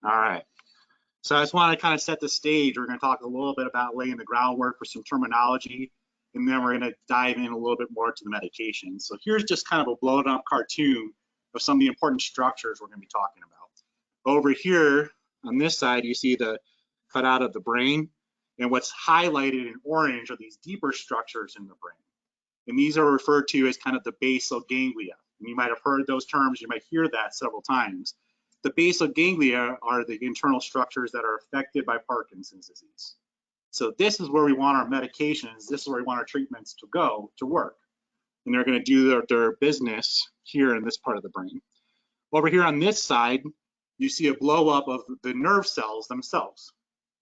All right. So I just want to kind of set the stage. We're going to talk a little bit about laying the groundwork for some terminology, and then we're going to dive in a little bit more to the medication. So here's just kind of a blown up cartoon of some of the important structures we're going to be talking about. Over here on this side, you see the cutout of the brain, and what's highlighted in orange are these deeper structures in the brain. And these are referred to as kind of the basal ganglia. And you might have heard those terms, you might hear that several times. The basal ganglia are the internal structures that are affected by Parkinson's disease. So this is where we want our medications, this is where we want our treatments to go to work. And they're going to do their business here in this part of the brain. Over here on this side, you see a blow up of the nerve cells themselves.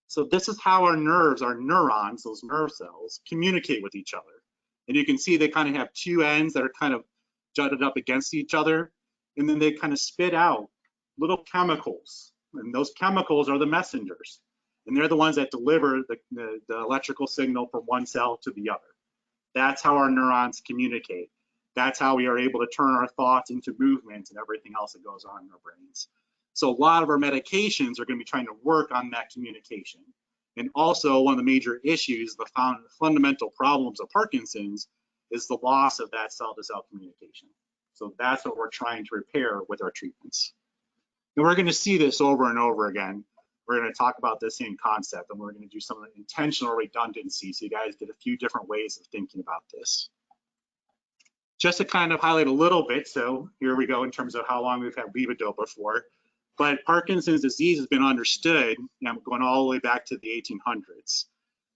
So this is how our nerves, our neurons, those nerve cells, communicate with each other. And you can see they kind of have two ends that are kind of jutted up against each other, and then they kind of spit out little chemicals, and those chemicals are the messengers, and they're the ones that deliver the electrical signal from one cell to the other. That's how our neurons communicate. That's how we are able to turn our thoughts into movements and everything else that goes on in our brains. So a lot of our medications are going to be trying to work on that communication. And also one of the major issues, the fundamental problems of Parkinson's, is the loss of that cell-to-cell communication. So that's what we're trying to repair with our treatments. And we're going to see this over and over again. We're going to talk about this same concept, and we're going to do some intentional redundancy so you guys get a few different ways of thinking about this. Just to kind of highlight a little bit, so here we go in terms of how long we've had levodopa for. But Parkinson's disease has been understood, going all the way back to the 1800s.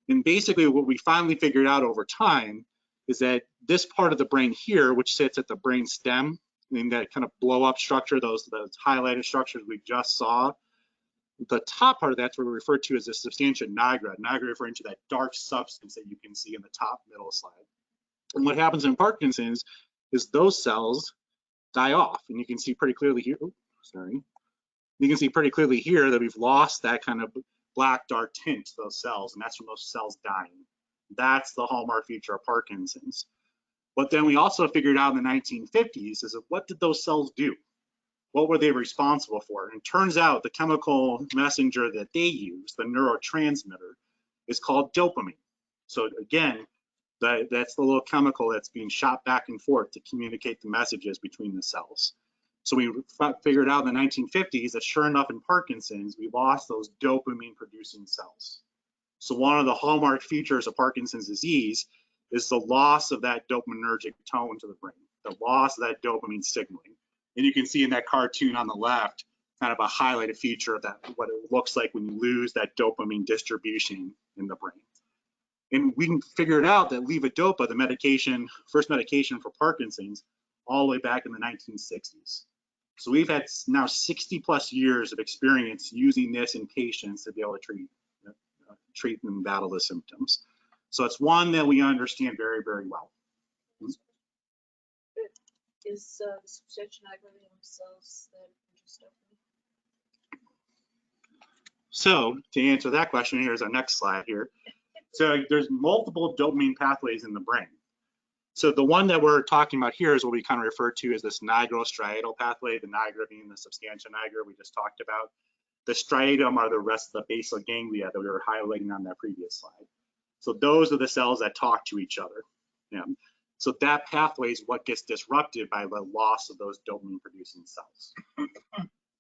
And basically what we finally figured out over time is that this part of the brain here, which sits at the brain stem, in that kind of blow up structure, those highlighted structures we just saw, the top part of that's what we refer to as the substantia nigra, referring to that dark substance that you can see in the top middle slide. And what happens in Parkinson's is those cells die off, and you can see pretty clearly here, you can see pretty clearly here that we've lost that kind of black dark tint to those cells, and that's from those cells dying. That's the hallmark feature of Parkinson's. But then we also figured out in the 1950s is what did those cells do? What were they responsible for? And it turns out the chemical messenger that they use, the neurotransmitter, is called dopamine. So again, that's the little chemical that's being shot back and forth to communicate the messages between the cells. So we figured out in the 1950s that sure enough in Parkinson's, we lost those dopamine producing cells. So one of the hallmark features of Parkinson's disease is the loss of that dopaminergic tone to the brain, the loss of that dopamine signaling. And you can see in that cartoon on the left, kind of a highlighted feature of that, what it looks like when you lose that dopamine distribution in the brain. And we figured out that levodopa, the medication, first medication for Parkinson's, all the way back in the 1960s. So we've had now 60 plus years of experience using this in patients to be able to treat and battle the symptoms. So it's one that we understand very, very well. Is the substantia nigra the only cells that produce dopamine? So to answer that question, here's our next slide here. So there's multiple dopamine pathways in the brain. So the one that we're talking about here is what we kind of refer to as this nigrostriatal pathway, the nigra being the substantia nigra we just talked about. The striatum are the rest of the basal ganglia that we were highlighting on that previous slide. So those are the cells that talk to each other. Yeah. So that pathway is what gets disrupted by the loss of those dopamine producing cells.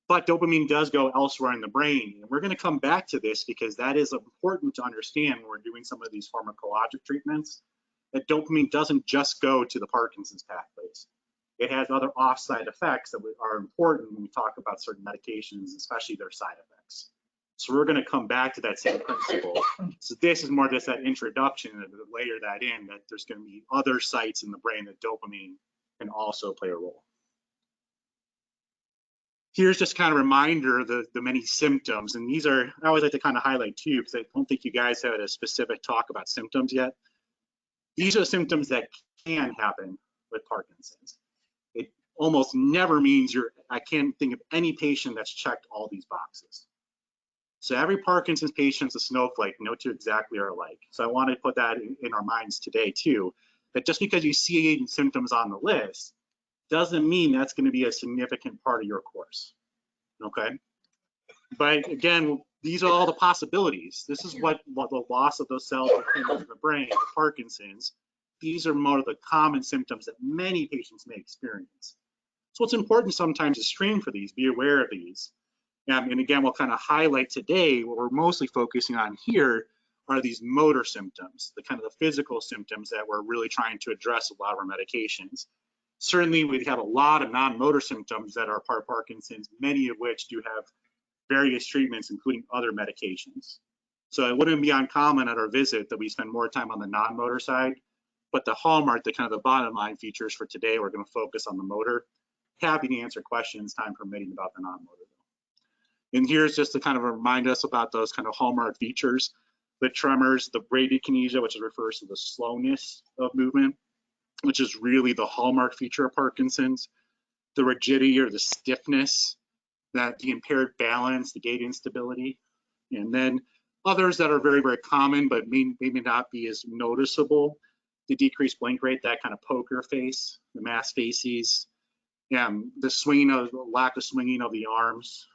But dopamine does go elsewhere in the brain. And we're going to come back to this because that is important to understand when we're doing some of these pharmacologic treatments, that dopamine doesn't just go to the Parkinson's pathways. It has other off-side effects that are important when we talk about certain medications, especially their side effects. So we're going to come back to that same principle. So this is more just that introduction to layer that in, that there's going to be other sites in the brain that dopamine can also play a role. Here's just kind of a reminder of the many symptoms. And these are, I always like to kind of highlight too, because I don't think you guys had a specific talk about symptoms yet. These are symptoms that can happen with Parkinson's. It almost never means I can't think of any patient that's checked all these boxes. So every Parkinson's patient's a snowflake, no two exactly are alike. So I want to put that in our minds today too, that just because you see symptoms on the list doesn't mean that's going to be a significant part of your course, okay? But again, these are all the possibilities. This is what the loss of those cells in the brain, Parkinson's. These are more of the common symptoms that many patients may experience. So it's important sometimes to screen for these, be aware of these. And again, we'll kind of highlight today, what we're mostly focusing on here are these motor symptoms, the kind of the physical symptoms that we're really trying to address with a lot of our medications. Certainly, we have a lot of non-motor symptoms that are part of Parkinson's, many of which do have various treatments, including other medications. So it wouldn't be uncommon at our visit that we spend more time on the non-motor side, but the hallmark, the kind of the bottom line features for today, we're going to focus on the motor. Happy to answer questions, time permitting, about the non-motor. And here's just to kind of remind us about those kind of hallmark features: the tremors, the bradykinesia, which refers to the slowness of movement, which is really the hallmark feature of Parkinson's, the rigidity or the stiffness, that the impaired balance, the gait instability, and then others that are very, very common but may not be as noticeable: the decreased blink rate, that kind of poker face, the mass facies, the swinging of lack of swinging of the arms,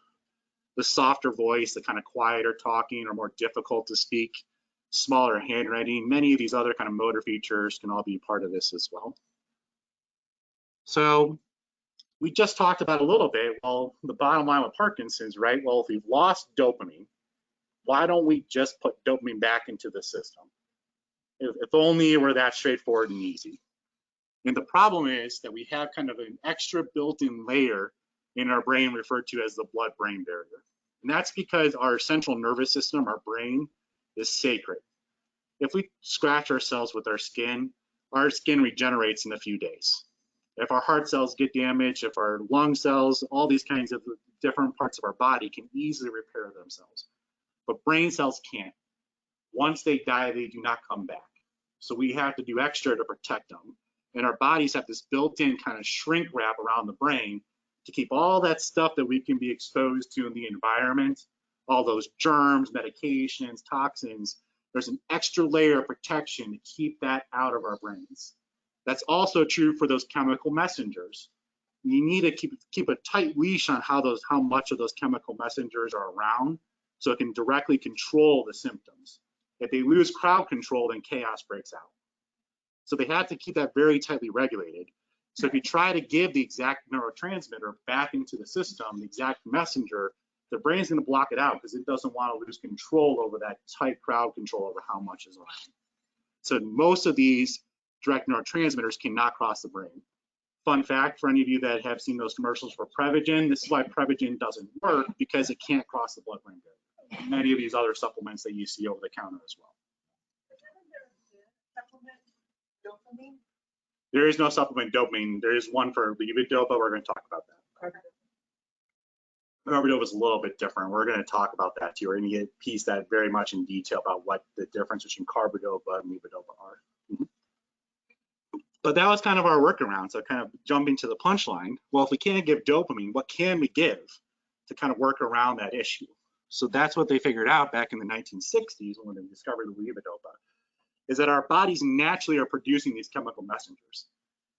the softer voice, the kind of quieter talking or more difficult to speak, smaller handwriting. Many of these other kind of motor features can all be part of this as well. So we just talked about a little bit, well, the bottom line with Parkinson's, right? Well, if we've lost dopamine, why don't we just put dopamine back into the system? If only it were that straightforward and easy. And the problem is that we have kind of an extra built-in layer in our brain referred to as the blood-brain barrier. And that's because our central nervous system, our brain, is sacred. If we scratch ourselves with our skin regenerates in a few days. If our heart cells get damaged, if our lung cells, all these kinds of different parts of our body can easily repair themselves. But brain cells can't. Once they die, they do not come back. So we have to do extra to protect them. And our bodies have this built-in kind of shrink wrap around the brain to keep all that stuff that we can be exposed to in the environment, all those germs, medications, toxins. There's an extra layer of protection to keep that out of our brains. That's also true for those chemical messengers. You need to keep a tight leash on how much of those chemical messengers are around, so it can directly control the symptoms. If they lose crowd control, then chaos breaks out. So they have to keep that very tightly regulated. So if you try to give the exact neurotransmitter back into the system, the exact messenger, the brain's going to block it out because it doesn't want to lose control over that tight crowd control over how much is around. So most of these direct neurotransmitters cannot cross the brain. Fun fact for any of you that have seen those commercials for Prevagen, this is why Prevagen doesn't work, because it can't cross the blood-brain barrier. Many of these other supplements that you see over the counter as well. There is no supplement dopamine. There is one for levodopa. We're going to talk about that. Carbidopa is a little bit different. We're going to talk about that too. We're going to piece that very much in detail about what the difference between carbidopa and levodopa are. But that was kind of our workaround. So kind of jumping to the punchline. Well, if we can't give dopamine, what can we give to kind of work around that issue? So that's what they figured out back in the 1960s when they discovered the levodopa, is that our bodies naturally are producing these chemical messengers.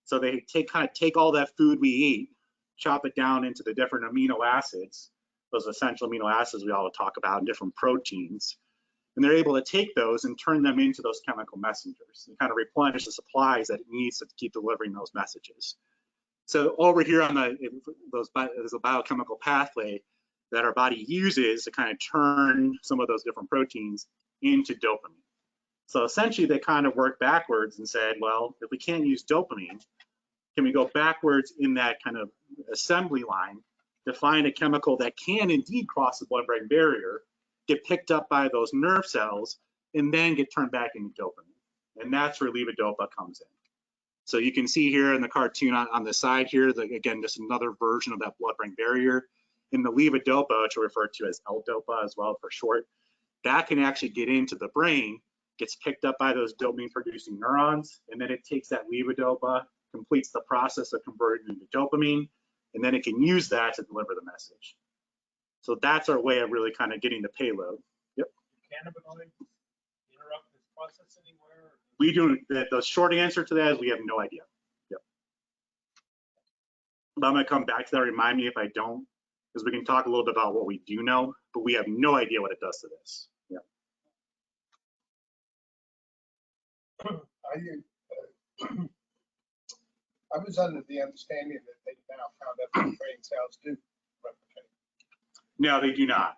So they kind of take all that food we eat, chop it down into the different amino acids, those essential amino acids we all talk about, and different proteins. And they're able to take those and turn them into those chemical messengers and kind of replenish the supplies that it needs to keep delivering those messages. So over here on there's a biochemical pathway that our body uses to kind of turn some of those different proteins into dopamine. So essentially they kind of worked backwards and said, well, if we can't use dopamine, can we go backwards in that kind of assembly line to find a chemical that can indeed cross the blood-brain barrier, get picked up by those nerve cells, and then get turned back into dopamine? And that's where levodopa comes in. So you can see here in the cartoon on the side here, again, just another version of that blood-brain barrier. In the levodopa, which we refer to as L-dopa as well for short, that can actually get into the brain, gets picked up by those dopamine-producing neurons, and then it takes that levodopa, completes the process of converting into dopamine, and then it can use that to deliver the message. So that's our way of really kind of getting the payload. Yep. Cannabinoids interrupt this process anywhere? We do. The short answer to that is we have no idea. Yep. But I'm going to come back to that. Remind me if I don't. because we can talk a little bit about what we do know, but we have no idea what it does to this. Yeah. I was under the understanding that they now found out that brain cells do replicate. No, they do not.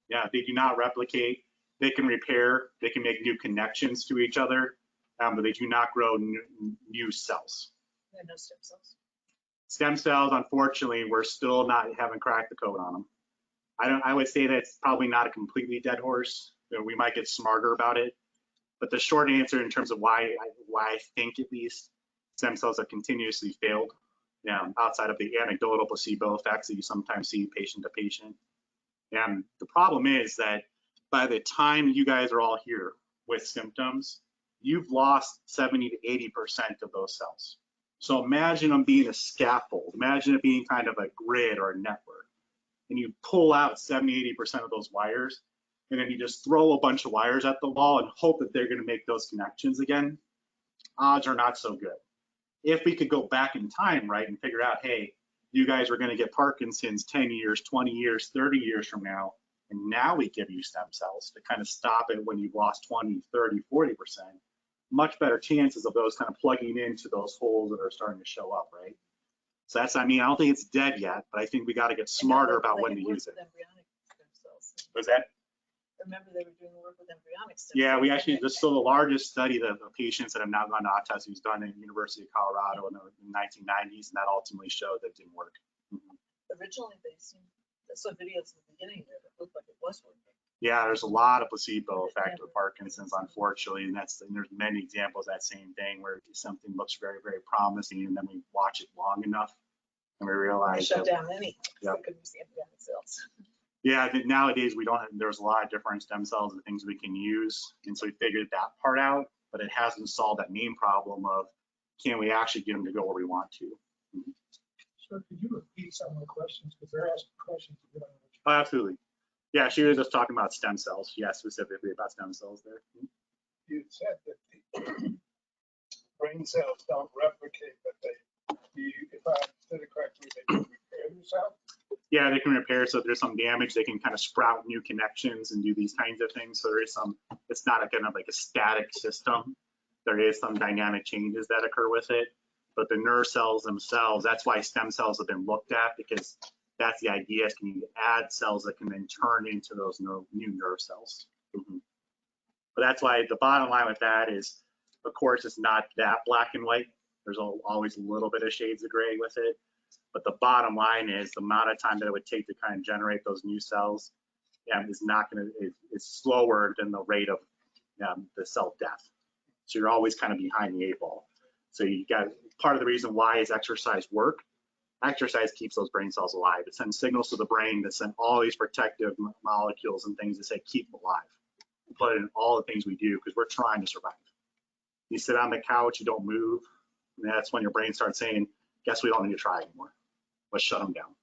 Yeah, they do not replicate. They can repair, they can make new connections to each other, but they do not grow new cells. There are no stem cells. Stem cells, unfortunately, we're still haven't cracked the code on them. I would say that's probably not a completely dead horse. You know, we might get smarter about it, but the short answer in terms of why I think at least stem cells have continuously failed, outside of the anecdotal placebo effects that you sometimes see patient to patient. And the problem is that by the time you guys are all here with symptoms, you've lost 70 to 80% of those cells. So imagine them being a scaffold. Imagine it being kind of a grid or a network. And you pull out 70, 80% of those wires, and then you just throw a bunch of wires at the wall and hope that they're going to make those connections again. Odds are not so good. If we could go back in time, right, and figure out, hey, you guys are going to get Parkinson's 10 years, 20 years, 30 years from now, and now we give you stem cells to kind of stop it when you've lost 20, 30, 40%, much better chances of those kind of plugging into those holes that are starting to show up, right? So that's, I don't think it's dead yet, but I think we got to get smarter about when to use it. Embryonic stem cells. Was that? Remember they were doing work with embryonic stem cells. Yeah, we actually, this is still the largest study of patients that have now gone to autopsy was done at the University of Colorado in the 1990s, and that ultimately showed that it didn't work. Originally, they seemed, I saw videos in the beginning there that looked like it was working. Yeah, there's a lot of placebo effect with Parkinson's, unfortunately, and there's many examples of that same thing where something looks very, very promising, and then we watch it long enough, and we They realize shut that, down anything. Yep. They couldn't see embryonic cells. yeah, I think nowadays we don't have, there's a lot of different stem cells and things we can use, and so we figured that part out, but it hasn't solved that main problem of can we actually get them to go where we want to. Sir, could you repeat some of the questions? Because they're asking questions. Oh, absolutely. Yeah, she was just talking about stem cells. Yeah, specifically about stem cells there. You said that the brain cells don't replicate, but if I understood it correctly, they can repair themselves. Yeah, they can repair. So if there's some damage, they can kind of sprout new connections and do these kinds of things. So there is some, it's not a kind of like a static system. There is some dynamic changes that occur with it. But the nerve cells themselves, that's why stem cells have been looked at, because that's the idea, is can you add cells that can then turn into those new nerve cells. But that's why the bottom line with that is, of course, it's not that black and white. There's always a little bit of shades of gray with it. But the bottom line is the amount of time that it would take to kind of generate those new cells is not going to, it's slower than the rate of the cell death. So you're always kind of behind the 8 ball. So you got, part of the reason why is exercise work. Exercise keeps those brain cells alive. It sends signals to the brain that send all these protective molecules and things that say keep them alive. We put it in all the things we do because we're trying to survive. You sit on the couch, you don't move, and that's when your brain starts saying, guess we don't need to try anymore. Let's shut them down.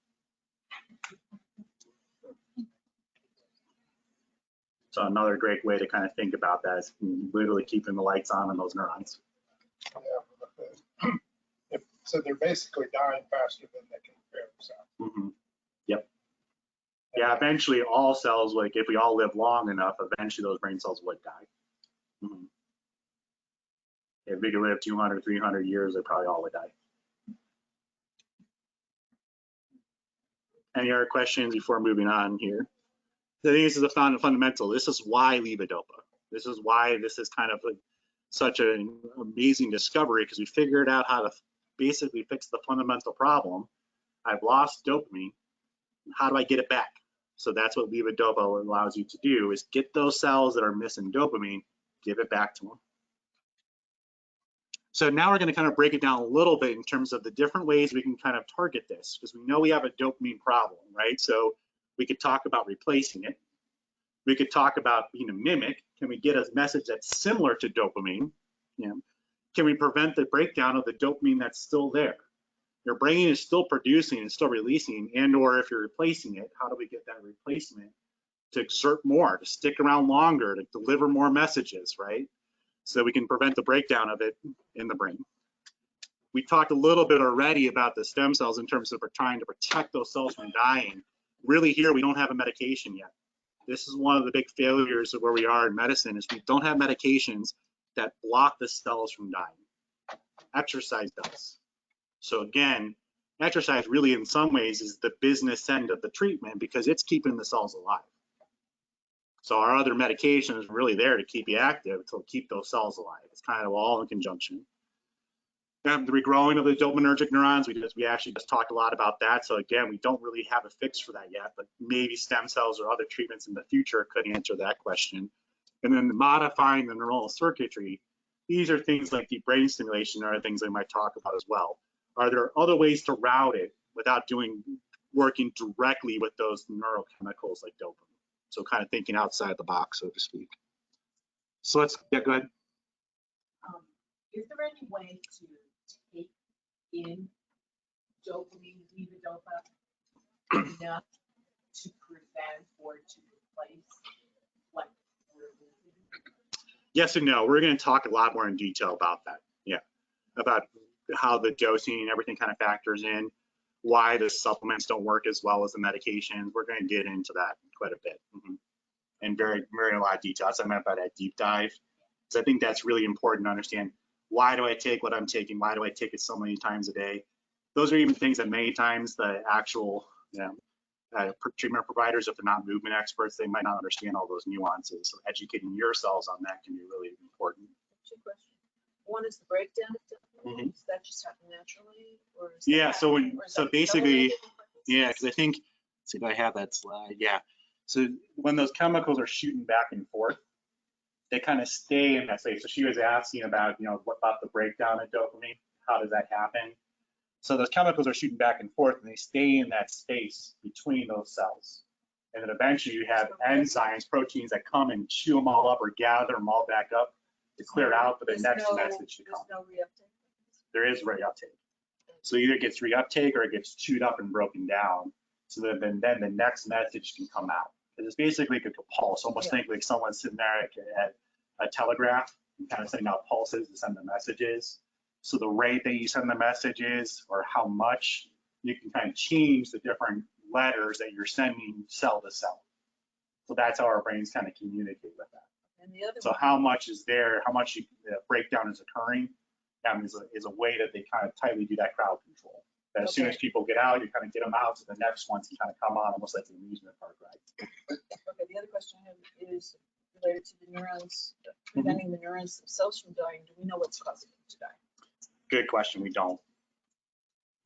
So another great way to kind of think about that is literally keeping the lights on those neurons. Yeah, so they're basically dying faster than they can repair themselves. Yep. Yeah, eventually all cells, like if we all live long enough, eventually those brain cells would die. If we could live 200, 300 years, they probably all would die. Any other questions before moving on here? I think this is a fundamental. This is why levodopa. This is why this is kind of like such an amazing discovery, because we figured out how to basically fix the fundamental problem. I've lost dopamine. How do I get it back? So that's what levodopa allows you to do, is get those cells that are missing dopamine, give it back to them. So now we're going to kind of break it down a little bit in terms of the different ways we can kind of target this, because we know we have a dopamine problem, right? So we could talk about replacing it. We could talk about being a mimic. Can we get a message that's similar to dopamine? Can we prevent the breakdown of the dopamine that's still there? Your brain is still producing and still releasing, and or if you're replacing it, how do we get that replacement to exert more, to stick around longer, to deliver more messages, right? So we can prevent the breakdown of it in the brain. We talked a little bit already about the stem cells in terms of trying to protect those cells from dying. really here we don't have a medication yet. This is one of the big failures of where we are in medicine is we don't have medications that block the cells from dying. Exercise does. So again, exercise really in some ways is the business end of the treatment because it's keeping the cells alive. So our other medication is really there to keep you active, to keep those cells alive. It's kind of all in conjunction. The regrowing of the dopaminergic neurons, we actually just talked a lot about that. So again, we don't really have a fix for that yet, but maybe stem cells or other treatments in the future could answer that question. And then modifying the neuronal circuitry, these are things like deep brain stimulation or things I might talk about as well. Are there other ways to route it without working directly with those neurochemicals like dopamine? So kind of thinking outside the box, so to speak. So let's, yeah, go ahead. Is there any way to take in dopamine, levodopa, enough to prevent or to replace what we're losing? Yes and no. We're going to talk a lot more in detail about that. Yeah, about how the dosing and everything kind of factors in, why the supplements don't work as well as the medications. We're going to get into that quite a bit, and very a lot of detail. That's what I meant by that deep dive. Because I think that's really important to understand. Why do I take what I'm taking? Why do I take it so many times a day? Those are even things that many times the actual treatment providers, if they're not movement experts, they might not understand all those nuances. So educating yourselves on that can be really important. Two questions. One is the breakdown of dopamine. Does that just happen naturally, or is Yeah. that, So basically, yeah, because I think, let's see if I have that slide. Yeah. So when those chemicals are shooting back and forth, they kind of stay in that space. So she was asking about, what about the breakdown of dopamine? How does that happen? So those chemicals are shooting back and forth, and they stay in that space between those cells. And then eventually you have enzymes, proteins that come and chew them all up or gather them all back up to clear it out for the next message to come. There's no reuptake. There is reuptake. So either it gets reuptake or it gets chewed up and broken down. So then the next message can come out. It's basically like a pulse, almost think like someone's sitting there at a telegraph and kind of sending out pulses to send the messages. So the rate that you send the messages or how much, you can kind of change the different letters that you're sending cell to cell. So that's how our brains kind of communicate with that. And the other So how much is there, how much breakdown is occurring, is a way that they kind of tightly do that crowd control. That as soon as people get out, you kind of get them out, so the next ones can kind of come on almost like an amusement park ride. Okay, the other question I have is related to the neurons, preventing the neurons themselves from dying. Do we know what's causing them to die? Good question. We don't.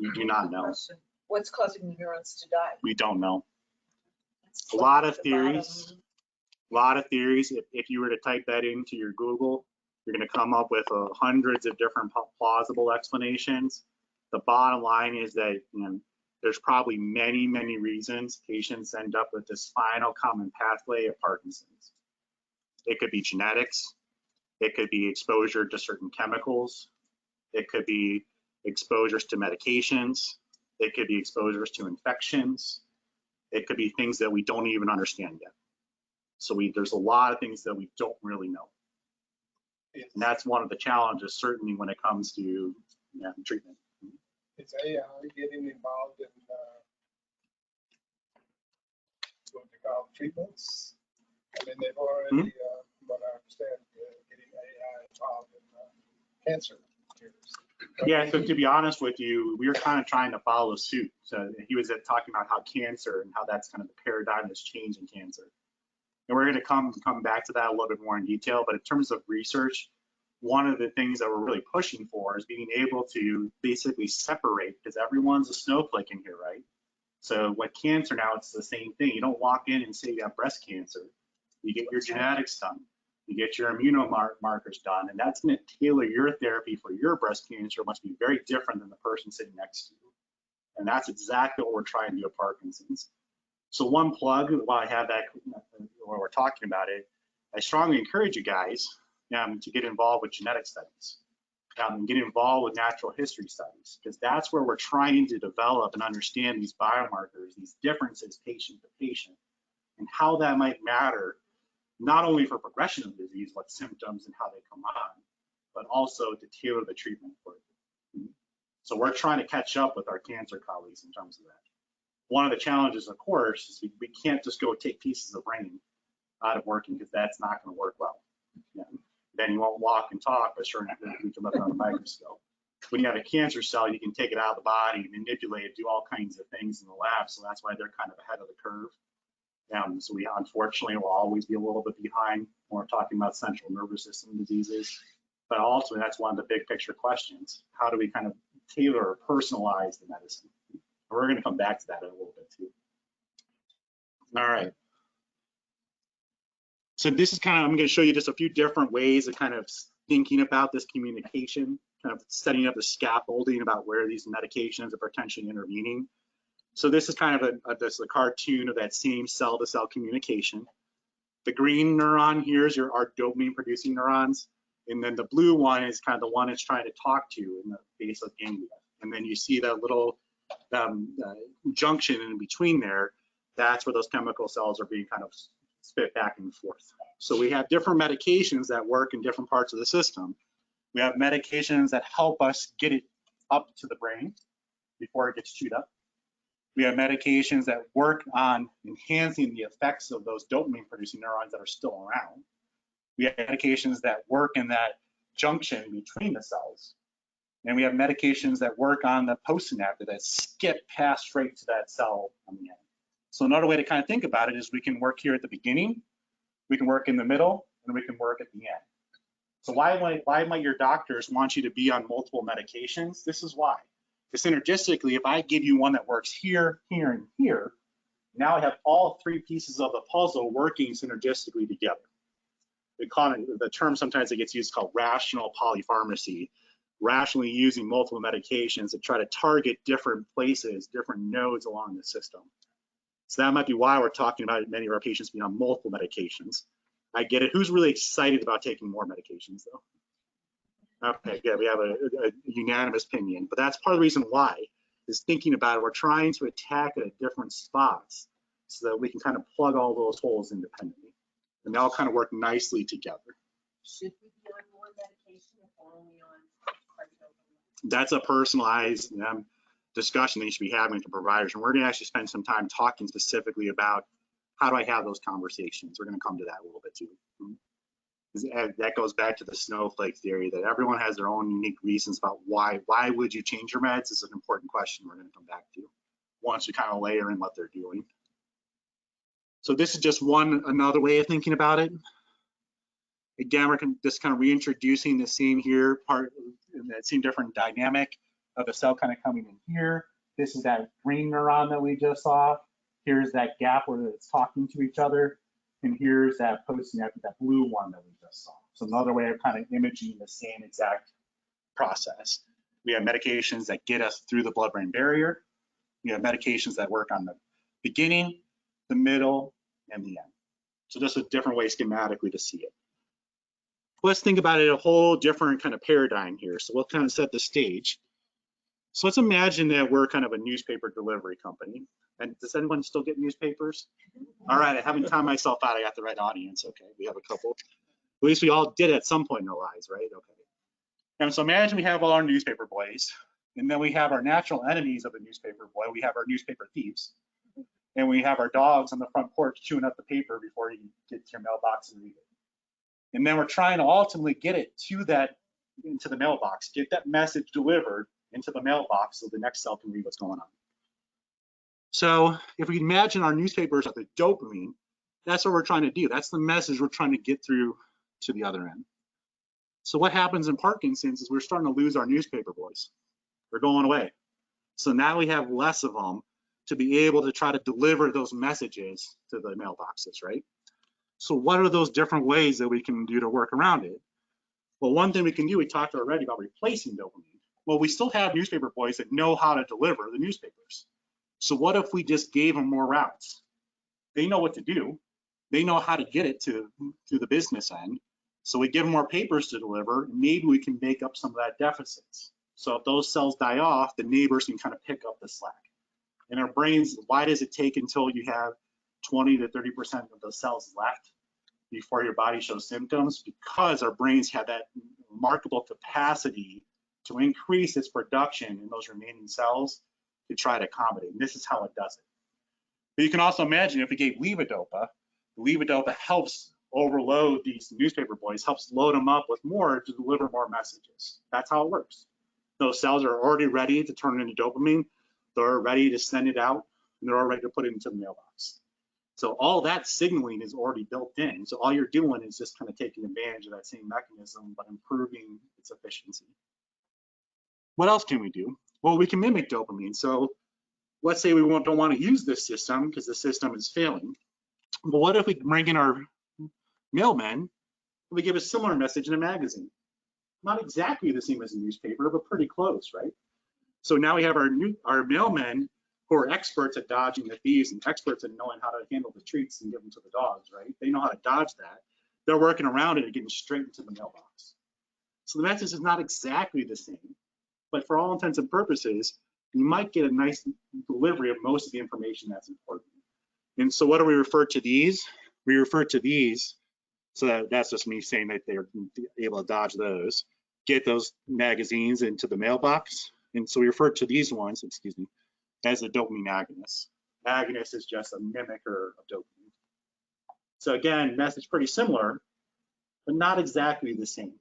We do not know. What's causing the neurons to die? We don't know. That's A lot of the theories. bottom. A lot of theories. If you were to type that into your Google, you're going to come up with hundreds of different plausible explanations. The bottom line is that there's probably many reasons patients end up with this final common pathway of Parkinson's. It could be genetics. It could be exposure to certain chemicals. It could be exposures to medications. It could be exposures to infections. It could be things that we don't even understand yet. So there's a lot of things that we don't really know. And that's one of the challenges, certainly when it comes to treatment. Is AI getting involved in what they call treatments? I mean, they've already, what I understand, getting AI involved in cancer cures. Yeah, so to be honest with you, we were kind of trying to follow suit. So he was talking about how cancer and how that's kind of the paradigm has changed in cancer. And we're going to come back to that a little bit more in detail. But in terms of research, one of the things that we're really pushing for is being able to basically separate, because everyone's a snowflake in here, right? So with cancer now, it's the same thing. You don't walk in and say you have breast cancer. You get your genetics done. You get your immunomarkers done, and that's going to tailor your therapy for your breast cancer. It must be very different than the person sitting next to you. And that's exactly what we're trying to do at Parkinson's. So one plug, while I have that, while we're talking about it, I strongly encourage you guys to get involved with genetic studies, get involved with natural history studies, because that's where we're trying to develop and understand these biomarkers, these differences patient to patient, and how that might matter, not only for progression of disease, what symptoms and how they come on, but also to tailor the treatment for it. So we're trying to catch up with our cancer colleagues in terms of that. One of the challenges, of course, is we can't just go take pieces of brain out of working because that's not going to work well. Yeah. Then you won't walk and talk, but sure, we can look on the microscope. When you have a cancer cell, you can take it out of the body, manipulate it, do all kinds of things in the lab. So that's why they're kind of ahead of the curve. So we unfortunately will always be a little bit behind when we're talking about central nervous system diseases. But ultimately, that's one of the big picture questions. How do we kind of tailor or personalize the medicine? And we're going to come back to that in a little bit too. All right. So this is kind of, I'm going to show you just a few different ways of kind of thinking about this communication, kind of setting up the scaffolding about where these medications are potentially intervening. So this is kind of this is a cartoon of that same cell-to-cell communication. The green neuron here is our dopamine-producing neurons, and then the blue one is kind of the one it's trying to talk to in the basal ganglia. And then you see that little junction in between there. That's where those chemical cells are being kind of spit back and forth. So we have different medications that work in different parts of the system. We have medications that help us get it up to the brain before it gets chewed up. We have medications that work on enhancing the effects of those dopamine-producing neurons that are still around. We have medications that work in that junction between the cells. And we have medications that work on the postsynaptic that skip past straight to that cell on the end. So another way to kind of think about it is we can work here at the beginning, we can work in the middle, and we can work at the end. So why might your doctors want you to be on multiple medications? This is why. Synergistically, if I give you one that works here, here, and here, now I have all three pieces of the puzzle working synergistically together. We call it, the term sometimes it gets used called rational polypharmacy, rationally using multiple medications to try to target different places, different nodes along the system. So that might be why we're talking about many of our patients being on multiple medications. I get it. Who's really excited about taking more medications though? Okay, good. We have a unanimous opinion, but that's part of the reason why is thinking about it. We're trying to attack it at different spots so that we can kind of plug all those holes independently, and they all kind of work nicely together. Should we be on more medication if we're only on carbidopa? That's a personalized discussion that you should be having with the providers, and we're going to actually spend some time talking specifically about how do I have those conversations. We're going to come to that a little bit too. That goes back to the snowflake theory that everyone has their own unique reasons about why would you change your meds is an important question we're going to come back to once you kind of layer in what they're doing. So this is just another way of thinking about it. Again, we're just kind of reintroducing the same here part, that same different dynamic of the cell kind of coming in here. This is that green neuron that we just saw. Here's that gap where it's talking to each other. And here's that postsynaptic, that blue one that we just saw. So another way of kind of imaging the same exact process. We have medications that get us through the blood-brain barrier. We have medications that work on the beginning, the middle, and the end. So just a different way schematically to see it. Let's think about it a whole different kind of paradigm here. So we'll kind of set the stage. So let's imagine that we're kind of a newspaper delivery company. And does anyone still get newspapers? All right, I haven't timed myself out. I got the right audience. Okay, we have a couple. At least we all did at some point in our lives, right? Okay. And so imagine we have all our newspaper boys, and then we have our natural enemies of the newspaper boy. We have our newspaper thieves, and we have our dogs on the front porch chewing up the paper before you get to your mailbox and read it. And then we're trying to ultimately get it into the mailbox, get that message delivered into the mailbox so the next cell can read what's going on. So if we imagine our newspapers are the dopamine, that's what we're trying to do. That's the message we're trying to get through to the other end. So what happens in Parkinson's is we're starting to lose our newspaper boys. They're going away. So now we have less of them to be able to try to deliver those messages to the mailboxes, right? So what are those different ways that we can do to work around it? Well, one thing we can do, we talked already about replacing dopamine. Well, we still have newspaper boys that know how to deliver the newspapers. So what if we just gave them more routes? They know what to do. They know how to get it to the business end. So we give them more papers to deliver. Maybe we can make up some of that deficits. So if those cells die off, the neighbors can kind of pick up the slack. In our brains, why does it take until you have 20 to 30% of the cells left before your body shows symptoms? Because our brains have that remarkable capacity to increase its production in those remaining cells to try to accommodate. And this is how it does it. But you can also imagine if we gave levodopa helps overload these newspaper boys, helps load them up with more to deliver more messages. That's how it works. Those cells are already ready to turn into dopamine. They're ready to send it out, and they're all ready to put it into the mailbox. So all that signaling is already built in. So all you're doing is just kind of taking advantage of that same mechanism, but improving its efficiency. What else can we do? Well, we can mimic dopamine. So let's say we don't want to use this system because the system is failing. But what if we bring in our mailmen and we give a similar message in a magazine? Not exactly the same as a newspaper, but pretty close, right? So now we have our mailmen who are experts at dodging the thieves and experts at knowing how to handle the treats and give them to the dogs, right? They know how to dodge that. They're working around it and getting straight into the mailbox. So the message is not exactly the same, but for all intents and purposes, you might get a nice delivery of most of the information that's important. And so what do we refer to these? We refer to these, so that's just me saying that they're able to dodge those, get those magazines into the mailbox. And so we refer to these ones, excuse me, as a dopamine agonist. Agonist is just a mimicker of dopamine. So again, message pretty similar, but not exactly the same.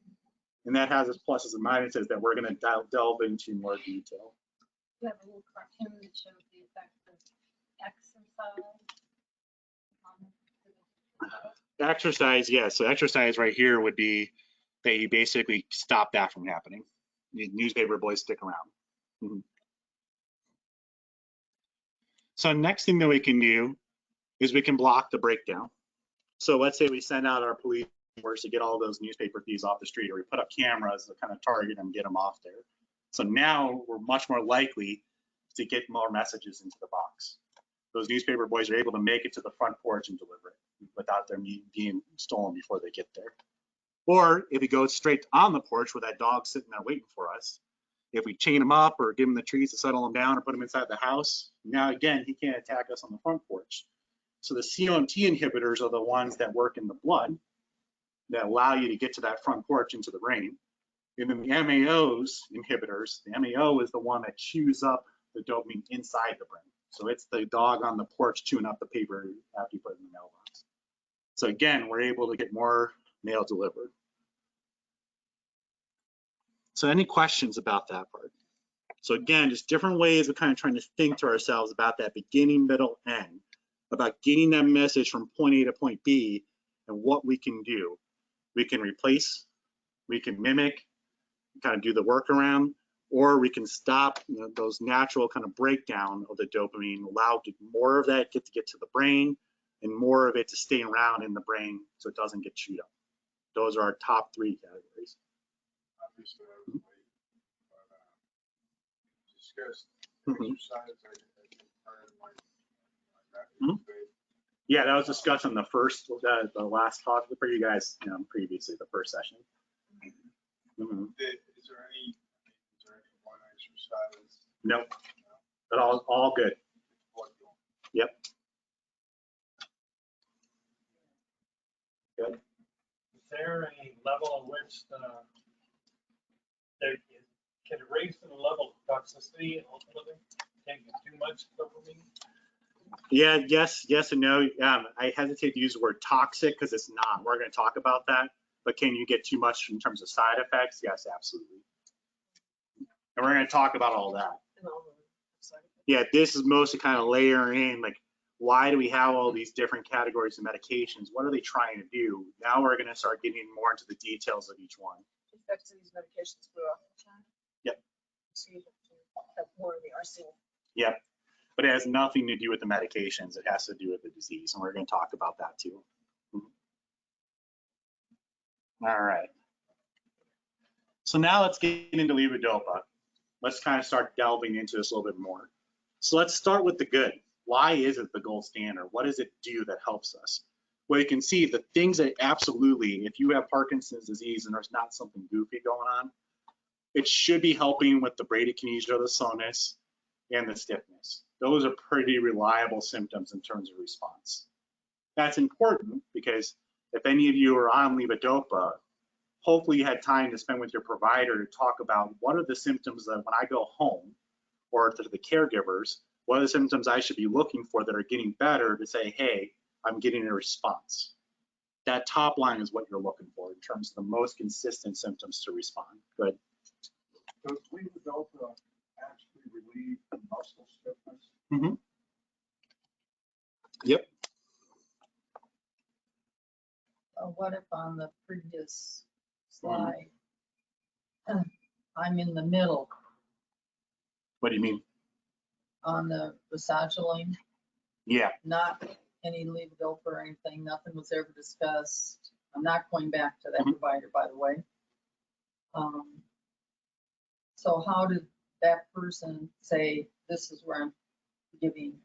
And that has its pluses and minuses that we're going to delve into in more detail. You have a little cartoon that shows the effect of exercise. Exercise, yes. So exercise right here would be that you basically stop that from happening. The newspaper boys stick around. Mm-hmm. So next thing that we can do is we can block the breakdown. So let's say we send out our police force to get all those newspaper thieves off the street, or we put up cameras to kind of target them, get them off there. So now we're much more likely to get more messages into the box. Those newspaper boys are able to make it to the front porch and deliver it without them being stolen before they get there. Or if we go straight on the porch where that dog's sitting there waiting for us, if we chain him up or give him the treats to settle him down or put him inside the house, now again, he can't attack us on the front porch. So the COMT inhibitors are the ones that work in the blood that allow you to get to that front porch into the brain. And then the MAOs inhibitors, the MAO is the one that chews up the dopamine inside the brain. So it's the dog on the porch chewing up the paper after you put it in the mailbox. So again, we're able to get more mail delivered. So any questions about that part? So again, just different ways of kind of trying to think to ourselves about that beginning, middle, end, about getting that message from point A to point B and what we can do. We can replace, we can mimic, kind of do the workaround, or we can stop those natural kind of breakdown of the dopamine, allow more of that get to the brain and more of it to stay around in the brain so it doesn't get chewed up. Those are our top three categories. Yeah, that was discussed on the first, the last talk for you guys, previously, the first session. Is there any one exercise? Nope, but all good. Yep. Good. Is there a level at which there can it raise to the level of toxicity ultimately? Can't get too much dopamine? Yeah, yes and no. I hesitate to use the word toxic because it's not. We're going to talk about that. But can you get too much in terms of side effects? Yes, absolutely. And we're going to talk about all that. Yeah, this is mostly kind of layering in, like, why do we have all these different categories of medications? What are they trying to do? Now we're going to start getting more into the details of each one. Effects of these medications go off the time. Yep. So you have more in the arsenal. Yep. But it has nothing to do with the medications. It has to do with the disease. And we're going to talk about that too. All right. So now let's get into levodopa. Let's kind of start delving into this a little bit more. So let's start with the good. Why is it the gold standard? What does it do that helps us? Well, you can see the things that absolutely, if you have Parkinson's disease and there's not something goofy going on, it should be helping with the bradykinesia, the soreness, and the stiffness. Those are pretty reliable symptoms in terms of response. That's important because if any of you are on levodopa, hopefully you had time to spend with your provider to talk about what are the symptoms that when I go home or to the caregivers What are the symptoms I should be looking for that are getting better to say, hey, I'm getting a response? That top line is what you're looking for in terms of the most consistent symptoms to respond. Good. Does levodopa actually relieve the muscle stiffness? Mm-hmm. Yep. What if on the previous slide, I'm in the middle What do you mean? on the Resagiline, Yeah. not any levodopa or anything, nothing was ever discussed. I'm not going back to that Mhm. provider, by the way. So how did that person say, this is where I'm giving?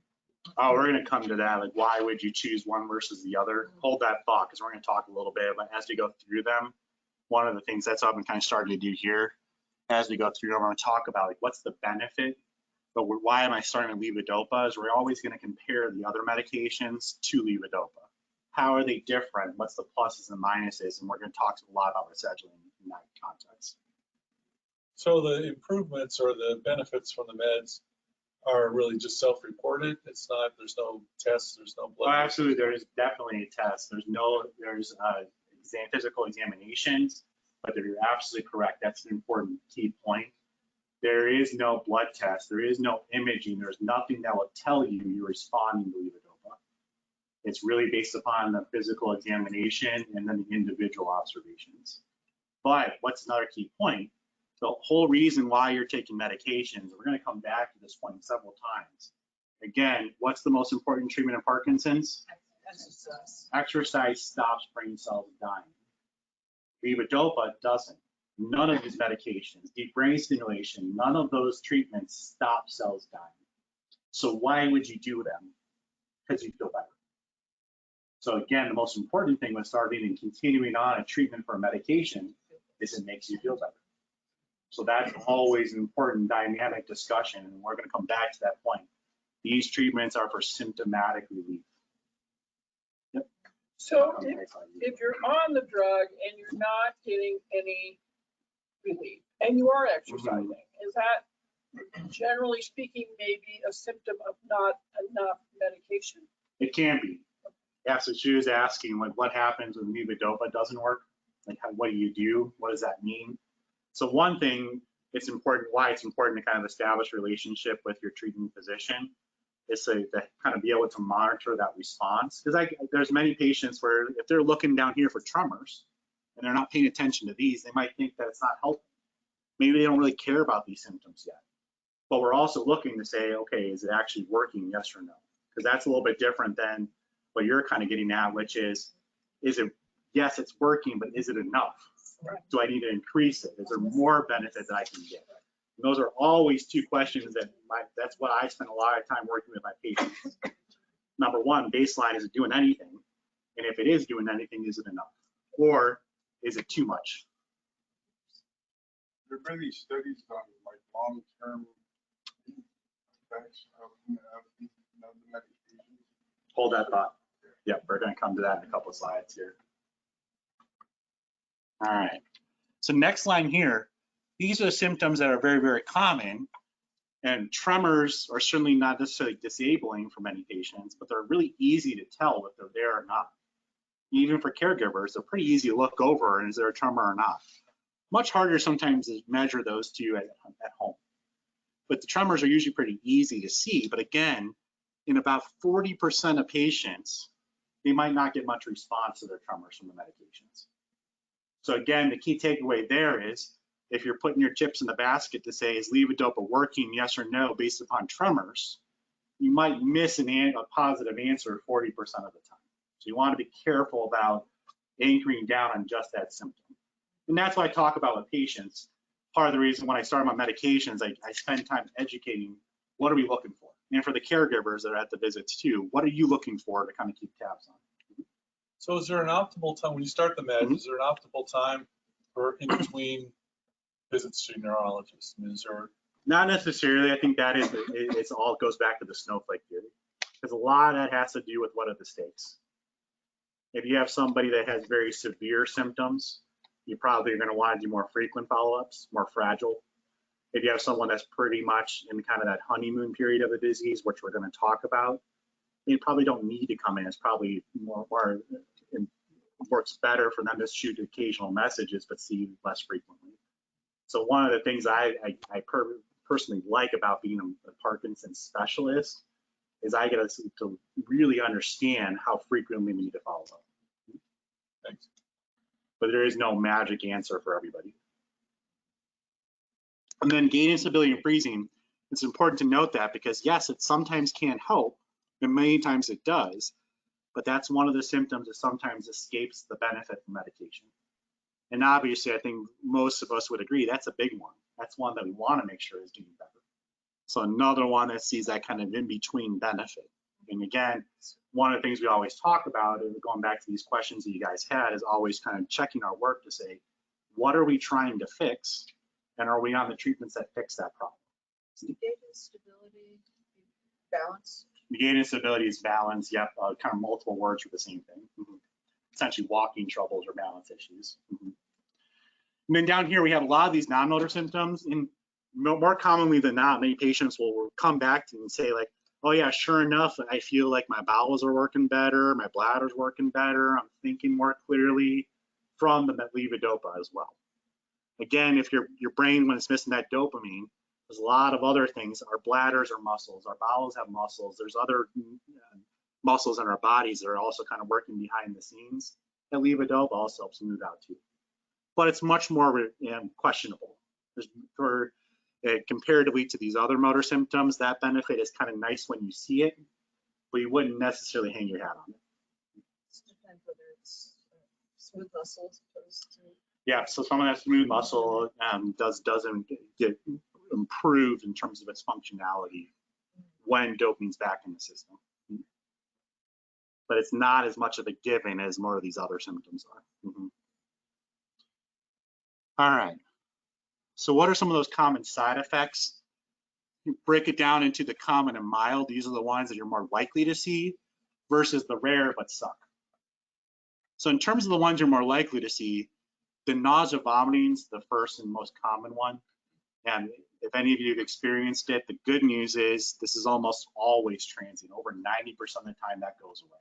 Oh, we're going to come to that. Like, why would you choose one versus the other? Hold that thought, because we're going to talk a little bit. But as we go through them, one of the things that's what I've been kind of starting to do here, as we go through them, I'm going to talk about like what's the benefit. But why am I starting with levodopa? Is we're always going to compare the other medications to levodopa. How are they different? What's the pluses and minuses? And we're going to talk a lot about rescheduling in that context. So the improvements or the benefits from the meds are really just self-reported. It's not, there's no tests, there's no blood. Well, absolutely, there is definitely a test. There's physical examinations, but you're absolutely correct. That's an important key point. There is no blood test. There is no imaging. There's nothing that will tell you you're responding to levodopa. It's really based upon the physical examination and then the individual observations. But what's another key point? The whole reason why you're taking medications, we're going to come back to this point several times. Again, what's the most important treatment in Parkinson's? Exercise. Exercise stops brain cells dying. Levodopa doesn't. None of these medications, deep brain stimulation, none of those treatments stop cells dying. So why would you do them? Because you feel better. So again, the most important thing with starting and continuing on a treatment for a medication is it makes you feel better. So that's always an important dynamic discussion, and we're going to come back to that point. These treatments are for symptomatic relief. Yep. So if you're on the drug and you're not getting any relief and you are exercising, is that generally speaking maybe a symptom of not enough medication? It can be. Yeah, so she was asking like what happens when levodopa doesn't work? Like what do you do? What does that mean? So one thing, it's important, why it's important to kind of establish a relationship with your treating physician is to kind of be able to monitor that response. Because there's many patients where if they're looking down here for tremors and they're not paying attention to these, they might think that it's not helping. Maybe they don't really care about these symptoms yet. But we're also looking to say, okay, is it actually working, yes or no? Because that's a little bit different than what you're kind of getting at, which is it, yes, it's working, but is it enough? Do I need to increase it? Is there more benefit that I can get? And those are always two questions that's what I spend a lot of time working with my patients. Number one, baseline, is it doing anything? And if it is doing anything, is it enough? Or is it too much? There have been these studies on like long-term effects of the medications. Hold that thought. Yep, we're going to come to that in a couple of slides here. All right. So next line here, these are the symptoms that are very, very common. And tremors are certainly not necessarily disabling for many patients, but they're really easy to tell if they're there or not. Even for caregivers, they're pretty easy to look over and is there a tremor or not. Much harder sometimes to measure those two at home. But the tremors are usually pretty easy to see. But again, in about 40% of patients, they might not get much response to their tremors from the medications. So again, the key takeaway there is if you're putting your chips in the basket to say, is levodopa working, yes or no, based upon tremors, you might miss a positive answer 40% of the time. So you want to be careful about anchoring down on just that symptom. And that's why I talk about with patients. Part of the reason when I start my medications, I spend time educating, what are we looking for? And for the caregivers that are at the visits too, what are you looking for to kind of keep tabs on? So is there an optimal time when you start the med? Is there an optimal time for in between visits to neurologists? I mean, is there? Not necessarily. I think that is it's all goes back to the snowflake theory, because a lot of that has to do with what are the stakes. If you have somebody that has very severe symptoms, you probably are going to want to do more frequent follow-ups, more fragile. If you have someone that's pretty much in kind of that honeymoon period of the disease, which we're going to talk about, you probably don't need to come in. It's probably more it works better for them to shoot occasional messages, but see you less frequently. So one of the things I personally like about being a Parkinson's specialist is I get to really understand how frequently we need to follow up. Thanks. But there is no magic answer for everybody. And then gait instability and freezing, it's important to note that because yes, it sometimes can help, and many times it does, but that's one of the symptoms that sometimes escapes the benefit from medication. And obviously, I think most of us would agree that's a big one. That's one that we want to make sure is doing better. So another one that sees that kind of in-between benefit. And again, one of the things we always talk about, and going back to these questions that you guys had, is always kind of checking our work to say, what are we trying to fix? And are we on the treatments that fix that problem? Gait instability, balance. Gait instability is balance. Yep, kind of multiple words for the same thing. Essentially walking troubles or balance issues. And then down here, we have a lot of these non-motor symptoms. And more commonly than not, many patients will come back to me and say like, oh yeah, sure enough, I feel like my bowels are working better, my bladder's working better, I'm thinking more clearly from the levodopa as well. Again, if your brain, when it's missing that dopamine, there's a lot of other things. Our bladders are muscles, our bowels have muscles, there's other muscles in our bodies that are also kind of working behind the scenes. That levodopa also helps smooth out too. But it's much more questionable. Comparatively to these other motor symptoms, that benefit is kind of nice when you see it, but you wouldn't necessarily hang your hat on it. It depends whether it's smooth muscle as opposed to. Yeah, so some of that smooth muscle doesn't get improved in terms of its functionality when dopamine's back in the system. But it's not as much of a given as more of these other symptoms are. All right. So what are some of those common side effects? You break it down into the common and mild. These are the ones that you're more likely to see versus the rare but suck. So in terms of the ones you're more likely to see, the nausea vomiting is the first and most common one. And if any of you have experienced it, the good news is this is almost always transient. Over 90% of the time that goes away.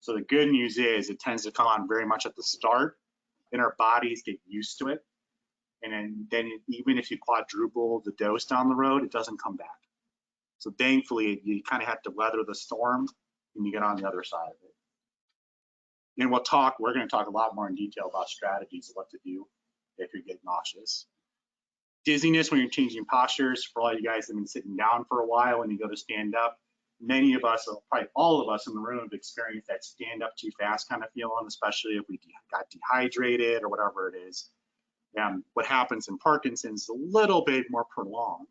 So the good news is it tends to come on very much at the start, and our bodies get used to it. And then even if you quadruple the dose down the road, it doesn't come back. So thankfully, you kind of have to weather the storm and you get on the other side of it. And we're going to talk a lot more in detail about strategies of what to do if you get nauseous. Dizziness when you're changing postures. For all you guys that have been sitting down for a while when you go to stand up, many of us, probably all of us in the room, have experienced that stand up too fast kind of feeling, especially if we got dehydrated or whatever it is. And what happens in Parkinson's is a little bit more prolonged,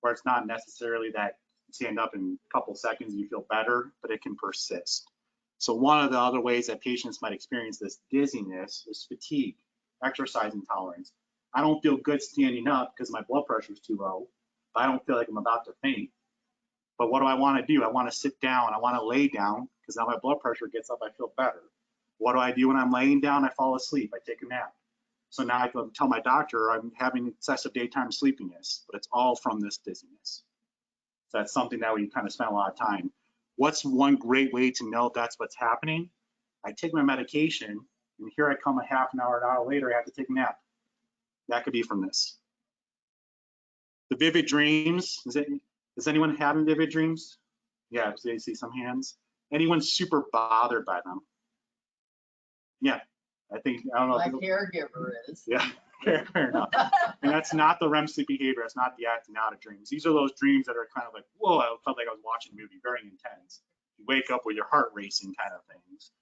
where it's not necessarily that you stand up in a couple seconds and you feel better, but it can persist. So one of the other ways that patients might experience this dizziness is fatigue, exercise intolerance. I don't feel good standing up because my blood pressure is too low, but I don't feel like I'm about to faint. But what do I want to do? I want to sit down. I want to lay down because now my blood pressure gets up. I feel better. What do I do when I'm laying down? I fall asleep. I take a nap. So now I can tell my doctor I'm having excessive daytime sleepiness, but it's all from this dizziness. So that's something that we kind of spend a lot of time. What's one great way to know if that's what's happening? I take my medication, and here I come a half an hour later, I have to take a nap. That could be from this. The vivid dreams, is anyone having vivid dreams? Yeah, I see some hands. Anyone super bothered by them? Yeah, I don't know. My caregiver is. Yeah, fair enough. And that's not the REM sleep behavior. That's not the acting out of dreams. These are those dreams that are kind of like, whoa, I felt like I was watching a movie, very intense. You wake up with your heart racing kind of things.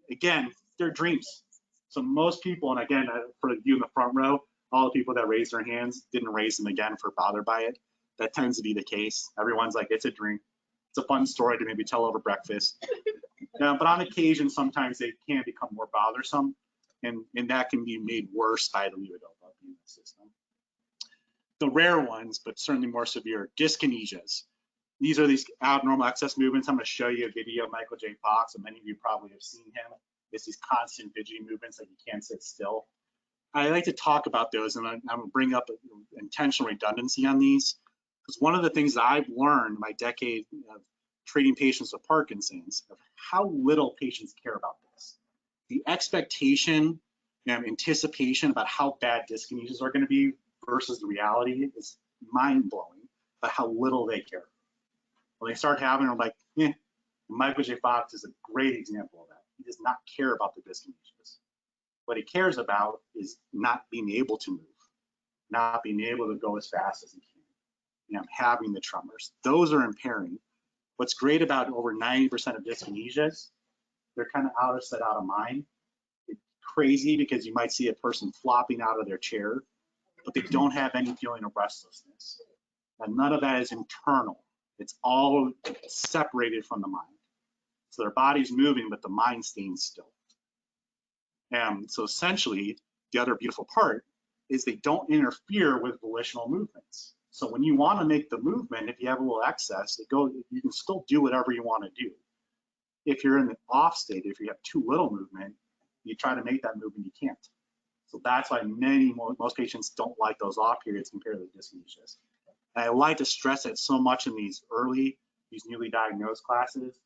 Again, they're dreams. So most people, and again, for you in the front row, all the people that raised their hands didn't raise them again for bothered by it. That tends to be the case. Everyone's like, it's a dream. It's a fun story to maybe tell over breakfast. But on occasion, sometimes they can become more bothersome, and that can be made worse by the levodopa in the system. The rare ones, but certainly more severe, dyskinesias. These are these abnormal excess movements. I'm going to show you a video of Michael J. Fox, and many of you probably have seen him. It's these constant fidgety movements that you can't sit still. I like to talk about those, and I'm going to bring up intentional redundancy on these, because one of the things that I've learned in my decade of treating patients with Parkinson's, of how little patients care about this. The expectation and anticipation about how bad dyskinesias are going to be versus the reality is mind-blowing, but how little they care. When they start having, I'm like, Michael J. Fox is a great example of that. He does not care about the dyskinesias. What he cares about is not being able to move, not being able to go as fast as he can, having the tremors. Those are impairing. What's great about over 90% of dyskinesias, they're kind of out of sight, out of mind. It's crazy because you might see a person flopping out of their chair, but they don't have any feeling of restlessness. And none of that is internal. It's all separated from the mind. So their body's moving, but the mind staying still. And so essentially, the other beautiful part is they don't interfere with volitional movements. So when you want to make the movement, if you have a little excess, you can still do whatever you want to do. If you're in the off state, if you have too little movement, you try to make that movement, you can't. So that's why most patients don't like those off periods compared to the dyskinesias. And I like to stress that so much in these newly diagnosed classes,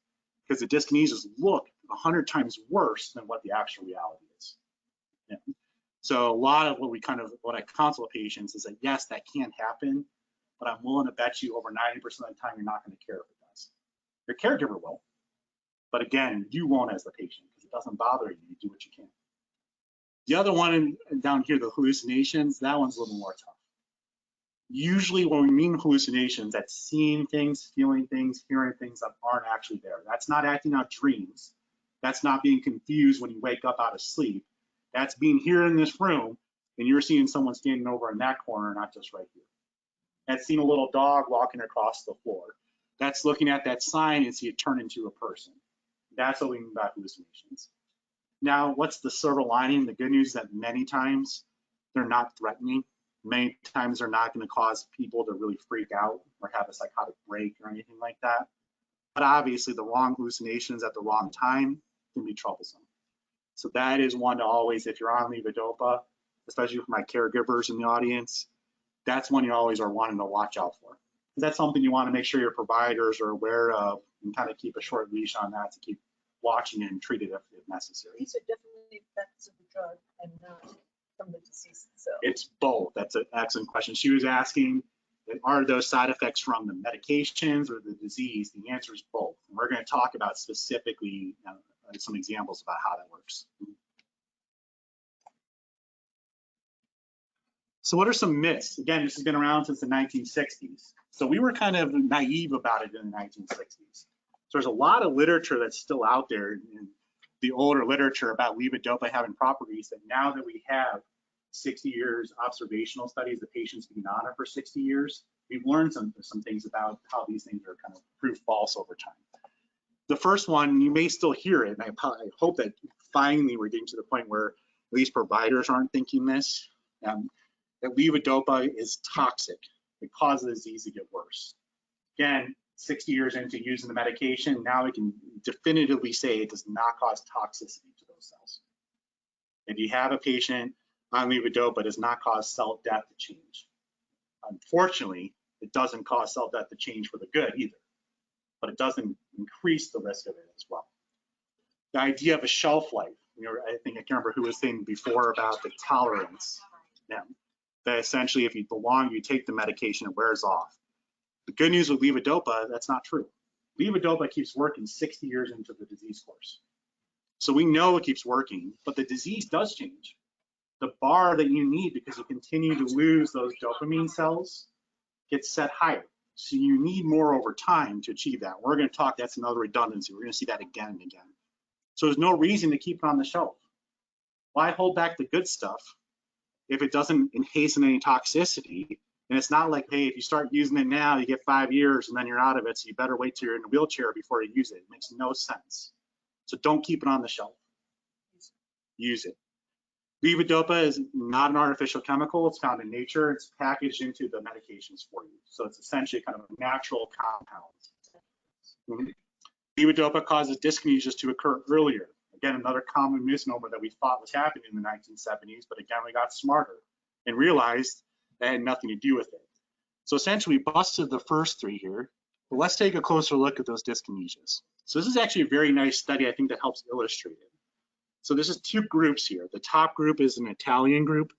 because the dyskinesias look 100 times worse than what the actual reality is. Yeah. So a lot of what I counsel patients is that yes, that can happen, but I'm willing to bet you over 90% of the time you're not going to care if it does. Your caregiver will, but again, you won't as the patient because it doesn't bother you. You do what you can. The other one down here, the hallucinations, that one's a little more tough. Usually when we mean hallucinations, that's seeing things, feeling things, hearing things that aren't actually there. That's not acting out dreams. That's not being confused when you wake up out of sleep. That's being here in this room and you're seeing someone standing over in that corner, not just right here. That's seeing a little dog walking across the floor. That's looking at that sign and see it turn into a person. That's what we mean by hallucinations. Now, what's the silver lining? The good news is that many times they're not threatening. Many times they're not going to cause people to really freak out or have a psychotic break or anything like that. But obviously the wrong hallucinations at the wrong time can be troublesome. So that is one to always, if you're on levodopa, especially for my caregivers in the audience, that's one you always are wanting to watch out for. That's something you want to make sure your providers are aware of and kind of keep a short leash on that to keep watching and treat it if necessary. These are definitely effects of the drug and not from the disease itself. It's both. That's an excellent question. She was asking, are those side effects from the medications or the disease? The answer is both. And we're going to talk about specifically some examples about how that works. So what are some myths? Again, this has been around since the 1960s. So we were kind of naive about it in the 1960s. So there's a lot of literature that's still out there in the older literature about levodopa having properties that now that we have 60 years observational studies, the patients being on it for 60 years, we've learned some things about how these things are kind of proved false over time. The first one, you may still hear it, and I hope that finally we're getting to the point where at least providers aren't thinking this, that levodopa is toxic. It causes the disease to get worse. Again, 60 years into using the medication, now we can definitively say it does not cause toxicity to those cells. If you have a patient on levodopa, it does not cause cell death to change. Unfortunately, it doesn't cause cell death to change for the good either, but it doesn't increase the risk of it as well. The idea of a shelf life, I think I can remember who was saying before about the tolerance. That essentially, if the longer you take the medication, it wears off. The good news with levodopa, that's not true. Levodopa keeps working 60 years into the disease course. So we know it keeps working, but the disease does change. The bar that you need, because you continue to lose those dopamine cells, gets set higher. So you need more over time to achieve that. We're going to talk, that's another redundancy. We're going to see that again and again. So there's no reason to keep it on the shelf. Why hold back the good stuff if it doesn't hasten any toxicity? And it's not like, hey, if you start using it now, you get 5 years and then you're out of it, so you better wait till you're in a wheelchair before you use it. It makes no sense. So don't keep it on the shelf. Use it. Levodopa is not an artificial chemical. It's found in nature. It's packaged into the medications for you. So it's essentially kind of a natural compound. Levodopa causes dyskinesias to occur earlier. Again, another common misnomer that we thought was happening in the 1970s, but again, we got smarter and realized that had nothing to do with it. So essentially, we busted the first three here, but let's take a closer look at those dyskinesias. So this is actually a very nice study, I think, that helps illustrate it. So this is two groups here. The top group is an Italian group,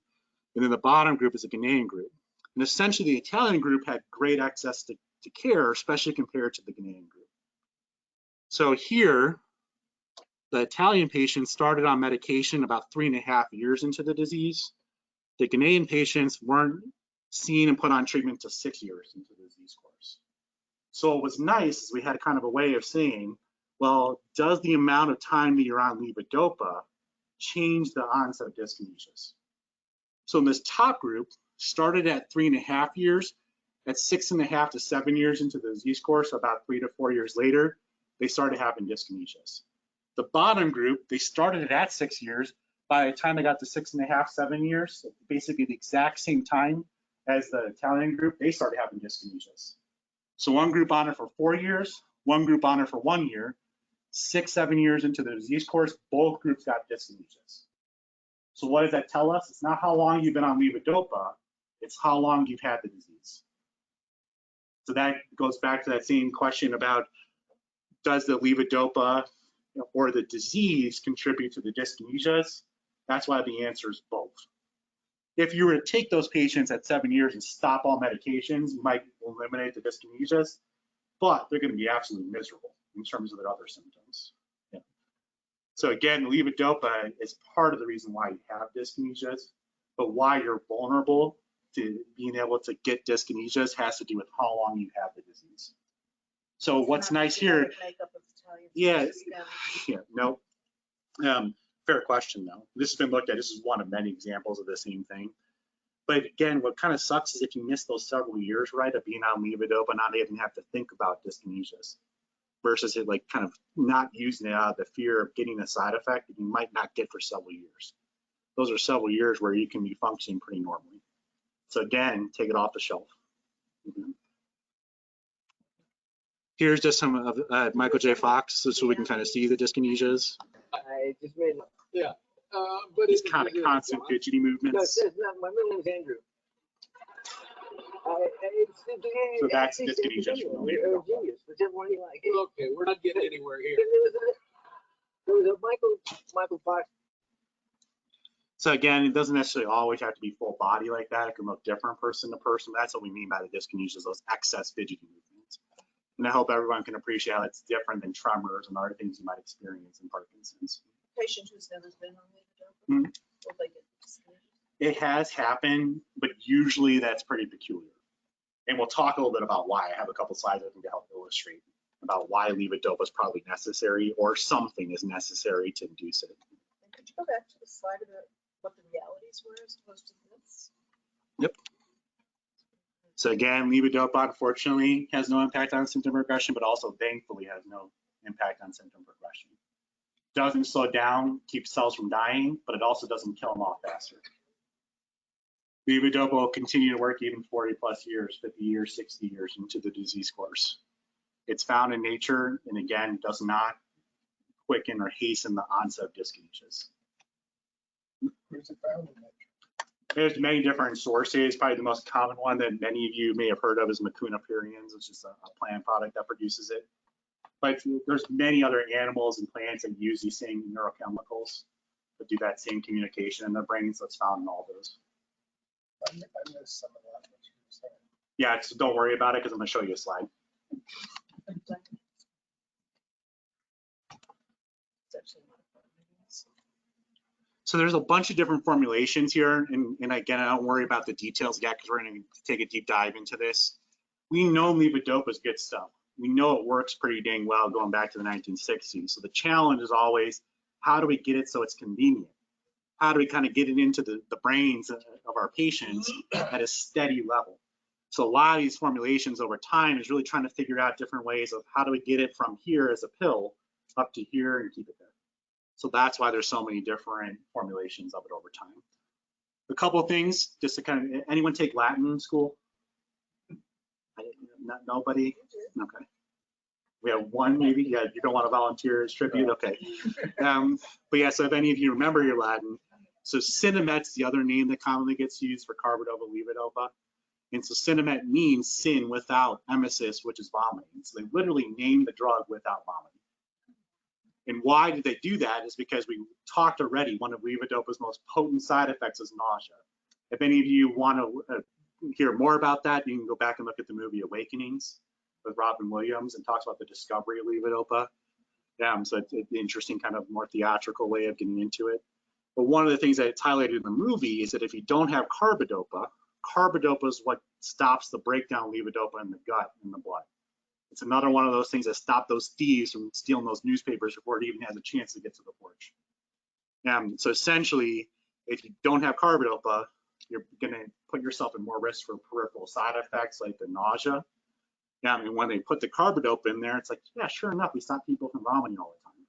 and then the bottom group is a Ghanaian group. And essentially, the Italian group had great access to care, especially compared to the Ghanaian group. So here, the Italian patients started on medication about 3.5 years into the disease. The Ghanaian patients weren't seen and put on treatment until 6 years into the disease course. So what was nice is we had kind of a way of saying, well, does the amount of time that you're on levodopa change the onset of dyskinesias? So in this top group, started at 3.5 years, at 6.5 to 7 years into the disease course, about 3 to 4 years later, they started having dyskinesias. The bottom group, they started at 6 years. By the time they got to 6.5, 7 years, so basically the exact same time as the Italian group, they started having dyskinesias. So one group on it for 4 years, one group on it for 1 year, 6, 7 years into the disease course, both groups got dyskinesias. So what does that tell us? It's not how long you've been on levodopa, it's how long you've had the disease. So that goes back to that same question about, does the levodopa or the disease contribute to the dyskinesias? That's why the answer is both. If you were to take those patients at 7 years and stop all medications, you might eliminate the dyskinesias, but they're going to be absolutely miserable in terms of their other symptoms. Yeah. So again, levodopa is part of the reason why you have dyskinesias, but why you're vulnerable to being able to get dyskinesias has to do with how long you have the disease. So what's nice here, yeah, no, fair question though. This has been looked at, this is one of many examples of the same thing. But again, what kind of sucks is if you miss those several years, right, of being on levodopa, not even have to think about dyskinesias, versus it like kind of not using it out of the fear of getting a side effect that you might not get for several years. Those are several years where you can be functioning pretty normally. So again, take it off the shelf. Here's just some of Michael J. Fox, so we can kind of see the dyskinesias. I just made. Yeah. But These kind of constant fidgety No, movements. it's not. My middle name's Andrew. So that's dyskinesia. Genius. Whichever one you like. Okay, we're not getting anywhere here. There was a Michael Fox. So again, it doesn't necessarily always have to be full body like that. It can look different person to person. That's what we mean by the dyskinesias, those excess fidgety movements. And I hope everyone can appreciate how it's different than tremors and other things you might experience in Parkinson's. Patient who's never been on levodopa, will they get dyskinesia? It has happened, but usually that's pretty peculiar. And we'll talk a little bit about why. I have a couple slides I think to help illustrate about why levodopa is probably necessary or something is necessary to induce it. And could you go back to the slide about what the realities were as opposed to myths? Yep. So again, levodopa unfortunately has no impact on symptom regression, but also thankfully has no impact on symptom progression. Doesn't slow down, keeps cells from dying, but it also doesn't kill them off faster. Levodopa will continue to work even 40 plus years, 50 years, 60 years into the disease course. It's found in nature, and again, does not quicken or hasten the onset of dyskinesias. Where's it found in nature? There's many different sources. Probably the most common one that many of you may have heard of is Mucuna pruriens, which is a plant product that produces it. But there's many other animals and plants that use these same neurochemicals that do that same communication in their brains. That's found in all those. I missed some of that. What you were saying. Yeah, so don't worry about it because I'm going to show you a slide. It's actually not a problem. So there's a bunch of different formulations here. And again, I don't worry about the details yet because we're going to take a deep dive into this. We know levodopa is good stuff. We know it works pretty dang well going back to the 1960s. So the challenge is always, how do we get it so it's convenient? How do we kind of get it into the brains of our patients at a steady level? So a lot of these formulations over time is really trying to figure out different ways of how do we get it from here as a pill up to here and keep it there. So that's why there's so many different formulations of it over time. A couple of things, just to kind of, anyone take Latin in school? Nobody? Okay. We have one maybe. Yeah, you don't want to volunteer as tribute. Okay. But yeah, so if any of you remember your Latin, so Cinemet's the other name that commonly gets used for carbidopa levodopa. And so Cinemet means sin without emesis, which is vomiting. So they literally named the drug without vomiting. And why did they do that is because we talked already, one of levodopa's most potent side effects is nausea. If any of you want to hear more about that, you can go back and look at the movie Awakenings with Robin Williams and talks about the discovery of levodopa. So it's an interesting kind of more theatrical way of getting into it. But one of the things that it's highlighted in the movie is that if you don't have carbidopa, carbidopa is what stops the breakdown of levodopa in the gut and the blood. It's another one of those things that stop those thieves from stealing those newspapers before it even has a chance to get to the porch. So essentially, if you don't have carbidopa, you're going to put yourself in more risk for peripheral side effects like the nausea. And when they put the carbidopa in there, it's like, yeah, sure enough, we stop people from vomiting all the time.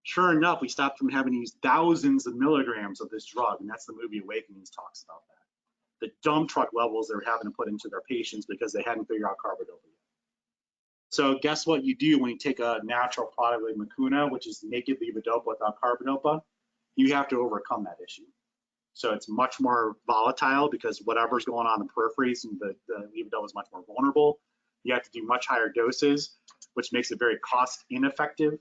Sure enough, we stopped from having to use thousands of milligrams of this drug, and that's the movie Awakenings talks about that. The dump truck levels they're having to put into their patients because they hadn't figured out carbidopa yet. So guess what you do when you take a natural product like Mucuna, which is naked levodopa without carbidopa? You have to overcome that issue. So it's much more volatile because whatever's going on in the peripheries and the levodopa is much more vulnerable. You have to do much higher doses, which makes it very cost ineffective.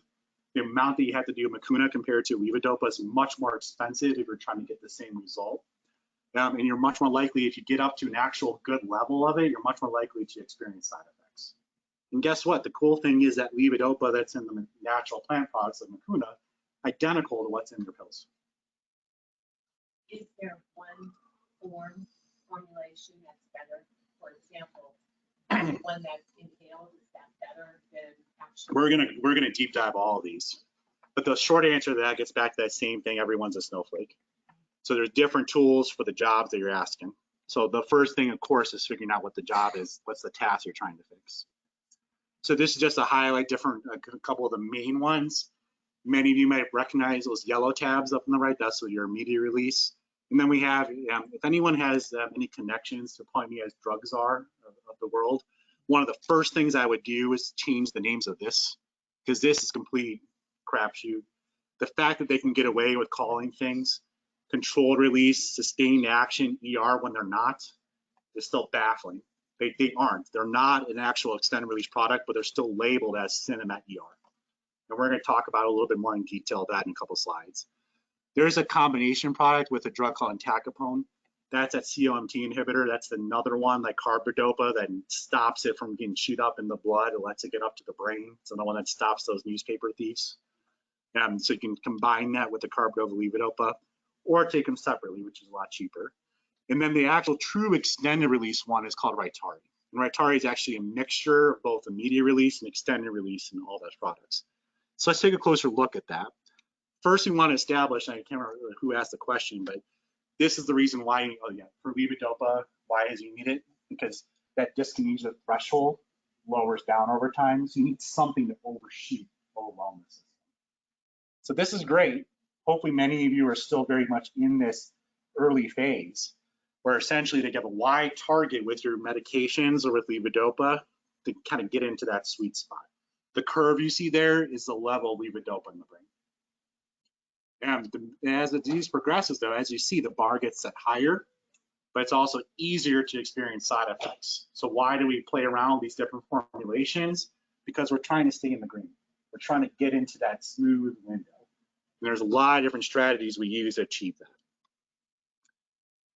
The amount that you have to do Mucuna compared to levodopa is much more expensive if you're trying to get the same result. And you're much more likely, if you get up to an actual good level of it, you're much more likely to experience side effects. And guess what? The cool thing is that levodopa that's in the natural plant products like Mucuna, identical to what's in your pills. Is there one formulation that's better? For example, one that's inhaled, is that better than actually? We're gonna deep dive all of these. But the short answer to that gets back to that same thing, everyone's a snowflake. So there's different tools for the jobs that you're asking. So the first thing, of course, is figuring out what the job is, what's the task you're trying to fix. So this is just to highlight a couple of the main ones. Many of you might recognize those yellow tabs up on the right, that's your immediate release. And then we have, if anyone has any connections to point me as drug czar of the world, one of the first things I would do is change the names of this, because this is complete crapshoot. The fact that they can get away with calling things controlled release, sustained action, ER when they're not, is still baffling. They aren't. They're not an actual extended release product, but they're still labeled as Cinemet ER. And we're going to talk about a little bit more in detail of that in a couple slides. There's a combination product with a drug called entacapone. That's a COMT inhibitor. That's another one like carbidopa that stops it from getting chewed up in the blood. It lets it get up to the brain. It's another one that stops those newspaper thieves. So you can combine that with the carbidopa levodopa or take them separately, which is a lot cheaper. And then the actual true extended release one is called Rytari. And Rytari is actually a mixture of both immediate release and extended release in all those products. So let's take a closer look at that. First, we want to establish, and I can't remember who asked the question, but this is the reason why, for levodopa, why is you need it? Because that dyskinesia threshold lowers down over time. So you need something to overshoot, overwhelm the system. So this is great. Hopefully many of you are still very much in this early phase, where essentially they get a wide target with your medications or with levodopa to kind of get into that sweet spot. The curve you see there is the level of levodopa in the brain. And as the disease progresses, though, as you see, the bar gets set higher, but it's also easier to experience side effects. So why do we play around with these different formulations? Because we're trying to stay in the green. We're trying to get into that smooth window. And there's a lot of different strategies we use to achieve that.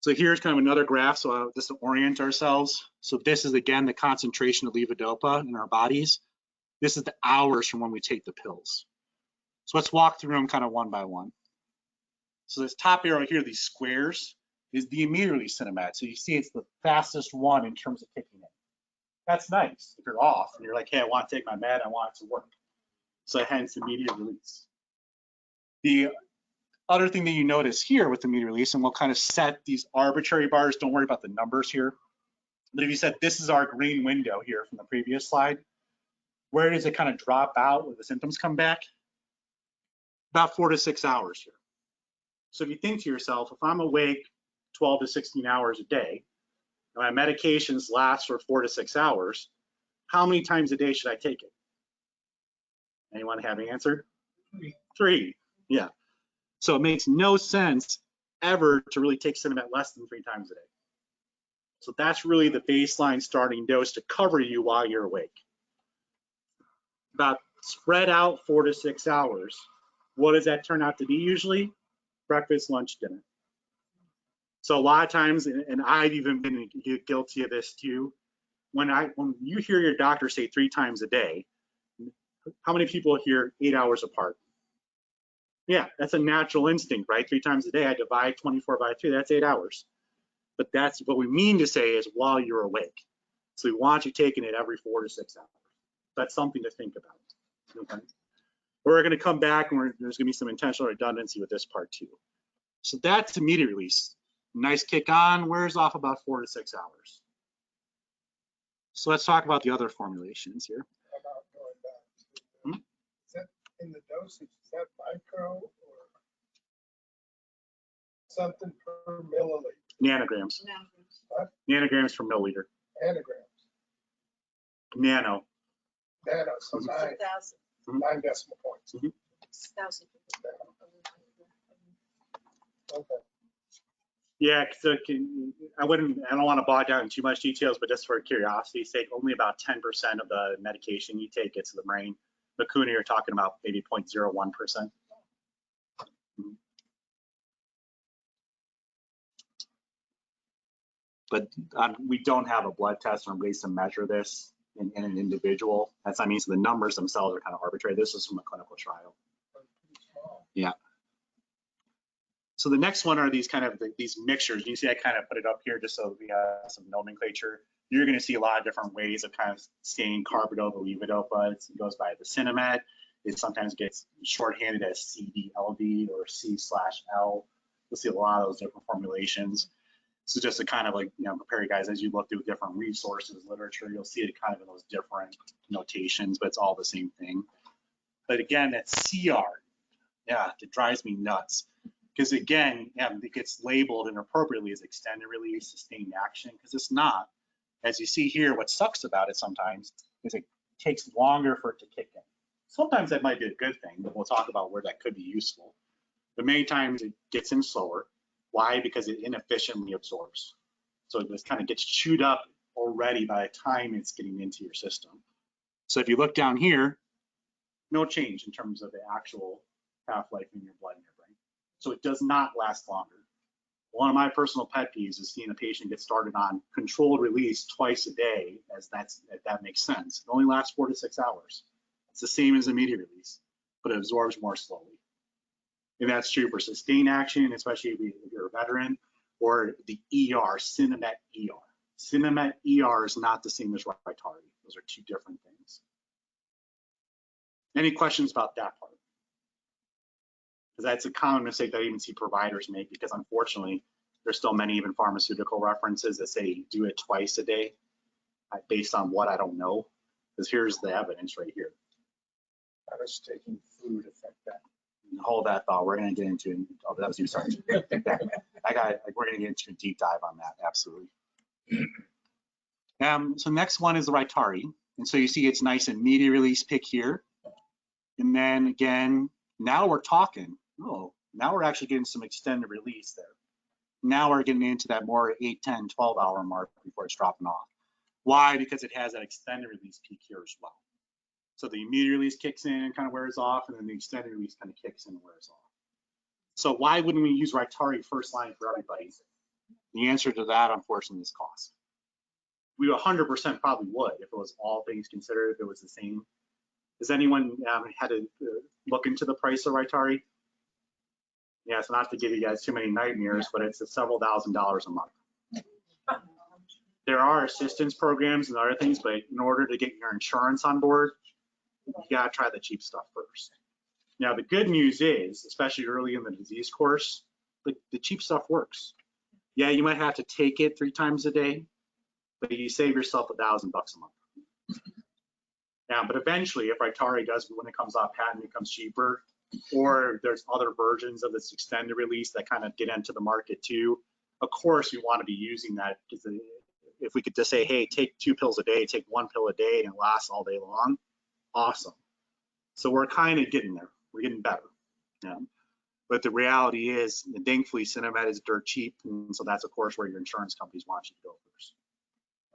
So here's kind of another graph, so just to orient ourselves. So this is, again, the concentration of levodopa in our bodies. This is the hours from when we take the pills. So let's walk through them kind of one by one. So this top arrow here, these squares, is the immediate release Cinemet. So you see it's the fastest one in terms of kicking in. That's nice. If you're off and you're like, hey, I want to take my med, I want it to work. So hence immediate release. The other thing that you notice here with immediate release, and we'll kind of set these arbitrary bars, don't worry about the numbers here. But if you said this is our green window here from the previous slide, where does it kind of drop out when the symptoms come back? About 4 to 6 hours here. So if you think to yourself, if I'm awake 12 to 16 hours a day, and my medications last for 4 to 6 hours, how many times a day should I take it? Anyone have an answer? 3. Yeah. So it makes no sense ever to really take Cinemet less than 3 times a day. So that's really the baseline starting dose to cover you while you're awake. About spread out 4 to 6 hours. What does that turn out to be usually? Breakfast, lunch, dinner. So a lot of times, and I've even been guilty of this too, when you hear your doctor say 3 times a day, how many people hear 8 hours apart? Yeah, that's a natural instinct, right? 3 times a day, I divide 24 by 3, that's 8 hours. But that's what we mean to say is while you're awake. So we want you taking it every 4 to 6 hours. That's something to think about. Okay. We're going to come back and there's going to be some intentional redundancy with this part too. So that's immediate release. Nice kick on, wears off about 4 to 6 hours. So let's talk about the other formulations here. About going back to, is that in the dosage, is that micro or something per milliliter? Nanograms. What? Nanograms per milliliter. Anagrams, Nano. nano, so 9 decimal points. Mhm. Okay. Yeah, so I don't want to bog down in too much details, but just for curiosity's sake, only about 10% of the medication you take gets to the brain. Lacuna, you're talking about maybe 0.01%. But we don't have a blood test or ways to measure this in an individual. That's what I mean, so the numbers themselves are kind of arbitrary. This is from a clinical trial. Yeah. So the next one are these kind of these mixtures. You see I kind of put it up here just so we have some nomenclature. You're going to see a lot of different ways of kind of saying carbidopa, levodopa. It goes by the Cinemet. It sometimes gets shorthanded as CDLD or C/L. You'll see a lot of those different formulations. So just to kind of like, prepare you guys as you look through different resources, literature, you'll see it kind of in those different notations, but it's all the same thing. But again, that CR, yeah, it drives me nuts. Because again, it gets labeled inappropriately as extended release, sustained action, because it's not. As you see here, what sucks about it sometimes is it takes longer for it to kick in. Sometimes that might be a good thing, but we'll talk about where that could be useful. But many times it gets in slower. Why? Because it inefficiently absorbs. So it just kind of gets chewed up already by the time it's getting into your system. So if you look down here, no change in terms of the actual half-life in your blood and your brain. So it does not last longer. One of my personal pet peeves is seeing a patient get started on controlled release twice a day, if that makes sense. It only lasts 4 to 6 hours. It's the same as immediate release, but it absorbs more slowly. And that's true for sustained action, especially if you're a veteran, or the ER, Cinemet ER. Cinemet ER is not the same as Rytary. Those are 2 different things. Any questions about that part? Because that's a common mistake that I even see providers make, because unfortunately, there's still many even pharmaceutical references that say do it twice a day, based on what I don't know. Because here's the evidence right here. How does taking food affect that? Hold that thought. We're going to get into. Oh, that was you. Sorry. We're going to get into a deep dive on that. Absolutely. So next one is the Rytary, and so you see it's nice immediate release pick here, and then again, now we're talking. Oh, now we're actually getting some extended release there. Now we're getting into that more 8, 10, 12 hour mark before it's dropping off. Why? Because it has that extended release peak here as well. So the immediate release kicks in and kind of wears off, and then the extended release kind of kicks in and wears off. So why wouldn't we use Rytary first line for everybody? The answer to that, unfortunately, is cost. We 100% probably would if it was all things considered, if it was the same. Has anyone had to look into the price of Rytary? Yeah, so not to give you guys too many nightmares, but it's several $1,000s a month. There are assistance programs and other things, but in order to get your insurance on board, you gotta try the cheap stuff first. Now, the good news is, especially early in the disease course, the cheap stuff works. Yeah, you might have to take it 3 times a day, but you save yourself $1,000 a month. Yeah, but eventually, if Rytary does, when it comes off patent, it becomes cheaper, or there's other versions of this extended release that kind of get into the market too. Of course, we want to be using that, because if we could just say, hey, take 2 pills a day, take 1 pill a day, and it lasts all day long, awesome. So we're kind of getting there. We're getting better. Yeah. But the reality is, thankfully, Cinemed is dirt cheap, and so that's of course where your insurance companies want you to go first.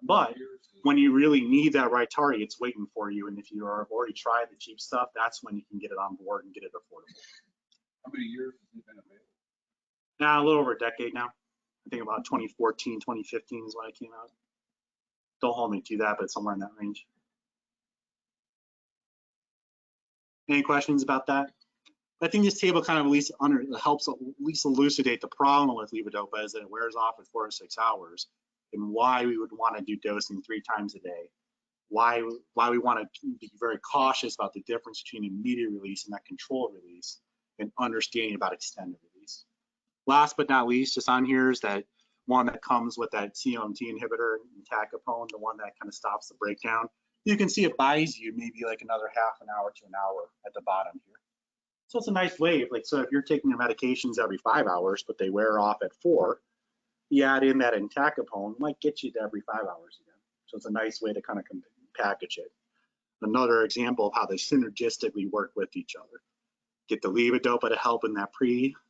But when you really need that right target, it's waiting for you. And if you have already tried the cheap stuff, that's when you can get it on board and get it affordable. How many years has it been available? Now, a little over a decade now. I think about 2014, 2015 is when it came out. Don't hold me to that, but somewhere in that range. Any questions about that? I think this table kind of at least helps at least elucidate the problem with levodopa is that it wears off in 4 to 6 hours, and why we would want to do dosing 3 times a day. Why we want to be very cautious about the difference between immediate release and that controlled release, and understanding about extended release. Last but not least, just on here is that one that comes with that COMT inhibitor, entacapone, the one that kind of stops the breakdown. You can see it buys you maybe like another half an hour to an hour at the bottom here. So it's a nice way, like, so if you're taking your medications every 5 hours, but they wear off at 4, you add in that entacapone, it might get you to every 5 hours again. So it's a nice way to kind of package it. Another example of how they synergistically work with each other. Get the levodopa to help in that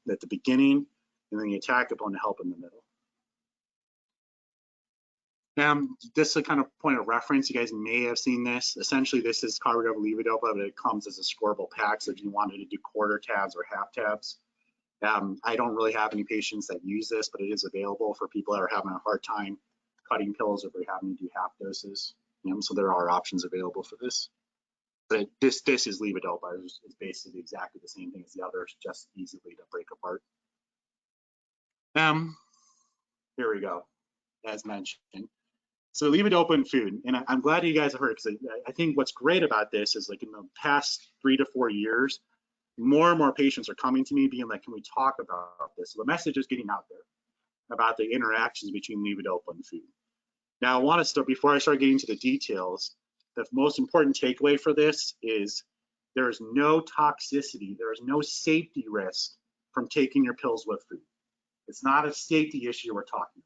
at the beginning, and then the entacapone to help in the middle. This is a kind of point of reference. You guys may have seen this. Essentially, this is carbidopa levodopa, but it comes as a scorable pack. So if you wanted to do quarter tabs or half tabs, I don't really have any patients that use this, but it is available for people that are having a hard time cutting pills if they're having to do half doses. So there are options available for this. But this is levodopa. It's basically exactly the same thing as the others, just easily to break apart. Here we go, as mentioned. So levodopa in food, and I'm glad you guys have heard, because I think what's great about this is, like, in the past 3 to 4 years, more and more patients are coming to me being like, can we talk about this? So the message is getting out there about the interactions between levodopa and food. Now I want to start, before I start getting to the details, the most important takeaway for this is there is no toxicity, there is no safety risk from taking your pills with food. It's not a safety issue we're talking about.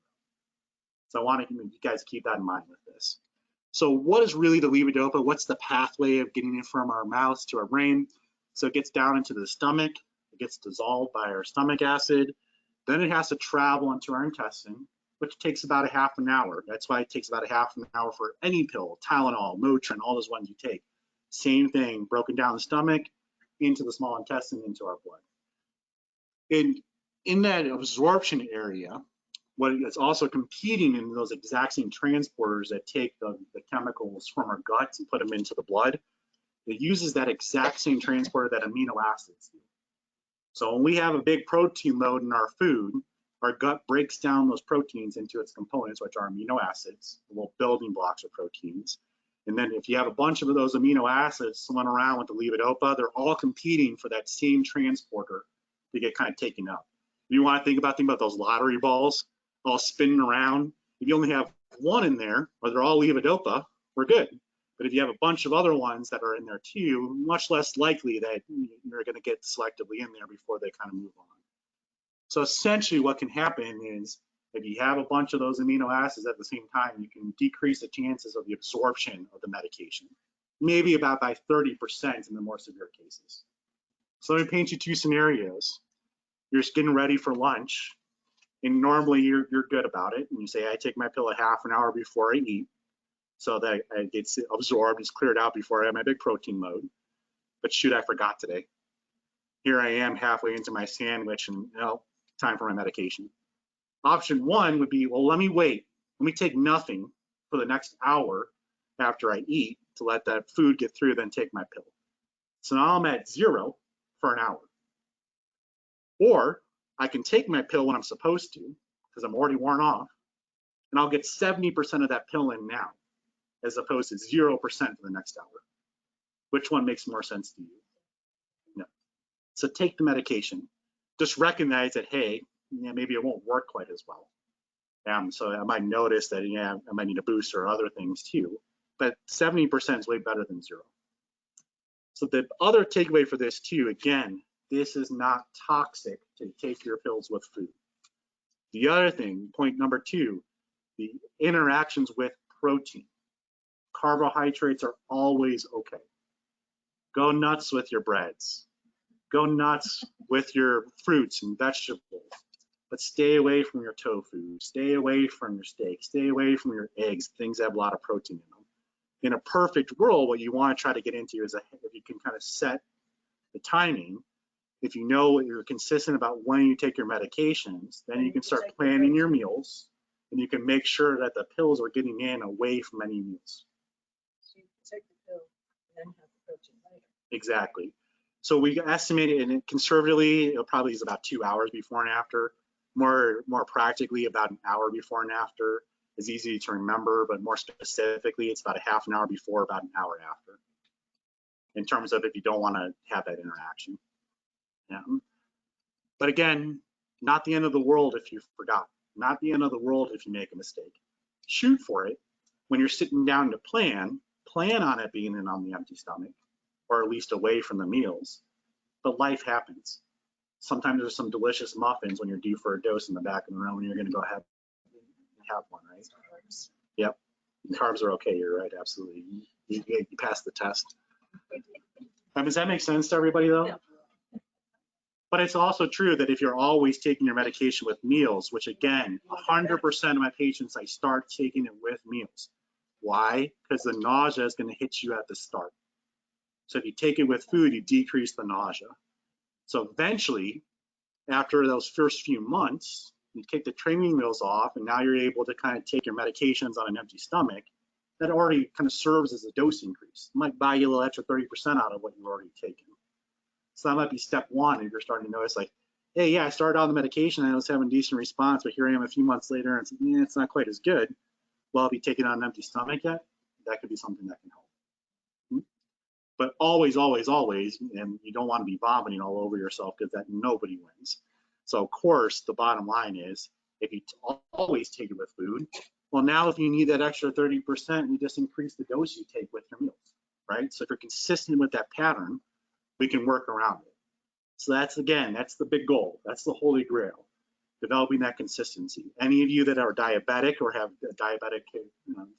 So I want to you guys keep that in mind with this. So what is really the levodopa? What's the pathway of getting it from our mouths to our brain? So it gets down into the stomach, it gets dissolved by our stomach acid, then it has to travel into our intestine, which takes about a half an hour. That's why it takes about a half an hour for any pill, Tylenol, Motrin, all those ones you take. Same thing, broken down the stomach, into the small intestine, into our blood. And in that absorption area, what is also competing in those exact same transporters that take the chemicals from our guts and put them into the blood, it uses that exact same transporter that amino acids do. So when we have a big protein load in our food, our gut breaks down those proteins into its components, which are amino acids, the little building blocks of proteins. And then if you have a bunch of those amino acids swimming around with the levodopa, they're all competing for that same transporter to get kind of taken up. If you want to think about those lottery balls all spinning around, if you only have one in there, or they're all levodopa, we're good. But if you have a bunch of other ones that are in there too, much less likely that you're going to get selectively in there before they kind of move on. So essentially what can happen is if you have a bunch of those amino acids at the same time, you can decrease the chances of the absorption of the medication, maybe about by 30% in the more severe cases. So let me paint you 2 scenarios. You're just getting ready for lunch, and normally you're good about it, and you say, I take my pill a half an hour before I eat, so that it gets absorbed, it's cleared out before I have my big protein load. But shoot, I forgot today. Here I am halfway into my sandwich, and time for my medication. Option 1 would be, well, let me wait. Let me take nothing for the next hour after I eat to let that food get through, then take my pill. So now I'm at 0 for an hour. Or I can take my pill when I'm supposed to, because I'm already worn off, and I'll get 70% of that pill in now, as opposed to 0% for the next hour. Which one makes more sense to you? No. So take the medication. Just recognize that, hey, maybe it won't work quite as well. So I might notice that, I might need a booster or other things too, but 70% is way better than 0. So the other takeaway for this too, again, this is not toxic to take your pills with food. The other thing, point number 2, the interactions with protein. Carbohydrates are always okay. Go nuts with your breads. Go nuts with your fruits and vegetables. But stay away from your tofu. Stay away from your steak. Stay away from your eggs, things that have a lot of protein in them. In a perfect world, what you want to try to get into is if you can kind of set the timing, if you know you're consistent about when you take your medications, then you can start planning your meals, and you can make sure that the pills are getting in away from any meals. So you take the pill and then have the protein later. Exactly. So we estimated, and conservatively, it probably is about 2 hours before and after. More practically, about an hour before and after is easy to remember, but more specifically, it's about a half an hour before, about an hour after. In terms of if you don't want to have that interaction. Yeah. But again, not the end of the world if you forgot. Not the end of the world if you make a mistake. Shoot for it. When you're sitting down to plan on it being in on the empty stomach, or at least away from the meals. But life happens. Sometimes there's some delicious muffins when you're due for a dose in the back of the room and you're gonna go have one, right? Yep, carbs are okay, you're right, absolutely. You passed the test. Does that make sense to everybody though? Yeah. But it's also true that if you're always taking your medication with meals, which again, 100% of my patients, I start taking it with meals. Why? Because the nausea is gonna hit you at the start. So if you take it with food, you decrease the nausea. So eventually, after those first few months, you take the training meals off, and now you're able to kind of take your medications on an empty stomach. That already kind of serves as a dose increase. It might buy you a little extra 30% out of what you've already taken. So that might be step one if you're starting to notice like, hey, yeah, I started on the medication and I was having a decent response, but here I am a few months later and it's not quite as good. Well, have you taken it on an empty stomach yet? That could be something that can help. But always, always, always, and you don't want to be vomiting all over yourself because that nobody wins. So of course, the bottom line is if you always take it with food, well, now if you need that extra 30%, you just increase the dose you take with your meals, right? So if you're consistent with that pattern, we can work around it. So that's, again, that's the big goal. That's the holy grail, developing that consistency. Any of you that are diabetic or have diabetic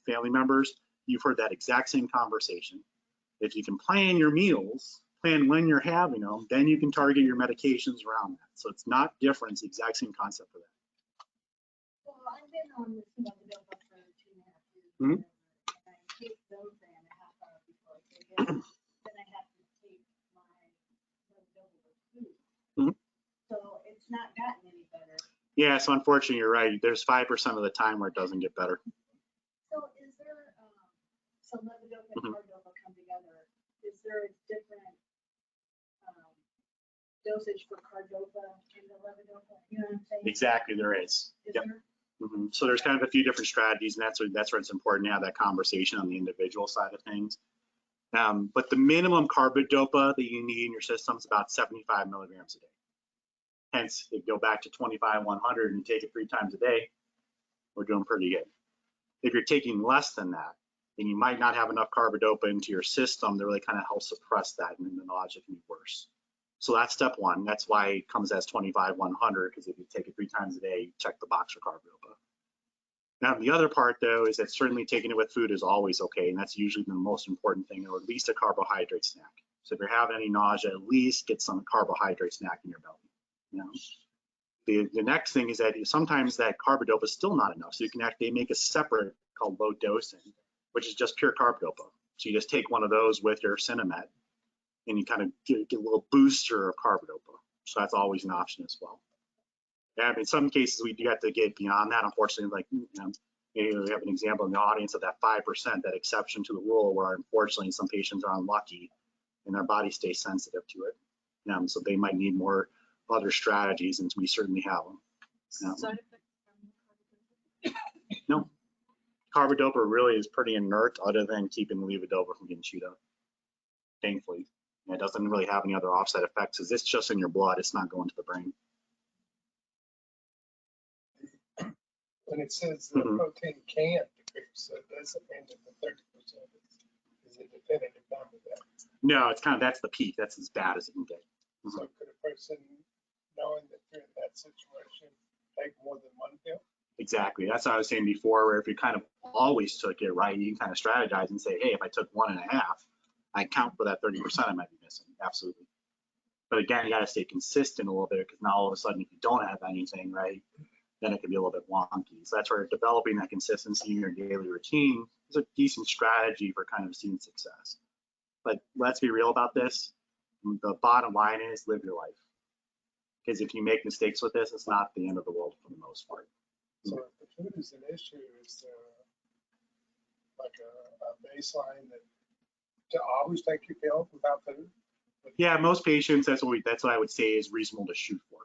family members, you've heard that exact same conversation. If you can plan your meals, plan when you're having them, then you can target your medications around that. So it's not different, it's the exact same concept for that. Well, I've been on this levodopa for 2.5 years. Mhm. And I take those in a half hour before I take it. Then I have to take my levodopa with food. Mhm. So it's not gotten any better. Yeah, so unfortunately, you're right. There's 5% of the time where it doesn't get better. So is there, so levodopa and Mhm. carbidopa come together, is there a different dosage for carbidopa and the levodopa? You know what I'm saying? Exactly, there is. Is Yep. there? So there's kind of a few different strategies, and that's where it's important to have that conversation on the individual side of things. But the minimum carbidopa that you need in your system is about 75 milligrams a day. Hence, if you go back to 25, 100 and you take it 3 times a day, we're doing pretty good. If you're taking less than that, then you might not have enough carbidopa into your system to really kind of help suppress that, and then the nausea can be worse. So that's step one. That's why it comes as 25, 100, because if you take it 3 times a day, you check the box for carbidopa. Now, the other part, though, is that certainly taking it with food is always okay, and that's usually the most important thing, or at least a carbohydrate snack. So if you're having any nausea, at least get some carbohydrate snack in your belly. You know? The next thing is that sometimes that carbidopa is still not enough, so you can actually make a separate called low dosing, which is just pure carbidopa. So you just take one of those with your Cinemet, and you kind of get a little booster of carbidopa. So that's always an option as well. Yeah, in some cases, we do have to get beyond that. Unfortunately, like maybe we have an example in the audience of that 5%, that exception to the rule, where unfortunately some patients are unlucky and their body stays sensitive to it. So they might need more other strategies, and we certainly have them. Side effects from carbidopa? No, carbidopa really is pretty inert, other than keeping levodopa from getting chewed up. Thankfully, it doesn't really have any other offside effects, because it's just in your blood. It's not going to the brain. When it says the Mhm. protein can decrease, so it doesn't mean that the 30% is a definitive number there. No, it's kind of, that's the peak. That's as bad as it can get. So could a person, knowing that they're in that situation, take more than one pill? Exactly. That's what I was saying before, where if you kind of always took it, right, you can kind of strategize and say, hey, if I took 1.5, I account for that 30% I might be missing, absolutely. But again, you got to stay consistent a little bit, because now all of a sudden, if you don't have anything, right, then it can be a little bit wonky. So that's where developing that consistency in your daily routine is a decent strategy for kind of seeing success. But let's be real about this. The bottom line is live your life. Because if you make mistakes with this, it's not the end of the world for the most part. So if the food is an issue, is there like a baseline that to always take your pill without food? Yeah, most patients, that's what I would say is reasonable to shoot for.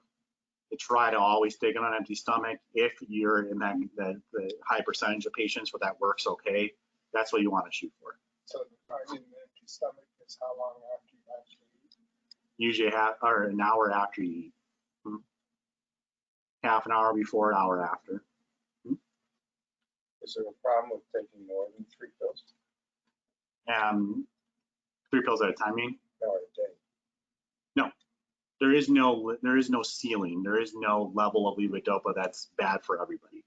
To try to always take it on an empty stomach. If you're in that the high percentage of patients where that works okay, that's what you want to shoot for. So targeting an empty stomach is how long after you actually eat? Usually an hour after you eat. Half an hour before, an hour after. Is there a problem with taking more than 3 pills? 3 pills at a time, I mean? No, a day. No, there is no ceiling. There is no level of levodopa that's bad for everybody.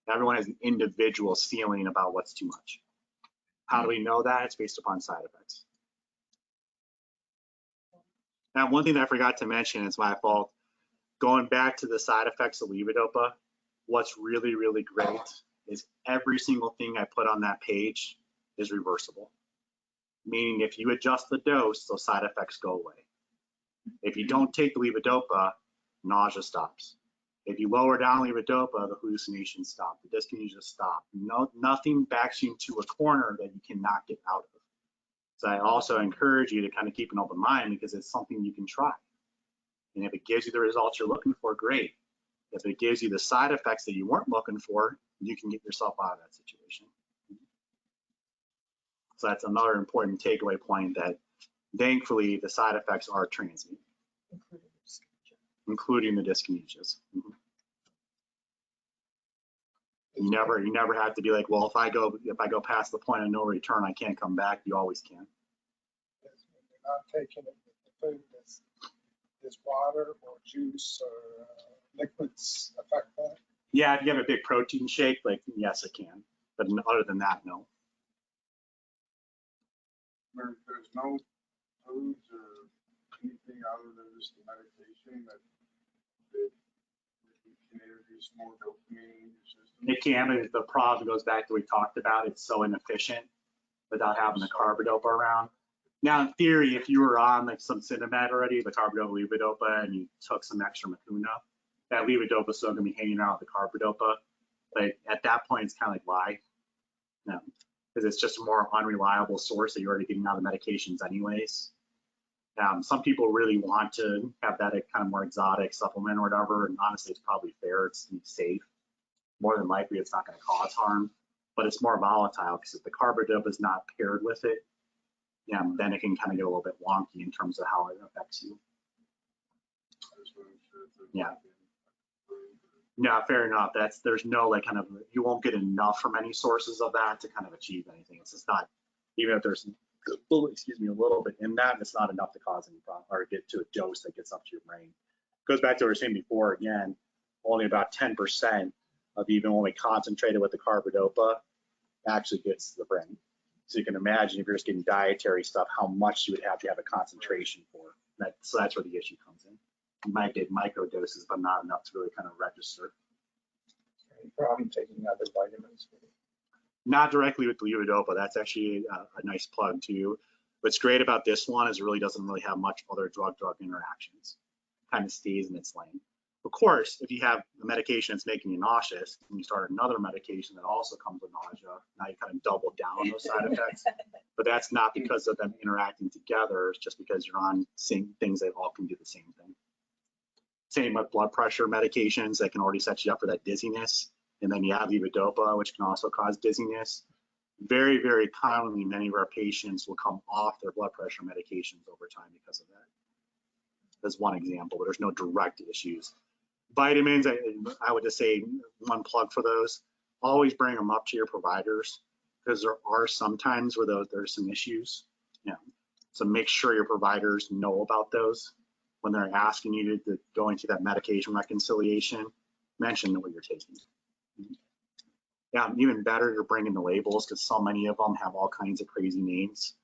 Everyone has an individual ceiling about what's too much. How do we know that? It's based upon side effects. Now, one thing that I forgot to mention, it's my fault. Going back to the side effects of levodopa, what's really, really great is every single thing I put on that page is reversible. Meaning if you adjust the dose, those side effects go away. If you don't take the levodopa, nausea stops. If you lower down levodopa, the hallucinations stop, the dyskinesia stop. Nothing backs you into a corner that you cannot get out of. So I also encourage you to kind of keep an open mind, because it's something you can try. And if it gives you the results you're looking for, great. If it gives you the side effects that you weren't looking for, you can get yourself out of that situation. So that's another important takeaway point, that thankfully the side effects are transient, including the dyskinesias. You never have to be like, well, if I go past the point of no return, I can't come back. You always can. When you're not taking it with the food, does water or juice or liquids affect that? Yeah, if you have a big protein shake, like, yes, it can. But other than that, no. There's no foods or anything other than just the medication that can introduce more dopamine in your system? It can, but the problem goes back to what we talked about. It's so inefficient without having the carbidopa around. Now, in theory, if you were on like some Cinemed already, the carbidopa, levodopa, and you took some extra Mucuna, that levodopa is still going to be hanging out with the carbidopa. But at that point, it's kind of like, why? No, because it's just a more unreliable source that you're already getting out of the medications anyways. Some people really want to have that kind of more exotic supplement or whatever, and honestly, it's probably fair. It's safe. More than likely, it's not going to cause harm, but it's more volatile, because if the carbidopa is not paired with it, then it can kind of get a little bit wonky in terms of how it affects you. Yeah. Yeah, fair enough. There's no like kind of, you won't get enough from any sources of that to kind of achieve anything. It's just not, even if there's, a little bit in that, it's not enough to cause any problem or get to a dose that gets up to your brain. Goes back to what we were saying before, again, only about 10% of even when we concentrated with the carbidopa actually gets to the brain. So you can imagine if you're just getting dietary stuff, how much you would have to have a concentration for. So that's where the issue comes in. You might get micro doses, but not enough to really kind of register. Any problem taking other vitamins? Not directly with the levodopa. That's actually a nice plug too. What's great about this one is it really doesn't really have much other drug-drug interactions. Kind of stays in its lane. Of course, if you have a medication that's making you nauseous and you start another medication that also comes with nausea, now you kind of double down on those side effects. But that's not because of them interacting together. It's just because you're on things that all can do the same thing. Same with blood pressure medications that can already set you up for that dizziness. And then you have levodopa, which can also cause dizziness. Very, very commonly, many of our patients will come off their blood pressure medications over time because of that. That's one example, but there's no direct issues. Vitamins, I would just say one plug for those. Always bring them up to your providers, because there are some times where there's some issues. So make sure your providers know about those. When they're asking you to go into that medication reconciliation, mention what you're taking. Yeah, even better, you're bringing the labels, because so many of them have all kinds of crazy names.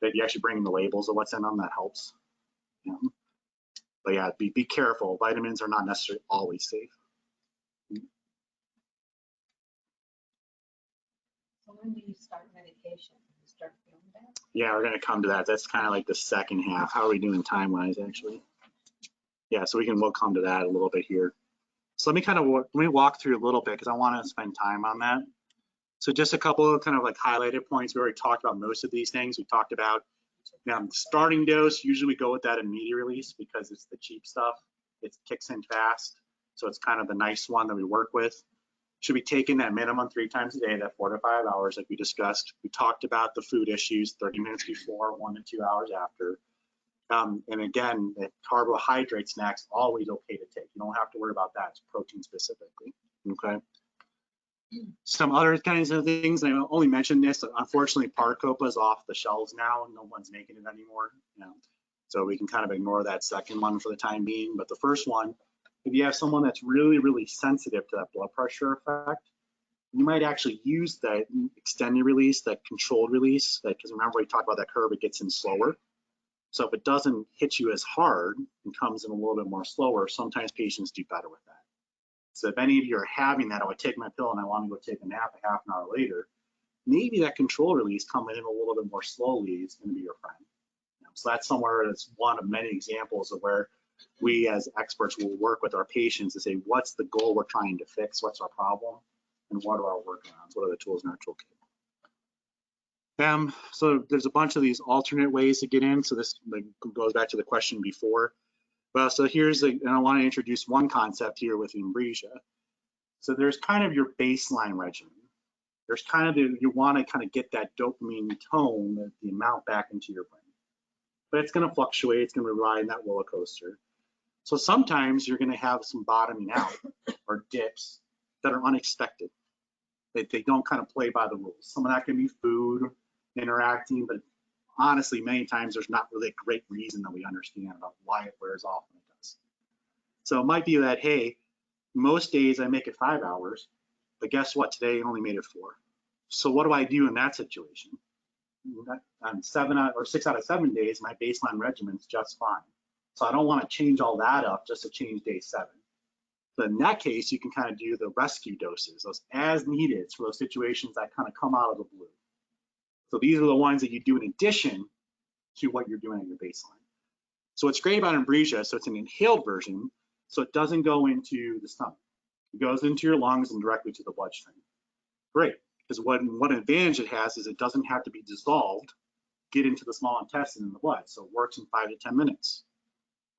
If you actually bring in the labels of what's in them, that helps. But yeah, be careful. Vitamins are not necessarily always safe. So when do you start medication? You start feeling that? Yeah, we're going to come to that. That's kind of like the second half. How are we doing time-wise, actually? Yeah, so we'll come to that a little bit here. So let me walk through a little bit because I want to spend time on that. So just a couple of kind of like highlighted points. We already talked about most of these things. We talked about starting dose. Usually we go with that immediate release because it's the cheap stuff. It kicks in fast. So it's kind of the nice one that we work with. Should be taken that minimum 3 times a day, that 4 to 5 hours like we discussed. We talked about the food issues, 30 minutes before, 1 to 2 hours after. And again, the carbohydrate snacks, always okay to take. You don't have to worry about that. It's protein specifically, okay? Some other kinds of things, I only mentioned this, unfortunately, Parcopa is off the shelves now. No one's making it anymore. So we can kind of ignore that second one for the time being. But the first one, if you have someone that's really, really sensitive to that blood pressure effect, you might actually use that extended release, that controlled release, because remember we talked about that curve, it gets in slower. So if it doesn't hit you as hard and comes in a little bit more slower, sometimes patients do better with that. So if any of you are having that, I would take my pill and I want to go take a nap a half an hour later, maybe that control release coming in a little bit more slowly is going to be your friend. So that's somewhere, that's one of many examples of where we as experts will work with our patients to say, what's the goal we're trying to fix? What's our problem? And what are our workarounds? What are the tools in our toolkit? So there's a bunch of these alternate ways to get in. So this goes back to the question before. Well, so and I want to introduce one concept here with Ambrosia. So there's kind of your baseline regimen. There's kind of you want to kind of get that dopamine tone, the amount back into your brain. But it's going to fluctuate. It's going to ride that roller coaster. So sometimes you're going to have some bottoming out or dips that are unexpected. They don't kind of play by the rules. Some of that can be food, interacting, but honestly, many times there's not really a great reason that we understand about why it wears off when it does. So it might be that, hey, most days I make it 5 hours, but guess what? Today I only made it 4. So what do I do in that situation? On 6 out of 7 days, my baseline regimen's just fine. So I don't want to change all that up just to change day 7. So in that case, you can kind of do the rescue doses, those as needed for those situations that kind of come out of the blue. So these are the ones that you do in addition to what you're doing at your baseline. So what's great about Ambrosia, so it's an inhaled version, so it doesn't go into the stomach. It goes into your lungs and directly to the bloodstream. Great, because what advantage it has is it doesn't have to be dissolved, get into the small intestine in the blood. So it works in 5 to 10 minutes.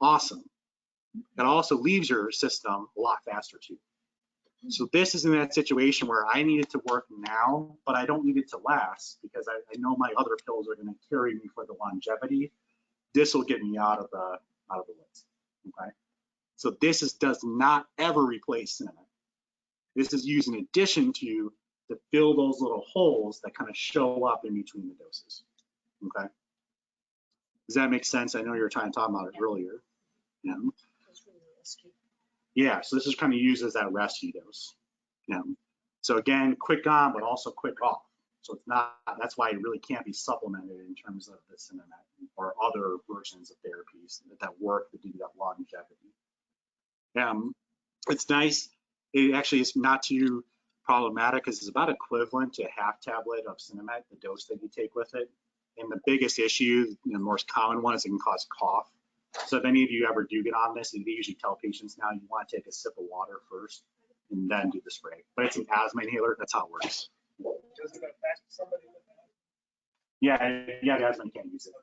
Awesome. It also leaves your system a lot faster too. So this is in that situation where I need it to work now, but I don't need it to last because I know my other pills are going to carry me for the longevity. This will get me out of the woods. Okay. So this does not ever replace cinnamon. This is used in addition to fill those little holes that kind of show up in between the doses. Okay. Does that make sense? I know you were trying to talk about it earlier. Yeah. Yeah, so this is kind of used as that rescue dose. So again, quick on, but also quick off. So it's not, that's why it really can't be supplemented in terms of the cinnamon or other versions of therapies that work to do that longevity. It's nice. It actually is not too problematic because it's about equivalent to a half tablet of Cinemet, the dose that you take with it. And the biggest issue, the most common one, is it can cause cough. So if any of you ever do get on this, they usually tell patients now you want to take a sip of water first and then do the spray. But it's an asthma inhaler. That's how it works. Does it affect somebody with that? Yeah, asthma can't use it,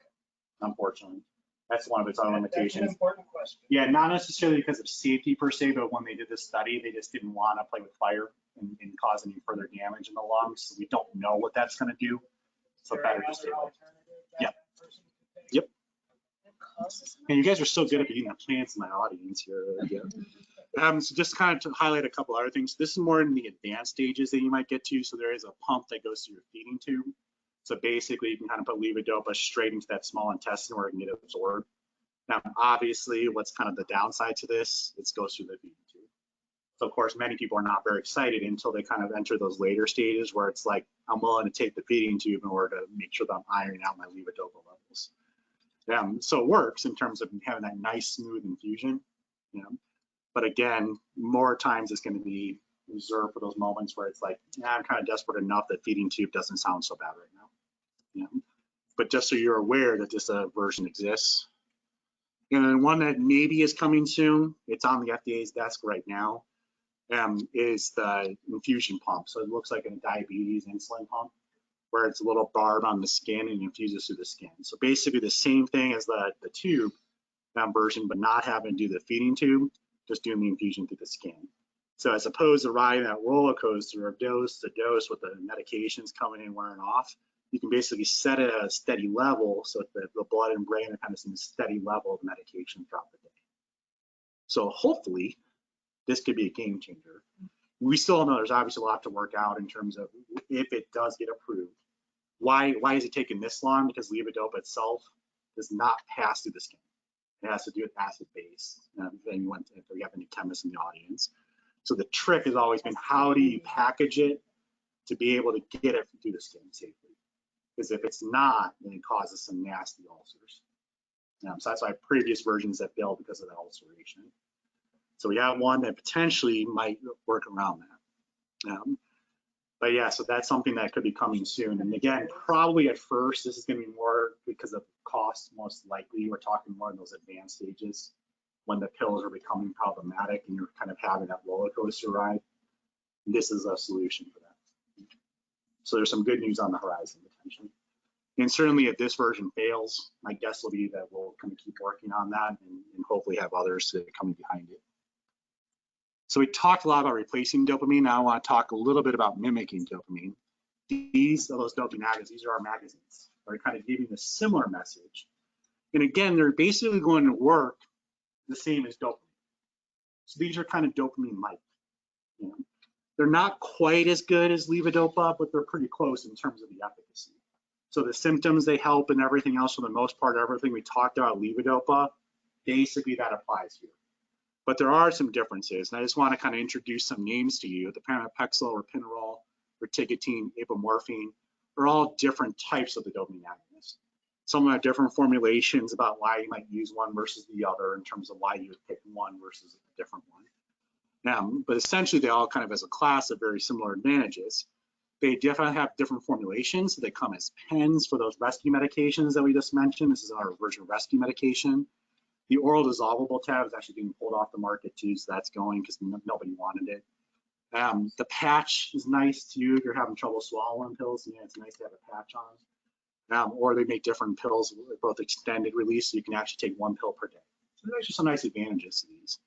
unfortunately. That's one of its own limitations. That's an important question. Yeah, not necessarily because of safety per se, but when they did this study, they just didn't want to play with fire and cause any further damage in the lungs. So we don't know what that's going to do. So better just stay away. Yep. Yep. And you guys are so good at being the plants in my audience here. Yeah. So just kind of to highlight a couple other things. This is more in the advanced stages that you might get to. So there is a pump that goes to your feeding tube. So basically, you can kind of put levodopa straight into that small intestine where it can get absorbed. Now, obviously, what's kind of the downside to this? It goes through the feeding tube. So of course, many people are not very excited until they kind of enter those later stages where it's like, I'm willing to take the feeding tube in order to make sure that I'm ironing out my levodopa levels. So it works in terms of having that nice smooth infusion, you know. But again, more times it's going to be reserved for those moments where it's like, yeah, I'm kind of desperate enough that feeding tube doesn't sound so bad right now. You know? But just so you're aware that this version exists. And then one that maybe is coming soon, it's on the FDA's desk right now, is the infusion pump. So it looks like a diabetes insulin pump, where it's a little barb on the skin and infuses through the skin. So basically the same thing as the tube version, but not having to do the feeding tube, just doing the infusion through the skin. So as opposed to riding that roller coaster of dose to dose with the medications coming in, wearing off, you can basically set it at a steady level so that the blood and brain are kind of in a steady level of medication throughout the day. So hopefully this could be a game changer. We still know there's obviously a lot to work out in terms of if it does get approved. Why is it taking this long? Because levodopa itself does not pass through the skin. It has to do with acid base. If we have any chemists in the audience. So the trick has always been, how do you package it to be able to get it through the skin safely? Because if it's not, then it causes some nasty ulcers. So that's why previous versions have failed because of the ulceration. So we have one that potentially might work around that. But yeah, so that's something that could be coming soon. And again, probably at first, this is going to be more because of cost, most likely. We're talking more in those advanced stages when the pills are becoming problematic and you're kind of having that roller coaster ride. This is a solution for that. So there's some good news on the horizon potentially. And certainly if this version fails, my guess will be that we'll kind of keep working on that and hopefully have others coming behind it. So we talked a lot about replacing dopamine. Now I want to talk a little bit about mimicking dopamine. These are those dopamine agonists. These are our magazines. They're kind of giving a similar message. And again, they're basically going to work the same as dopamine. So these are kind of dopamine-like. You know? They're not quite as good as levodopa, but they're pretty close in terms of the efficacy. So the symptoms they help and everything else, for the most part, everything we talked about levodopa, basically that applies here. But there are some differences, and I just want to kind of introduce some names to you. The pramipexole, ropinirole, reticotine, apomorphine are all different types of the dopamine agonists. Some have different formulations about why you might use one versus the other in terms of why you would pick one versus a different one. But essentially, they all kind of, as a class, have very similar advantages. They definitely have different formulations. So they come as pens for those rescue medications that we just mentioned. This is our version of rescue medication. The oral dissolvable tab is actually being pulled off the market too, so that's going because nobody wanted it. The patch is nice too if you're having trouble swallowing pills. Yeah, it's nice to have a patch on. Or they make different pills with both extended release, so you can actually take one pill per day. So there's just some nice advantages to these.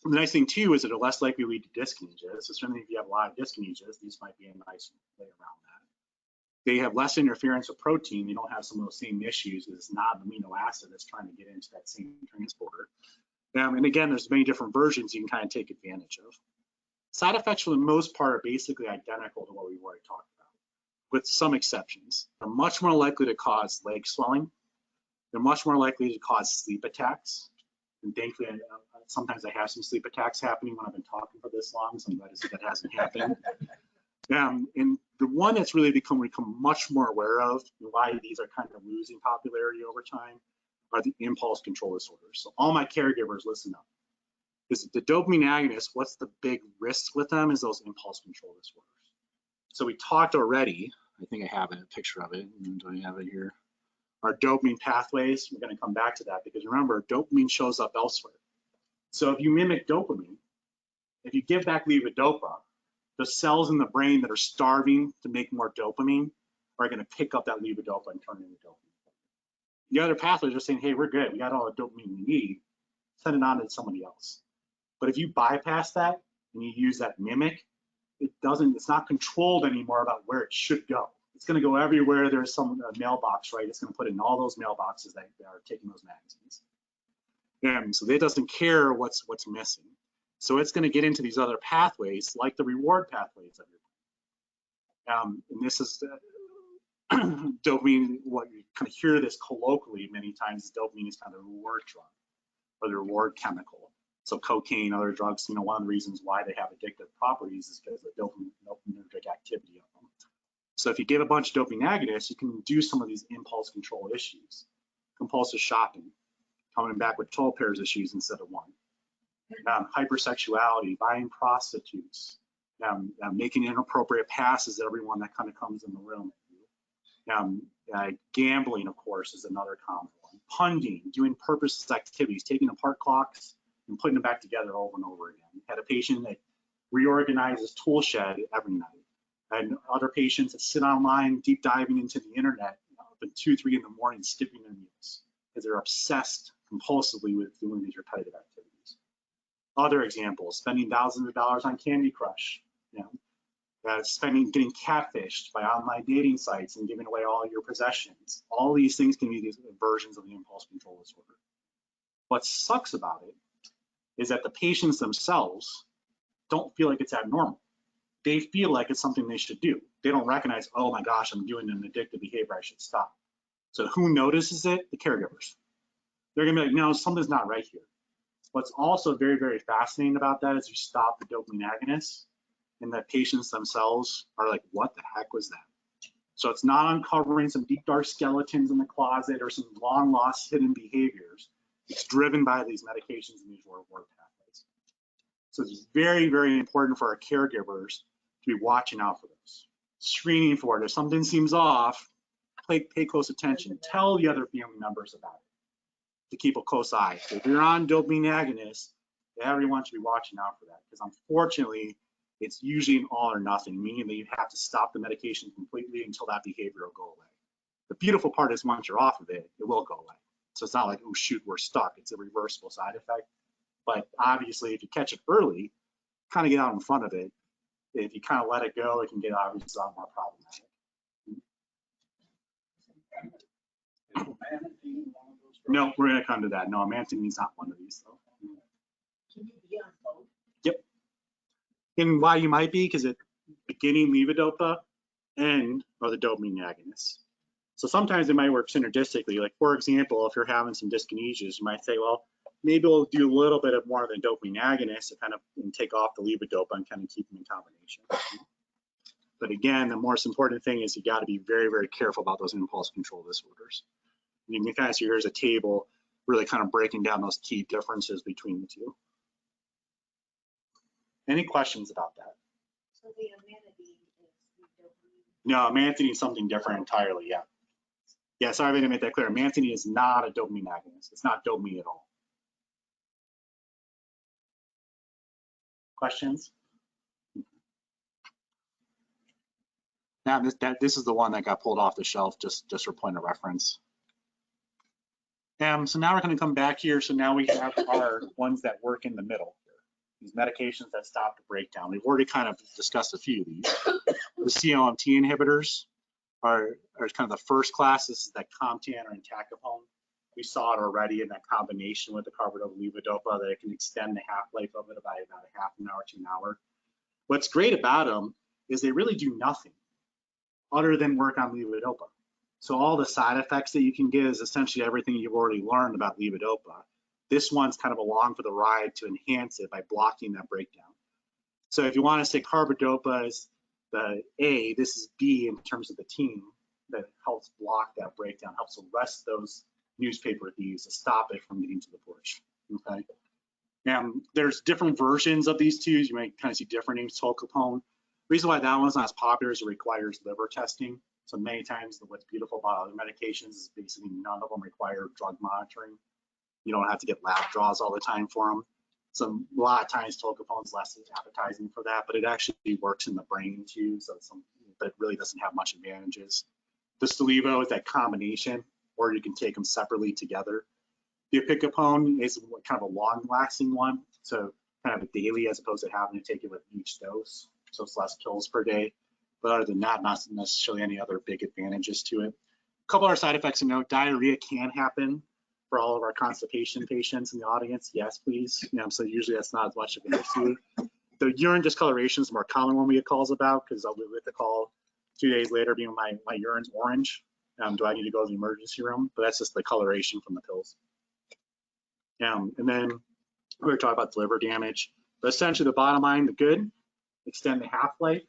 The nice thing too is that they're less likely to lead to dyskinesias. So certainly if you have a lot of dyskinesias, these might be a nice way around that. They have less interference with protein. You don't have some of those same issues because it's not an amino acid that's trying to get into that same transporter. And again, there's many different versions you can kind of take advantage of. Side effects for the most part are basically identical to what we've already talked about, with some exceptions. They're much more likely to cause leg swelling. They're much more likely to cause sleep attacks. And thankfully, sometimes I have some sleep attacks happening when I've been talking for this long, so I'm glad to see that hasn't happened. And the one that's really become much more aware of, and why these are kind of losing popularity over time, are the impulse control disorders. So all my caregivers, listen up. Because the dopamine agonists, what's the big risk with them is those impulse control disorders. So we talked already, I think I have a picture of it. Do I have it here? Our dopamine pathways, we're going to come back to that because remember, dopamine shows up elsewhere. So if you mimic dopamine, if you give back levodopa, the cells in the brain that are starving to make more dopamine are going to pick up that levodopa and turn it into dopamine. The other pathways are saying, hey, we're good. We got all the dopamine we need. Send it on to somebody else. But if you bypass that and you use that mimic, it's not controlled anymore about where it should go. It's going to go everywhere. There's some mailbox, right? It's going to put in all those mailboxes that are taking those magazines. And so it doesn't care what's missing. So it's going to get into these other pathways, like the reward pathways of your brain. And this is dopamine. What you kind of hear this colloquially many times is dopamine is kind of the reward drug or the reward chemical. So cocaine, other drugs, one of the reasons why they have addictive properties is because of the dopaminergic activity of them. So if you give a bunch of dopamine agonists, you can reduce some of these impulse control issues. Compulsive shopping, coming back with 12 pairs of shoes instead of one. Hypersexuality, buying prostitutes, making inappropriate passes to everyone that kind of comes in the room. Gambling, of course, is another common one. Punting, doing purposeless activities, taking apart clocks and putting them back together over and over again. Had a patient that reorganizes tool shed every night, and other patients that sit online deep diving into the internet up at 2, 3 in the morning, skipping their meals because they're obsessed compulsively with doing these repetitive activities. Other examples, spending thousands of dollars on Candy Crush, getting catfished by online dating sites and giving away all your possessions. All these things can be these versions of the impulse control disorder. What sucks about it is that the patients themselves don't feel like it's abnormal. They feel like it's something they should do. They don't recognize, oh my gosh, I'm doing an addictive behavior, I should stop. So who notices it? The caregivers. They're gonna be like, no, something's not right here. What's also very, very fascinating about that is you stop the dopamine agonists and the patients themselves are like, what the heck was that? So it's not uncovering some deep dark skeletons in the closet or some long lost hidden behaviors. It's driven by these medications and these reward pathways. So it's very, very important for our caregivers to be watching out for those, screening for it. If something seems off, pay close attention. Tell the other family members about it to keep a close eye. So if you're on dopamine agonists, everyone should be watching out for that, because unfortunately, it's usually an all or nothing, meaning that you have to stop the medication completely until that behavior will go away. The beautiful part is once you're off of it, it will go away. So it's not like, oh shoot, we're stuck. It's a reversible side effect. But obviously, if you catch it early, kind of get out in front of it. If you kind of let it go, it can get obviously a lot more problematic. Is amantadine one of those drugs? No, we're going to come to that. No, amantadine is not one of these, though. Can you be on both? Yep. And why you might be, because at beginning levodopa and or the dopamine agonists. So sometimes it might work synergistically. Like for example, if you're having some dyskinesias, you might say, well, maybe we'll do a little bit of more of the dopamine agonist to kind of take off the levodopa and kind of keep them in combination. But again, the most important thing is you got to be very, very careful about those impulse control disorders. You can kind of see here's a table really kind of breaking down those key differences between the two. Any questions about that? So the amantadine is the dopamine. No, amantadine is something different entirely, yeah. Yeah, sorry I didn't make that clear. Amantadine is not a dopamine agonist. It's not dopamine at all. Questions? Now this is the one that got pulled off the shelf just for point of reference. So now we're going to come back here. So now we have our ones that work in the middle. These medications that stop the breakdown. We've already kind of discussed a few of these. The COMT inhibitors are kind of the first class. This is that Comtan or entacapone. We saw it already in that combination with the carbidopa levodopa that it can extend the half-life of it by about a half an hour to an hour. What's great about them is they really do nothing other than work on levodopa. So all the side effects that you can get is essentially everything you've already learned about levodopa. This one's kind of along for the ride to enhance it by blocking that breakdown. So if you want to say carbidopa is the A, this is B in terms of the team that helps block that breakdown, helps arrest those newspaper thieves to stop it from getting to the porch. Okay. And there's different versions of these two. You might kind of see different names. Tolcapone. The reason why that one's not as popular is it requires liver testing. So many times what's beautiful about other medications is basically none of them require drug monitoring. You don't have to get lab draws all the time for them. So a lot of times tolcapone's less appetizing for that, but it actually works in the brain too. So but it really doesn't have much advantages. The Stalevo is that combination, or you can take them separately together. The opicapone is kind of a long-lasting one, so kind of a daily as opposed to having to take it with each dose. So it's less pills per day. But other than that, not necessarily any other big advantages to it. A couple other side effects to note: diarrhea can happen for all of our constipation patients in the audience. Yes, please. So usually that's not as much of an issue. The urine discoloration is the more common one we get calls about, because I'll get the call 2 days later being my urine's orange. Do I need to go to the emergency room? But that's just the coloration from the pills. And then We were talking about liver damage, but essentially the bottom line, the good, extend the half-life.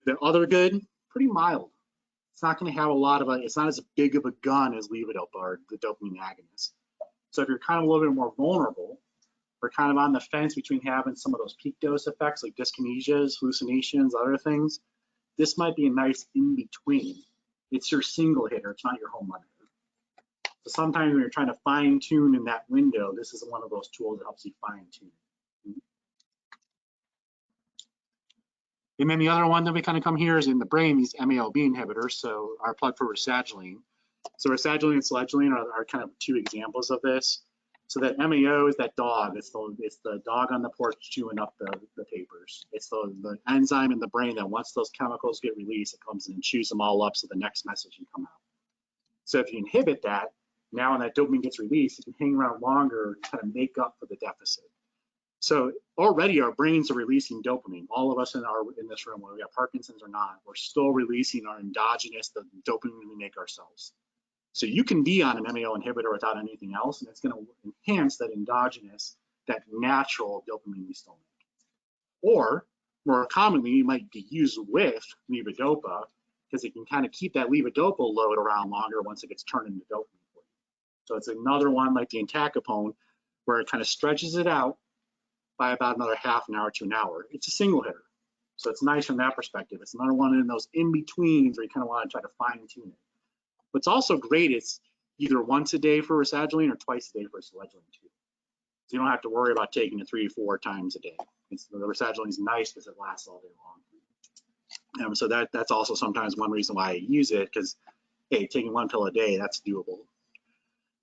The other good, pretty mild. It's not going to have a lot of it's not as big of a gun as levodopa or the dopamine agonist. So if you're kind of a little bit more vulnerable, or kind of on the fence between having some of those peak dose effects like dyskinesias, hallucinations, other things, this might be a nice in between. It's your single hitter, it's not your home run hitter. So sometimes when you're trying to fine tune in that window, this is one of those tools that helps you fine tune. And then the other one that we kind of come here is in the brain, these MALB inhibitors, so our plug for rasagiline. So rasagiline and selegiline are kind of two examples of this. So that MAO is that dog. It's the dog on the porch chewing up the papers. It's the enzyme in the brain that once those chemicals get released, it comes in and chews them all up so the next message can come out. So if you inhibit that, now when that dopamine gets released, it can hang around longer to kind of make up for the deficit. So already our brains are releasing dopamine. All of us in this room, whether we have Parkinson's or not, we're still releasing our endogenous, the dopamine we make ourselves. So you can be on an MAO inhibitor without anything else, and it's going to enhance that endogenous, that natural dopamine we still make. Or more commonly, it might be used with levodopa because it can kind of keep that levodopa load around longer once it gets turned into dopamine for you. So it's another one like the entacapone where it kind of stretches it out by about another half an hour to an hour. It's a single hitter. So it's nice from that perspective. It's another one in those in-betweens where you kind of want to try to fine tune it. What's also great is either once a day for rasagiline or twice a day for selegiline too. So you don't have to worry about taking it 3 or 4 times a day. The rasagiline is nice because it lasts all day long. So that's also sometimes one reason why I use it, because hey, taking 1 pill a day, that's doable.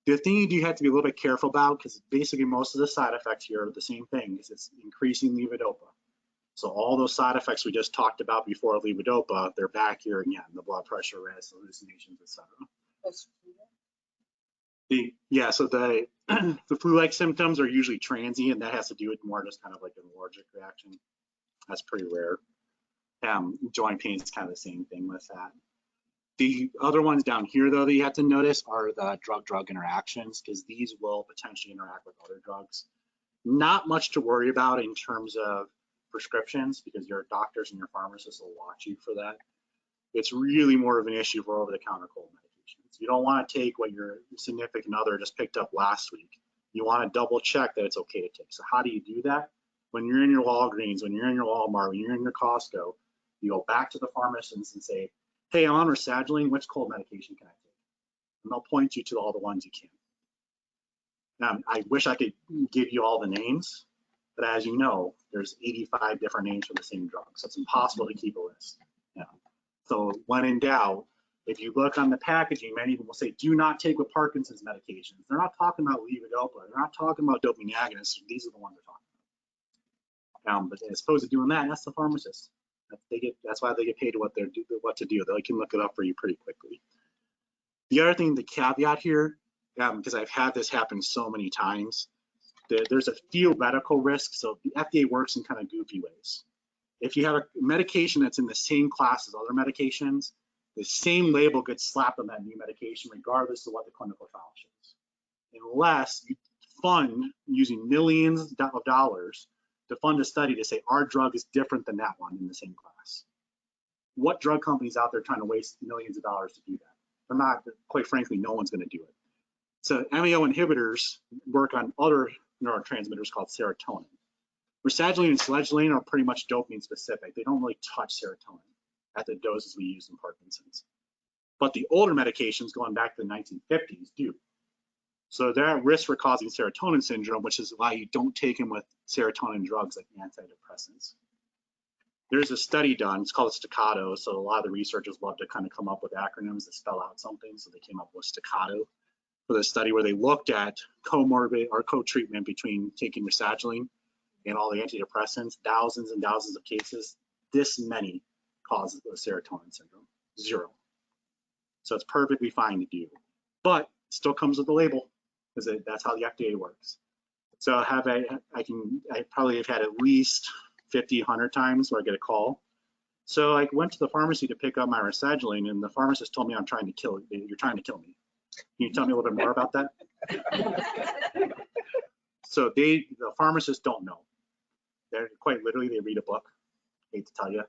The thing you do have to be a little bit careful about, because basically most of the side effects here are the same thing, is it's increasing levodopa. So all those side effects we just talked about before levodopa, they're back here again, the blood pressure risk, hallucinations, etc. So the flu-like symptoms are usually transient. That has to do with more just kind of like an allergic reaction. That's pretty rare. Joint pain is kind of the same thing with that. The other ones down here, though, that you have to notice are the drug-drug interactions, because these will potentially interact with other drugs. Not much to worry about in terms of prescriptions, because your doctors and your pharmacists will watch you for that. It's really more of an issue for over-the-counter cold medications. You don't want to take what your significant other just picked up last week. You want to double check that it's okay to take. So how do you do that? When you're in your Walgreens, when you're in your Walmart, when you're in your Costco, you go back to the pharmacist and say, hey, I'm on rasagiline, which cold medication can I take? And they'll point you to all the ones you can. I wish I could give you all the names, but as you know, there's 85 different names for the same drug, so it's impossible to keep a list. Yeah. So when in doubt, if you look on the packaging, many of them will say, do not take with Parkinson's medications. They're not talking about levodopa. They're not talking about dopamine agonists. These are the ones they're talking about. But as opposed to doing that, that's the pharmacist. That's why they get paid what to do. They can look it up for you pretty quickly. The other thing, the caveat here, because I've had this happen so many times, there's a few medical risks. So the FDA works in kind of goofy ways. If you have a medication that's in the same class as other medications, the same label gets slapped on that new medication, regardless of what the clinical trial shows. Unless you fund using millions of dollars to fund a study to say our drug is different than that one in the same class. What drug companies out there trying to waste millions of dollars to do that? They're not, quite frankly, no one's going to do it. So MAO inhibitors work on other neurotransmitters called serotonin. Rasagiline and selegiline are pretty much dopamine specific. They don't really touch serotonin at the doses we use in Parkinson's. But the older medications going back to the 1950s do. So they're at risk for causing serotonin syndrome, which is why you don't take them with serotonin drugs like antidepressants. There's a study done, it's called Staccato. So a lot of the researchers love to kind of come up with acronyms that spell out something. So they came up with Staccato for the study where they looked at comorbid or co-treatment between taking rasagiline and all the antidepressants, thousands and thousands of cases. This many causes of serotonin syndrome, 0. So it's perfectly fine to do, but it still comes with a label because that's how the FDA works. So I probably have had at least 50, 100 times where I get a call. So I went to the pharmacy to pick up my rasagiline, and the pharmacist told me you're trying to kill me. Can you tell me a little bit more about that? So the pharmacists don't know. They're quite literally, they read a book. Hate to tell you.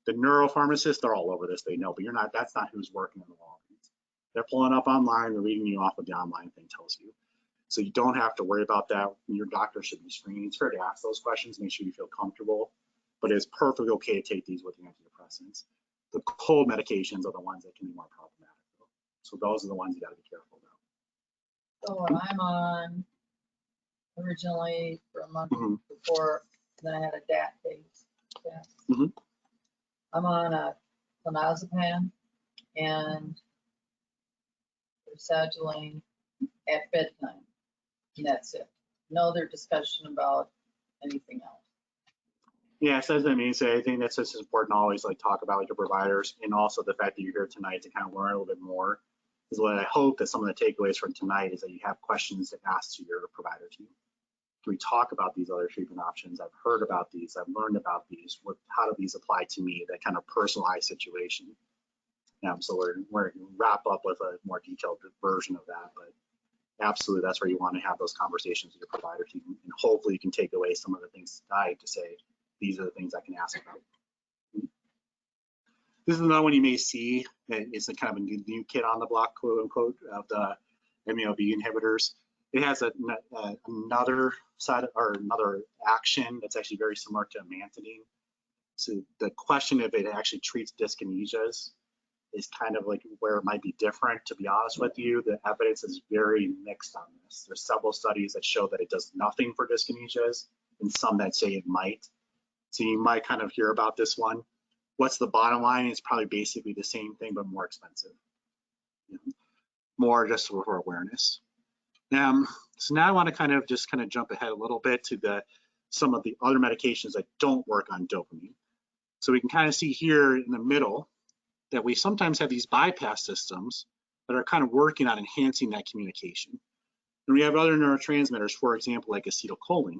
The neuropharmacists are all over this. They know, but you're not. That's not who's working in the Walgreens. They're pulling up online. They're reading you off what the online thing tells you. So you don't have to worry about that. Your doctor should be screening. It's fair to ask those questions, make sure you feel comfortable. But it's perfectly okay to take these with the antidepressants. The cold medications are the ones that can be more problematic. So those are the ones you got to be careful about. So what I'm on originally for a month Mhm. before, then I had a DAT phase. Yeah. Mhm. I'm on a clonazepam and sertraline at bedtime. And that's it. No other discussion about anything else. Yeah, so I mean, so I think that's just important to always like talk about with your providers, and also the fact that you're here tonight to kind of learn a little bit more is what I hope that some of the takeaways from tonight is that you have questions to ask to your provider team. Can we talk about these other treatment options? I've heard about these. I've learned about these. How do these apply to me? That kind of personalized situation. So we're going to wrap up with a more detailed version of that, but absolutely, that's where you want to have those conversations with your provider team, and hopefully you can take away some of the things tonight to say, these are the things I can ask about. This is another one you may see. It's a kind of a new kid on the block, quote unquote, of the MAO-B inhibitors. It has another side or another action that's actually very similar to amantadine. So the question if it actually treats dyskinesias is kind of like where it might be different. To be honest with you, the evidence is very mixed on this. There's several studies that show that it does nothing for dyskinesias, and some that say it might. So you might kind of hear about this one. What's the bottom line? It's probably basically the same thing, but more expensive. More just for awareness. So now I want to kind of jump ahead a little bit to some of the other medications that don't work on dopamine. So we can kind of see here in the middle that we sometimes have these bypass systems that are kind of working on enhancing that communication. And we have other neurotransmitters, for example, like acetylcholine,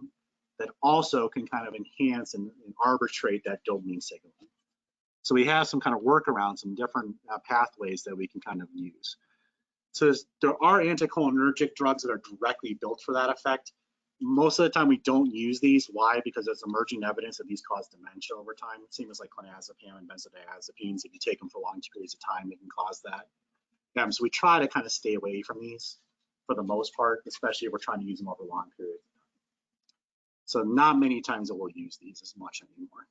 that also can kind of enhance and arbitrate that dopamine signaling. So we have some kind of workarounds, some different pathways that we can kind of use. So there are anticholinergic drugs that are directly built for that effect. Most of the time we don't use these. Why? Because there's emerging evidence that these cause dementia over time. Same as like clonazepam and benzodiazepines. If you take them for long periods of time, it can cause that. So we try to kind of stay away from these for the most part, especially if we're trying to use them over long periods. So not many times that we'll use these as much anymore.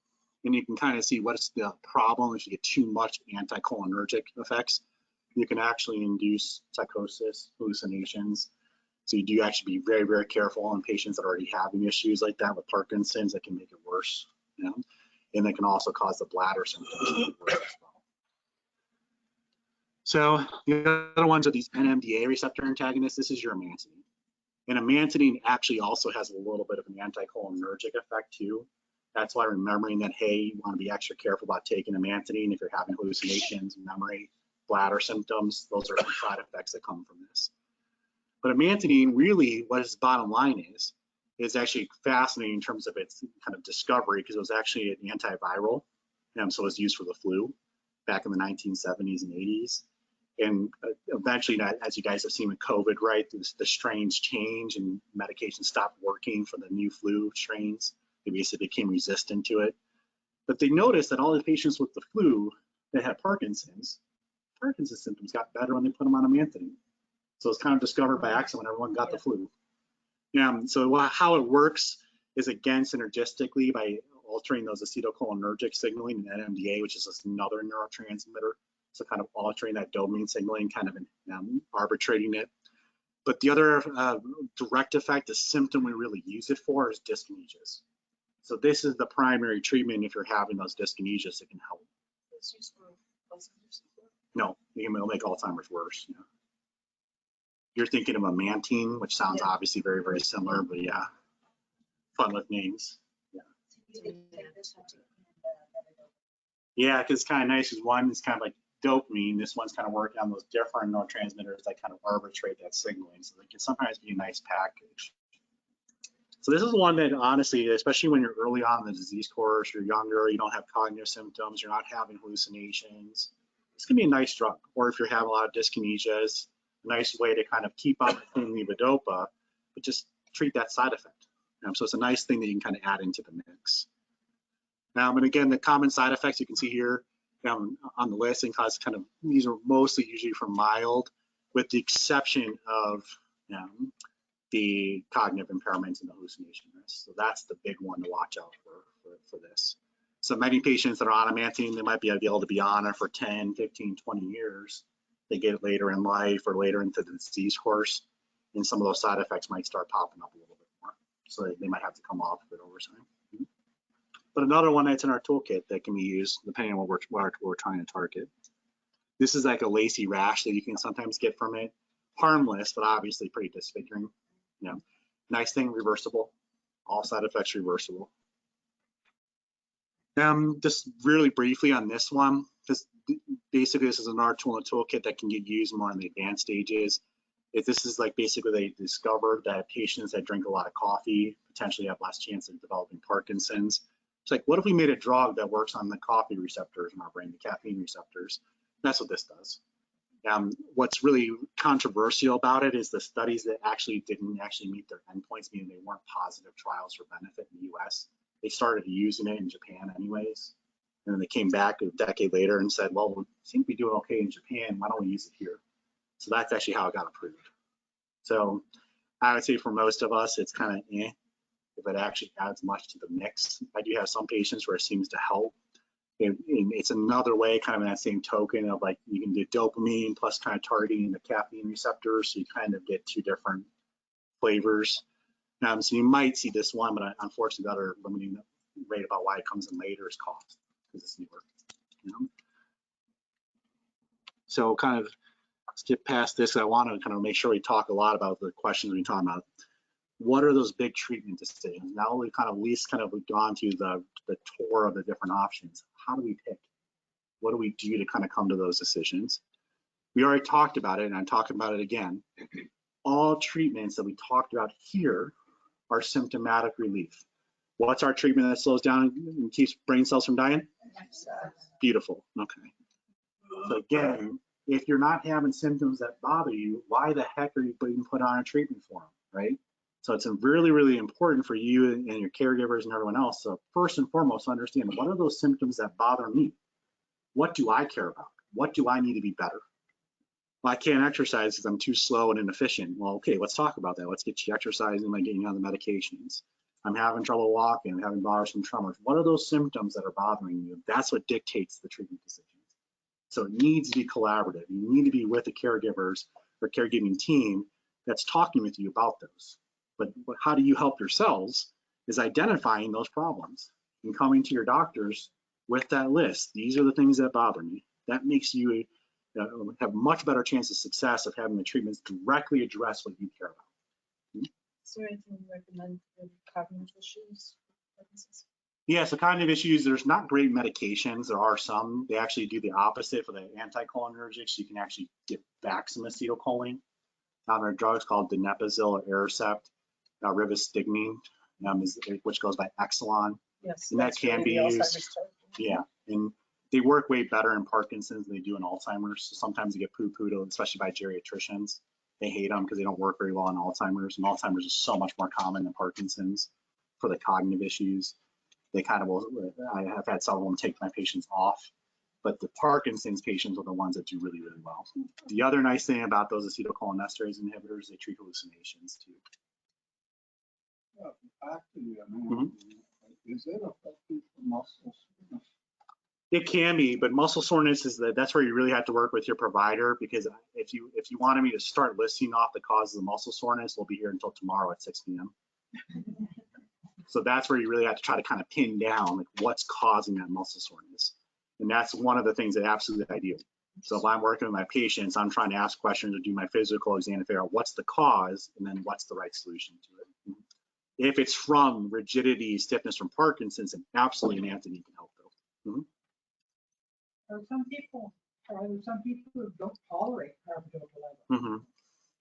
And you can kind of see what's the problem if you get too much anticholinergic effects. You can actually induce psychosis, hallucinations. So you do actually be very, very careful on patients that are already having issues like that with Parkinson's that can make it worse, and they can also cause the bladder symptoms to be worse as well. So the other ones are these NMDA receptor antagonists. This is your amantadine. And amantadine actually also has a little bit of an anticholinergic effect too. That's why remembering that, hey, you want to be extra careful about taking amantadine if you're having hallucinations, memory, bladder symptoms. Those are some side effects that come from this. But amantadine, really, what its bottom line is actually fascinating in terms of its kind of discovery, because it was actually an antiviral, so it was used for the flu back in the 1970s and 80s. And eventually, as you guys have seen with COVID, right, the strains change and medications stopped working for the new flu strains. They basically became resistant to it. But they noticed that all the patients with the flu that had Parkinson's symptoms got better when they put them on amantadine. So it's kind of discovered by accident when everyone got the flu. So how it works is, again, synergistically by altering those acetylcholinergic signaling and NMDA, which is another neurotransmitter. So kind of altering that dopamine signaling, kind of arbitrating it. But the other direct effect, the symptom we really use it for, is dyskinesias. So this is the primary treatment if you're having those dyskinesias that can help. It's used for Alzheimer's. No, it'll make Alzheimer's worse. You're thinking of amantine, which sounds obviously very, very similar, but yeah, fun with names. Yeah, because it's kind of nice. One is kind of like dopamine. This one's kind of working on those different neurotransmitters that kind of arbitrate that signaling. So they can sometimes be a nice package. So this is one that honestly, especially when you're early on in the disease course, you're younger, you don't have cognitive symptoms, you're not having hallucinations, this can be a nice drug. Or if you're having a lot of dyskinesias, a nice way to kind of keep up with levodopa, but just treat that side effect. So it's a nice thing that you can kind of add into the mix. And again, the common side effects you can see here on the list, and these are mostly usually for mild, with the exception of the cognitive impairments and the hallucination risk. So that's the big one to watch out for this. So many patients that are on amantine, they might be able to be on it for 10, 15, 20 years. They get it later in life or later into the disease course, and some of those side effects might start popping up a little bit more. So they might have to come off of it over time. But another one that's in our toolkit that can be used depending on what we're trying to target. This is like a lacy rash that you can sometimes get from it. Harmless, but obviously pretty disfiguring. Nice thing, reversible. All side effects reversible. Just really briefly on this one, because basically this is another tool in the toolkit that can get used more in the advanced stages. If this is like basically they discovered that patients that drink a lot of coffee potentially have less chance of developing Parkinson's. It's like, what if we made a drug that works on the coffee receptors in our brain, the caffeine receptors? That's what this does. What's really controversial about it is the studies that didn't meet their endpoints, meaning they weren't positive trials for benefit in the US. They started using it in Japan anyways. And then they came back a decade later and said, well, we seem to be doing okay in Japan. Why don't we use it here? So that's actually how it got approved. So I would say for most of us, it's kind of if it actually adds much to the mix. I do have some patients where it seems to help. And it's another way, kind of in that same token of like you can do dopamine plus kind of targeting the caffeine receptors, so you kind of get two different flavors. So you might see this one, but unfortunately the other limiting rate about why it comes in later is cost, because it's newer. So kind of skip past this. I want to kind of make sure we talk a lot about the questions we're talking about. What are those big treatment decisions? Now we've kind of gone through the tour of the different options. How do we pick? What do we do to kind of come to those decisions? We already talked about it, and I'm talking about it again. All treatments that we talked about here are symptomatic relief. What's our treatment that slows down and keeps brain cells from dying? Beautiful. Okay. So again, if you're not having symptoms that bother you, why the heck are you being put on a treatment for them, right? So it's really, really important for you and your caregivers and everyone else. So first and foremost, understand what are those symptoms that bother me? What do I care about? What do I need to be better? Well, I can't exercise because I'm too slow and inefficient. Well, okay, let's talk about that. Let's get you exercising by getting on the medications. I'm having trouble walking, I'm having bothersome tremors. What are those symptoms that are bothering you? That's what dictates the treatment decisions. So it needs to be collaborative. You need to be with the caregivers or caregiving team that's talking with you about those. But how do you help yourselves is identifying those problems and coming to your doctors with that list. These are the things that bother me. That makes you have much better chance of success of having the treatments directly address what you care about. Is there anything you recommend for cognitive issues? Yeah, so cognitive issues, there's not great medications. There are some. They actually do the opposite for the anticholinergics. You can actually get back some acetylcholine. There are drugs called donepezil or Aricept, rivastigmine, which goes by Exelon. Yes, and that can really be used. Alzheimer's type. Yeah, and they work way better in Parkinson's than they do in Alzheimer's. So sometimes they get poo-pooed, especially by geriatricians. They hate them because they don't work very well in Alzheimer's, and Alzheimer's is so much more common than Parkinson's for the cognitive issues. They kind of will, I have had some of them take my patients off, but the Parkinson's patients are the ones that do really, really well. The other nice thing about those acetylcholinesterase inhibitors, they treat hallucinations too. Actually, I mean, is it effective for muscle soreness? It can be, but muscle soreness is that's where you really have to work with your provider, because if you wanted me to start listing off the causes of muscle soreness, we'll be here until tomorrow at 6 p.m. So that's where you really have to try to kind of pin down like what's causing that muscle soreness. And that's one of the things that absolutely I do. So if I'm working with my patients, I'm trying to ask questions or do my physical exam to figure out what's the cause and then what's the right solution to it. If it's from rigidity, stiffness from Parkinson's, then absolutely an antidote can help though. Some people don't tolerate carbidopa.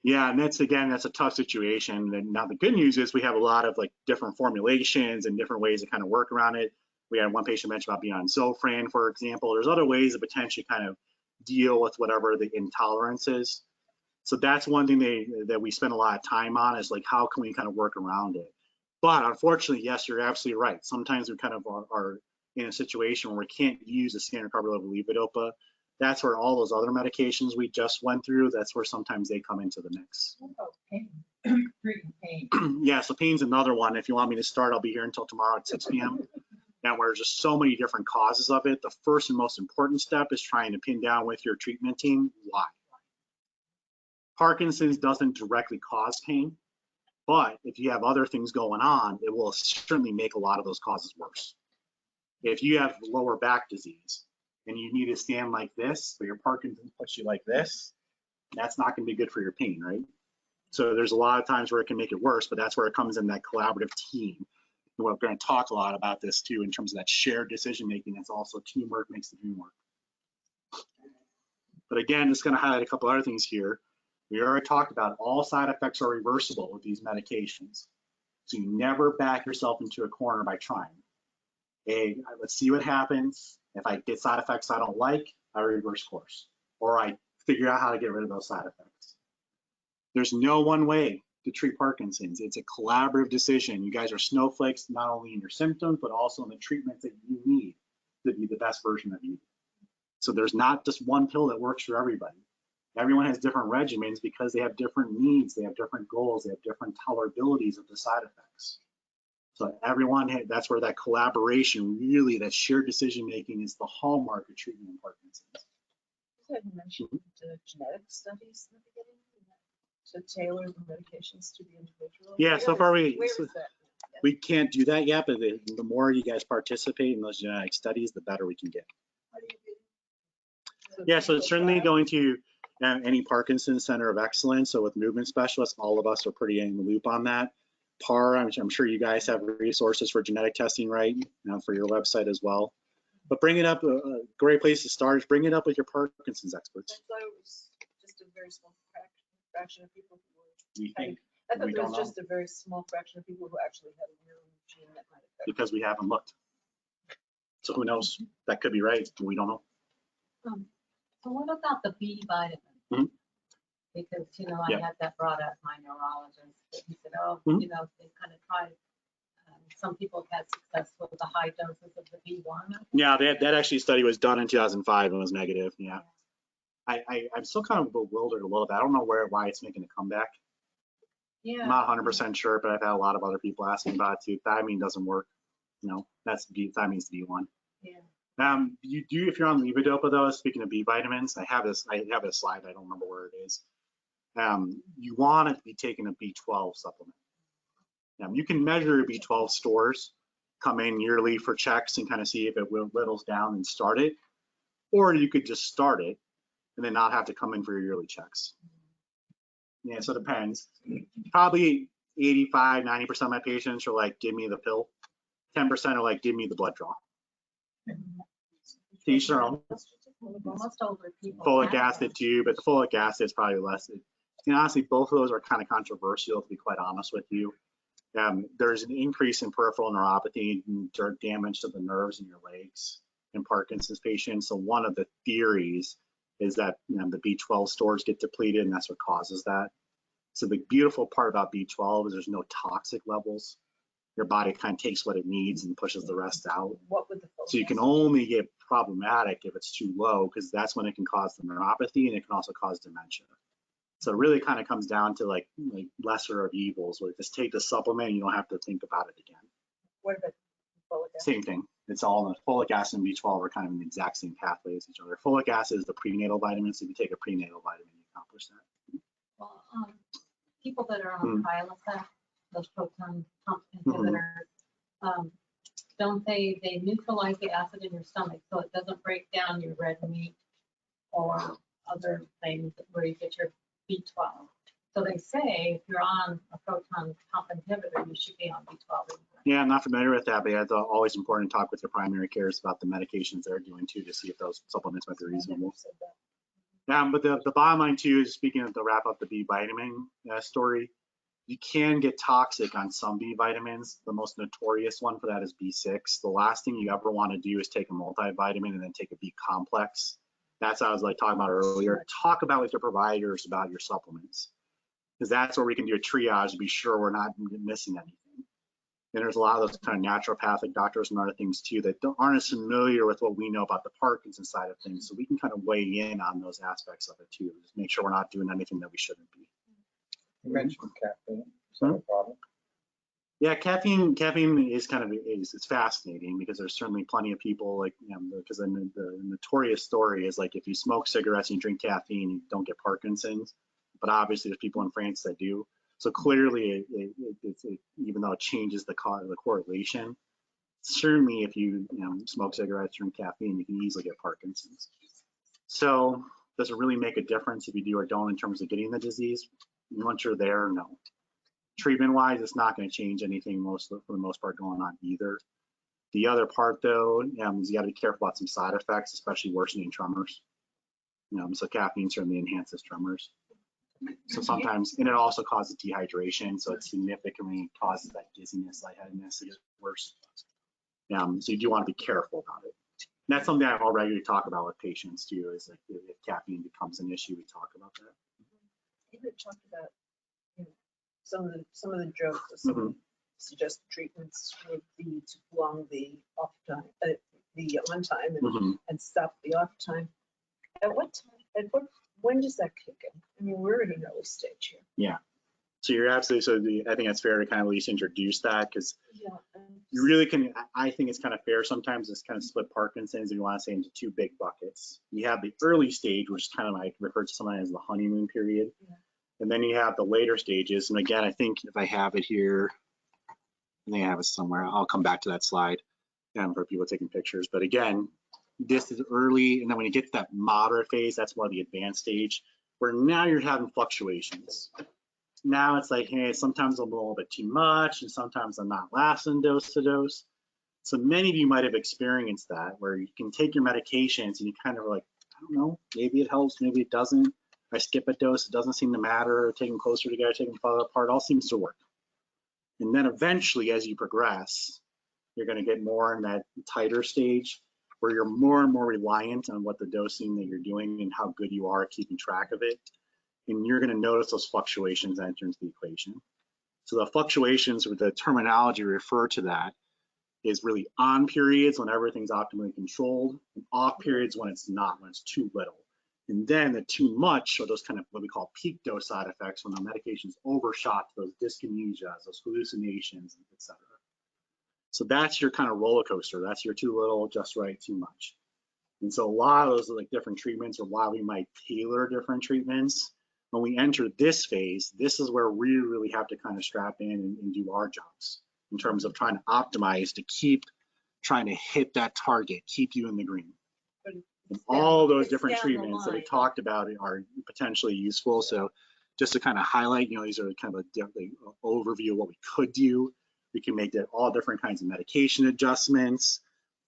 Yeah, and that's a tough situation. And now the good news is we have a lot of like different formulations and different ways to kind of work around it. We had one patient mention about being on Zofran, for example. There's other ways to potentially kind of deal with whatever the intolerance is. So that's one thing that we spend a lot of time on, is like, how can we kind of work around it? But unfortunately, yes, you're absolutely right. Sometimes we kind of are in a situation where we can't use a standard carbidopa levodopa. That's where all those other medications we just went through, that's where sometimes they come into the mix. What about pain? Treating pain. Yeah, so pain's another one. If you want me to start, I'll be here until tomorrow at 6 p.m. And where there's just so many different causes of it, the first and most important step is trying to pin down with your treatment team why. Parkinson's doesn't directly cause pain, but if you have other things going on, it will certainly make a lot of those causes worse. If you have lower back disease and you need to stand like this, but your Parkinson's puts you like this, that's not going to be good for your pain, right? So there's a lot of times where it can make it worse, but that's where it comes in that collaborative team. And we're going to talk a lot about this too, in terms of that shared decision making. That's also teamwork makes the dream work. But again, just going to highlight a couple other things here. We already talked about all side effects are reversible with these medications. So you never back yourself into a corner by trying. Hey, let's see what happens. If I get side effects I don't like, I reverse course, or I figure out how to get rid of those side effects. There's no one way to treat Parkinson's. It's a collaborative decision. You guys are snowflakes, not only in your symptoms, but also in the treatments that you need to be the best version of you. So there's not just one pill that works for everybody. Everyone has different regimens because they have different needs, they have different goals, they have different tolerabilities of the side effects. So everyone, that's where that collaboration, really that shared decision making is the hallmark of treatment in Parkinson's. You had mentioned the genetic studies in the beginning, to tailor the medications to the individual. Yeah, so far where is that? we can't do that yet, but the more you guys participate in those genetic studies, the better we can get. How do you do? Yeah, so it's certainly going to any Parkinson's Center of Excellence. So with movement specialists, all of us are pretty in the loop on that. PAR, I'm sure you guys have resources for genetic testing, right? For your website as well. But bring it up, a great place to start is bring it up with your Parkinson's experts. I thought it was just a very small fraction of people who were. We think, I thought we there was don't know. just a very small fraction of people who actually had a neural gene that might affect. Because we haven't looked. So who knows? That could be right. We don't know. So what about the B vitamin? Mhm. Because, you know, Yeah. I had that brought up my neurologist, but he said, oh, Mhm. you know, they kind of tried, some people had success with the high doses of the B1. Yeah, that actually study was done in 2005 and was negative. Yeah. I'm still kind of bewildered a little bit. I don't know why it's making a comeback. Yeah. I'm not 100% sure, but I've had a lot of other people asking about it too. Thiamine doesn't work. No, thiamine's the B1. Yeah. You do, if you're on levodopa though, speaking of B vitamins, I have a slide, I don't remember where it is. You want to be taking a B12 supplement. You can measure your B12 stores, come in yearly for checks and kind of see if it whittles down and start it, or you could just start it and then not have to come in for your yearly checks. Yeah, so it depends. Probably 85, 90% of my patients are like, give me the pill. 10% are like, give me the blood draw. Each their own. Most older people. Folic have acid that. too, but the folic acid is probably less. And honestly, both of those are kind of controversial, to be quite honest with you. There's an increase in peripheral neuropathy or damage to the nerves in your legs in Parkinson's patients. So one of the theories is that the B12 stores get depleted, and that's what causes that. So the beautiful part about B12 is there's no toxic levels. Your body kind of takes what it needs and pushes the rest out. What would the So you can only get problematic if it's too low, because that's when it can cause the neuropathy, and it can also cause dementia. So it really kind of comes down to like lesser of evils, where just take the supplement and you don't have to think about it again. What about folic acid? Same thing. It's all in folic acid and B12 are kind of in the exact same pathway as each other. Folic acid is the prenatal vitamin, so if you take a prenatal vitamin, you accomplish that. Well, people that are on Prilosec, those proton pump inhibitors, don't they neutralize the acid in your stomach so it doesn't break down your red meat or other things where you get your B12. So they say if you're on a proton pump inhibitor, you should be on B12. Yeah, I'm not familiar with that, but yeah, it's always important to talk with your primary cares about the medications they're doing too, to see if those supplements might be reasonable. But the bottom line too is, speaking of, to wrap up the B vitamin story, you can get toxic on some B vitamins. The most notorious one for that is B6. The last thing you ever want to do is take a multivitamin and then take a B complex. That's what I was like talking about earlier. Talk about with your providers about your supplements, because that's where we can do a triage to be sure we're not missing anything. And there's a lot of those kind of naturopathic doctors and other things too that aren't as familiar with what we know about the Parkinson side of things. So we can kind of weigh in on those aspects of it too. Just make sure we're not doing anything that we shouldn't be. You mentioned caffeine, is that a problem? Yeah, caffeine is kind of, it's fascinating because there's certainly plenty of people like, because the notorious story is like if you smoke cigarettes and you drink caffeine, you don't get Parkinson's. But obviously there's people in France that do. So clearly, even though it changes the correlation, certainly if you, smoke cigarettes, drink caffeine, you can easily get Parkinson's. So does it really make a difference if you do or don't in terms of getting the disease? Once you're there, no. Treatment-wise, it's not going to change anything for the most part going on either. The other part though, is you got to be careful about some side effects, especially worsening tremors. So caffeine certainly enhances tremors. So sometimes, and it also causes dehydration, so it significantly causes that dizziness, lightheadedness to get worse. So you do want to be careful about it. And that's something I already talk about with patients too, is like if caffeine becomes an issue, we talk about that. You had talked about some of the drugs or some suggested treatments would be to prolong the off time, the on time, and stop the off time. At what time? When does that kick in? I mean, we're at an early stage here. Yeah. So you're absolutely, I think that's fair to kind of at least introduce that, because you really can, I think it's kind of fair sometimes to kind of split Parkinson's, if you want to say, into two big buckets. You have the early stage, which is kind of like referred to sometimes as the honeymoon period. Yeah. And then you have the later stages. And again, I think if I have it here, I think I have it somewhere. I'll come back to that slide for people taking pictures. But again, this is early. And then when you get to that moderate phase, that's more the advanced stage, where now you're having fluctuations. Now it's like, hey, sometimes I'm a little bit too much, and sometimes I'm not lasting dose to dose. So many of you might have experienced that, where you can take your medications and you kind of are like, I don't know, maybe it helps, maybe it doesn't. If I skip a dose, it doesn't seem to matter. Take them closer together, take them farther apart, all seems to work. And then eventually, as you progress, you're going to get more in that tighter stage, where you're more and more reliant on what the dosing that you're doing and how good you are at keeping track of it. And you're going to notice those fluctuations enter into the equation. So the fluctuations, with the terminology refer to that, is really on periods when everything's optimally controlled, and off periods when it's not, when it's too little. And then the too much, or those kind of what we call peak dose side effects, when the medication's overshot to those dyskinesias, those hallucinations, etc. So that's your kind of roller coaster. That's your too little, just right, too much. And so a lot of those are like different treatments, or why we might tailor different treatments. When we enter this phase, this is where we really have to kind of strap in and do our jobs in terms of trying to optimize to keep trying to hit that target, keep you in the green. And all those different treatments that we talked about are potentially useful. So just to kind of highlight, these are kind of the overview of what we could do. We can make that all different kinds of medication adjustments.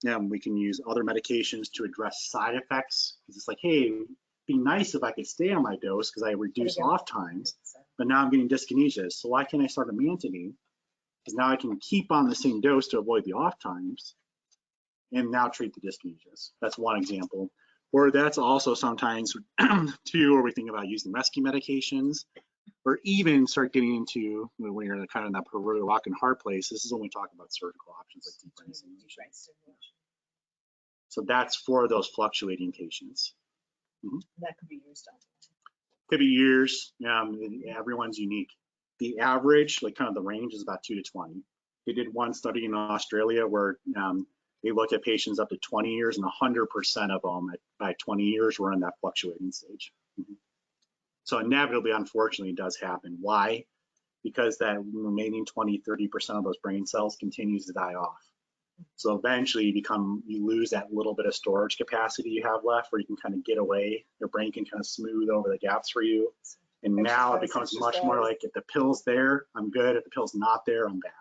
We can use other medications to address side effects. Because it's like, hey, it'd be nice if I could stay on my dose because I reduce off times, but now I'm getting dyskinesia. So why can't I start amantadine? Because now I can keep on the same dose to avoid the off times and now treat the dyskinesias. That's one example. Or that's also sometimes too, where we think about using rescue medications, or even start getting into, when you're kind of in that proverbial rock and hard place, this is when we talk about surgical options like deep brain stimulation. So that's for those fluctuating patients. That could be used on. Could be years. Everyone's unique. The average, like kind of the range, is about 2 to 20. They did one study in Australia where they looked at patients up to 20 years, and 100% of them by 20 years were in that fluctuating stage. So inevitably, unfortunately, it does happen. Why? Because that remaining 20, 30% of those brain cells continues to die off. So eventually you lose that little bit of storage capacity you have left, where you can kind of get away. Your brain can kind of smooth over the gaps for you. And now it becomes much more like, if the pill's there, I'm good. If the pill's not there, I'm bad.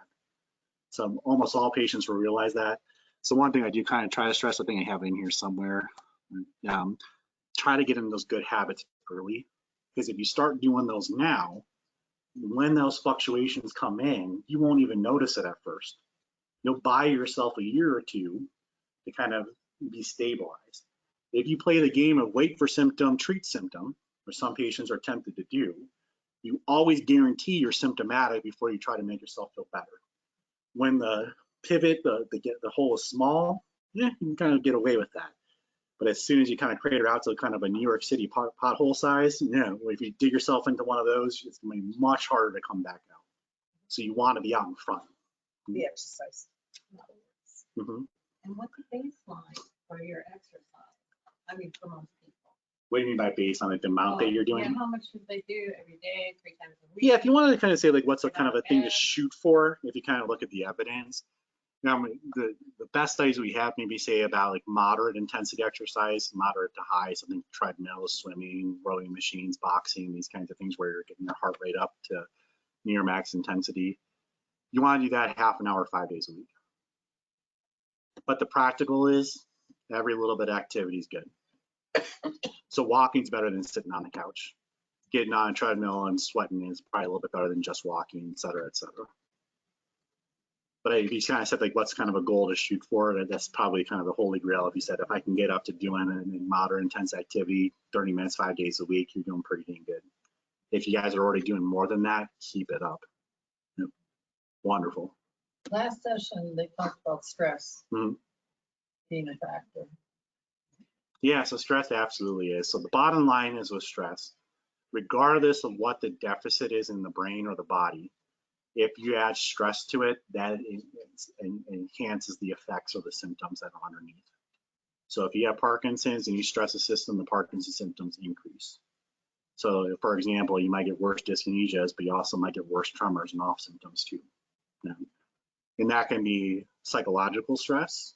So almost all patients will realize that. So one thing I do kind of try to stress, I think I have it in here somewhere, try to get in those good habits early. Because if you start doing those now, when those fluctuations come in, you won't even notice it at first. You'll buy yourself a year or two to kind of be stabilized. If you play the game of wait for symptom, treat symptom, which some patients are tempted to do, you always guarantee you're symptomatic before you try to make yourself feel better. When the pivot, the hole is small, yeah, you can kind of get away with that. But as soon as you kind of crater out to kind of a New York City pothole size, if you dig yourself into one of those, it's going to be much harder to come back out. So you want to be out in front. The exercise. Mm-hmm. And what's the baseline for your exercise? I mean, for most people. What do you mean by baseline, like the amount that you're doing? Yeah, how much should they do every day, 3 times a week? Yeah, if you wanted to kind of say like what's a kind of a thing to shoot for, if you kind of look at the evidence. Now, the best studies we have maybe say about like moderate intensity exercise, moderate to high, something treadmill, swimming, rowing machines, boxing, these kinds of things where you're getting your heart rate up to near max intensity. You want to do that half an hour, 5 days a week. But the practical is every little bit of activity is good. So walking's better than sitting on the couch. Getting on a treadmill and sweating is probably a little bit better than just walking, et cetera, et cetera. But if you kind of said like what's kind of a goal to shoot for, that's probably kind of the holy grail. If you said if I can get up to doing a moderate intense activity, 30 minutes, 5 days a week, you're doing pretty dang good. If you guys are already doing more than that, keep it up. Yep. Wonderful. Last session, they talked about stress being a factor. Yeah, so stress absolutely is. So the bottom line is with stress, regardless of what the deficit is in the brain or the body, if you add stress to it, that enhances the effects or the symptoms that are underneath. So if you have Parkinson's and you stress the system, the Parkinson's symptoms increase. So for example, you might get worse dyskinesias, but you also might get worse tremors and off symptoms too. And that can be psychological stress.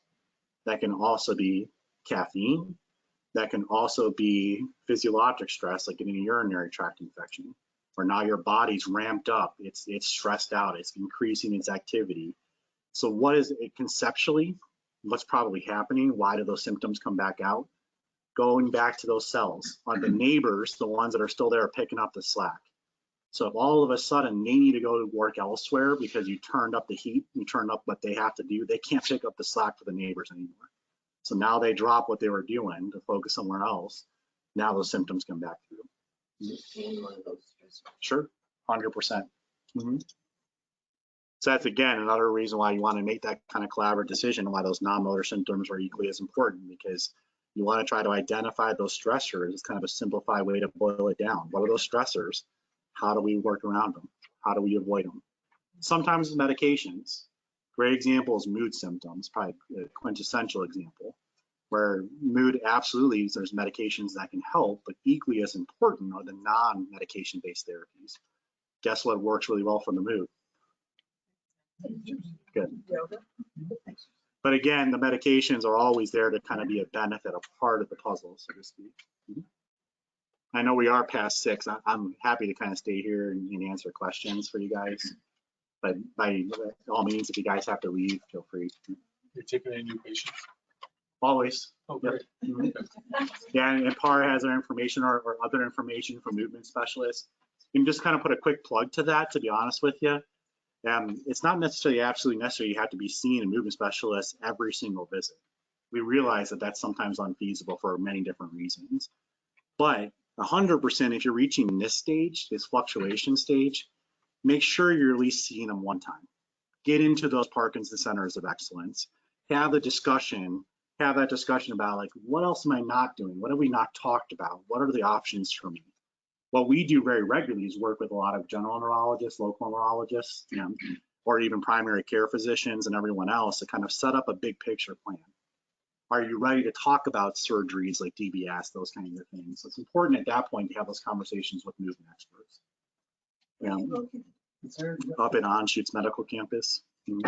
That can also be caffeine. That can also be physiologic stress, like getting a urinary tract infection, where now your body's ramped up, it's stressed out, it's increasing its activity. So what is it conceptually? What's probably happening? Why do those symptoms come back out? Going back to those cells, are the neighbors, the ones that are still there, picking up the slack? So if all of a sudden they need to go to work elsewhere because you turned up the heat, you turned up what they have to do, they can't pick up the slack for the neighbors anymore. So now they drop what they were doing to focus somewhere else. Now those symptoms come back through. Sure, 100%. Mm-hmm. So that's, again, another reason why you want to make that kind of collaborative decision and why those non-motor symptoms are equally as important, because you want to try to identify those stressors. It's kind of a simplified way to boil it down. What are those stressors? How do we work around them? How do we avoid them? Sometimes it's medications. Great example is mood symptoms, probably a quintessential example, where mood, absolutely, there's medications that can help, but equally as important are the non-medication based therapies. Guess what works really well for the mood? Good. But again, the medications are always there to kind of be a benefit, a part of the puzzle, so to speak. I know we are past 6. I'm happy to kind of stay here and answer questions for you guys. But by all means, if you guys have to leave, feel free. You're taking any new patients? Always. Oh, Yep. great. Yeah, and PAR has our information or other information from movement specialists. You can just kind of put a quick plug to that, to be honest with you. It's not necessarily absolutely necessary you have to be seeing a movement specialist every single visit. We realize that that's sometimes unfeasible for many different reasons. But 100%, if you're reaching this stage, this fluctuation stage, make sure you're at least seeing them one time. Get into those Parkinson centers of excellence. Have that discussion about like, what else am I not doing? What have we not talked about? What are the options for me? What we do very regularly is work with a lot of general neurologists, local neurologists, or even primary care physicians and everyone else to kind of set up a big picture plan. Are you ready to talk about surgeries like DBS, those kinds of things? So it's important at that point to have those conversations with movement experts. Up at Anschutz Medical Campus. Is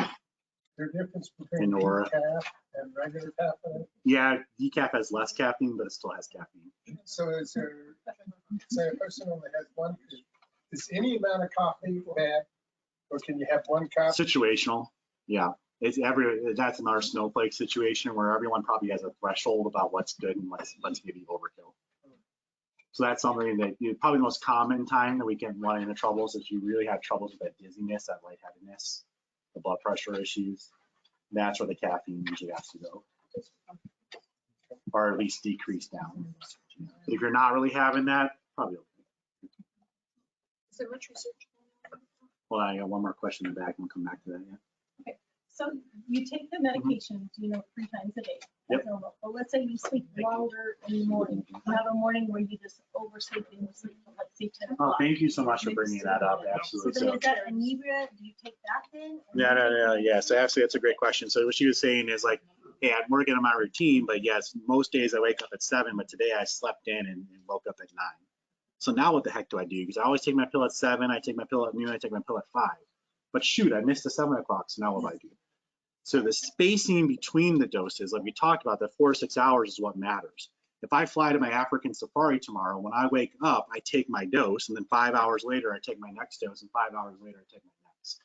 there a difference between In Nora. decaf and regular caffeine? Yeah, decaf has less caffeine, but it still has caffeine. So is there, say a person only has one, is any amount of coffee bad? Or can you have one cup? Situational, yeah. That's another snowflake situation where everyone probably has a threshold about what's good and what's maybe overkill. So that's something that probably the most common time that we can run into troubles is you really have troubles with that dizziness, that lightheadedness, the blood pressure issues. That's where the caffeine usually has to go. or at least decrease down. If you're not really having that, probably okay. Is there much research? Well, I got one more question in the back, and we'll come back to that. Yeah. So you take the medications, 3 times a day. Yep. But let's say you sleep longer in the morning. You have a morning where you just oversleep and you sleep till like say 10 Oh, o'clock. thank you so much for bringing that up. So Absolutely. then So, is that inebriate? Do you take that then? yeah. So actually, that's a great question. So what she was saying is like, hey, I'm working on my routine, but yes, most days I wake up at 7, but today I slept in and woke up at 9. So now what the heck do I do? Because I always take my pill at 7, I take my pill at noon, I take my pill at 5. But shoot, I missed the 7 o'clock, so now what do I do? So the spacing between the doses, like we talked about, the 4 to 6 hours is what matters. If I fly to my African safari tomorrow, when I wake up, I take my dose, and then 5 hours later, I take my next dose, and 5 hours later, I take my next.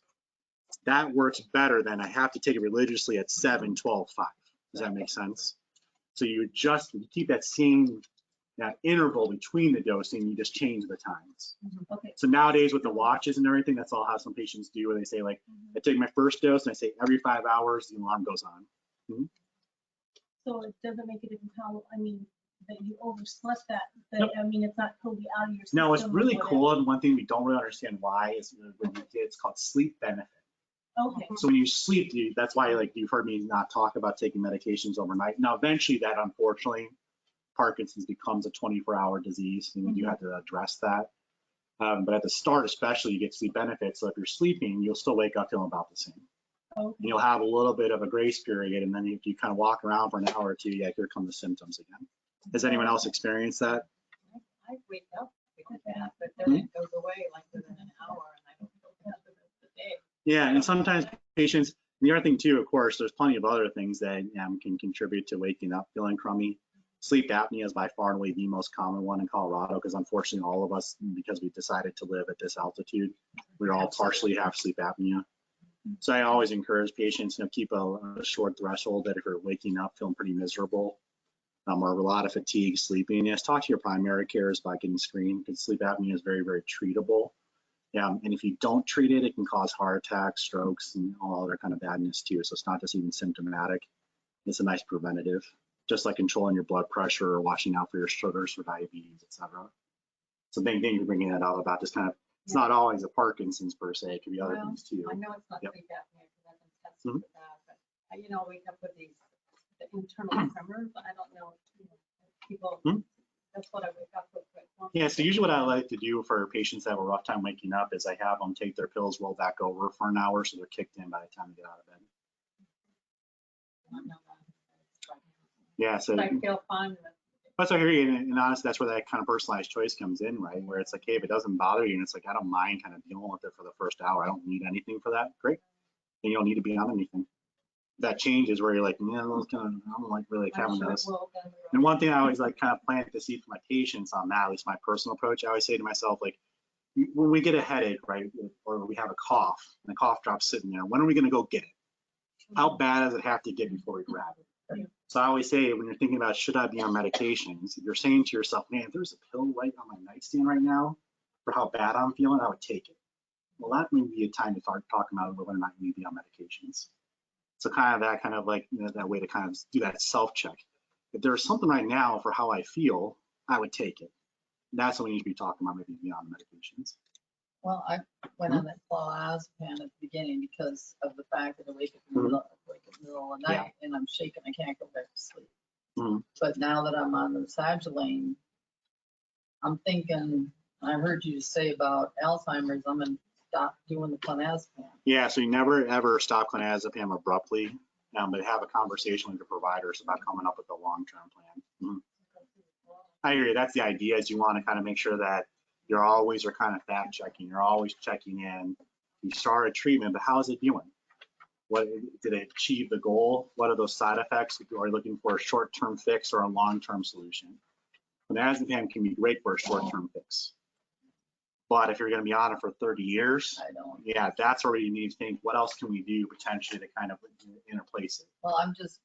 That works better than I have to take it religiously at 7, 12, 5. Does that make sense? So you keep that same interval between the dosing, you just change the times. Okay. So nowadays with the watches and everything, that's all how some patients do, where they say like, I take my first dose and I say every 5 hours, the alarm goes on. So it doesn't make a difference how, that you overslept that, Nope. it's not totally out of your system. No, it's really or whatever. cool. And one thing we don't really understand why is when you get, it's called sleep benefit. Okay. So when you sleep, that's why like you've heard me not talk about taking medications overnight. Now, eventually that unfortunately, Parkinson's becomes a 24-hour disease, and we do have to address that. But at the start, especially, you get sleep benefits. So if you're sleeping, you'll still wake up feeling about the same. Okay. And you'll have a little bit of a grace period, and then if you kind of walk around for an hour or two, yeah, here come the symptoms again. Has anyone else experienced that? I wake up with that, but then it goes away like within an hour and I don't feel bad the rest of the day. Yeah, and sometimes patients, and the other thing too, of course, there's plenty of other things that can contribute to waking up feeling crummy. Sleep apnea is by far and away the most common one in Colorado because unfortunately all of us, because we decided to live at this altitude, we all partially have sleep apnea. So I always encourage patients, keep a short threshold that if you're waking up feeling pretty miserable or a lot of fatigue sleeping, yes, talk to your primary cares about getting screened because sleep apnea is very, very treatable. And if you don't treat it, it can cause heart attacks, strokes, and all other kind of badness too. So it's not just even symptomatic. It's a nice preventative, just like controlling your blood pressure or watching out for your sugars for diabetes, etc. So thank you for bringing that out about just kind of, it's not always a Parkinson's per se, it could be other things too. I know it's not Yep. sleep apnea because I've been tested for that, but I wake up with these the internal tremors. I don't know if people, that's what I wake up with. Yeah, so usually what I like to do for patients that have a rough time waking up is I have them take their pills, roll back over for an hour so they're kicked in by the time they get out of bed. Yeah, so I feel fine with it. that's what I hear you, and honestly, that's where that kind of personalized choice comes in, right? Where it's like, hey, if it doesn't bother you, and it's like, I don't mind kind of dealing with it for the first hour. I don't need anything for that. Great. And you don't need to be on anything. That changes where you're like, yeah, those kind of, I don't like really having those. And one thing I always like kind of plant the seed for my patients on that, at least my personal approach, I always say to myself, like, when we get a headache, right, or we have a cough, and the cough drop's sitting there, when are we going to go get it? How bad does it have to get before we grab it? So I always say, when you're thinking about should I be on medications, if you're saying to yourself, man, if there's a pill right on my nightstand right now for how bad I'm feeling, I would take it. Well, that may be a time to start talking about whether or not you need to be on medications. So kind of that kind of like, that way to kind of do that self-check. If there's something right now for how I feel, I would take it. That's what we need to be talking about, maybe beyond medications. Well, I went on that clonazepam at the beginning because of the fact that I wake up in the middle of the night and I'm shaking, I can't go back to sleep. But now that I'm on the Sagilane, I'm thinking, I heard you say about Alzheimer's, I'm going to stop doing the clonazepam. Yeah, so you never ever stop clonazepam abruptly, but have a conversation with your providers about coming up with a long-term plan. I hear you. That's the idea, is you want to kind of make sure that you're always are kind of fact checking. You're always checking in. You started treatment, but how's it doing? What did it achieve the goal? What are those side effects? If you are looking for a short-term fix or a long-term solution, clonazepam can be great for a short-term fix. But if you're going to be on it for 30 years, yeah, that's where you need to think, what else can we do potentially to kind of interplace it? Well, I'm just,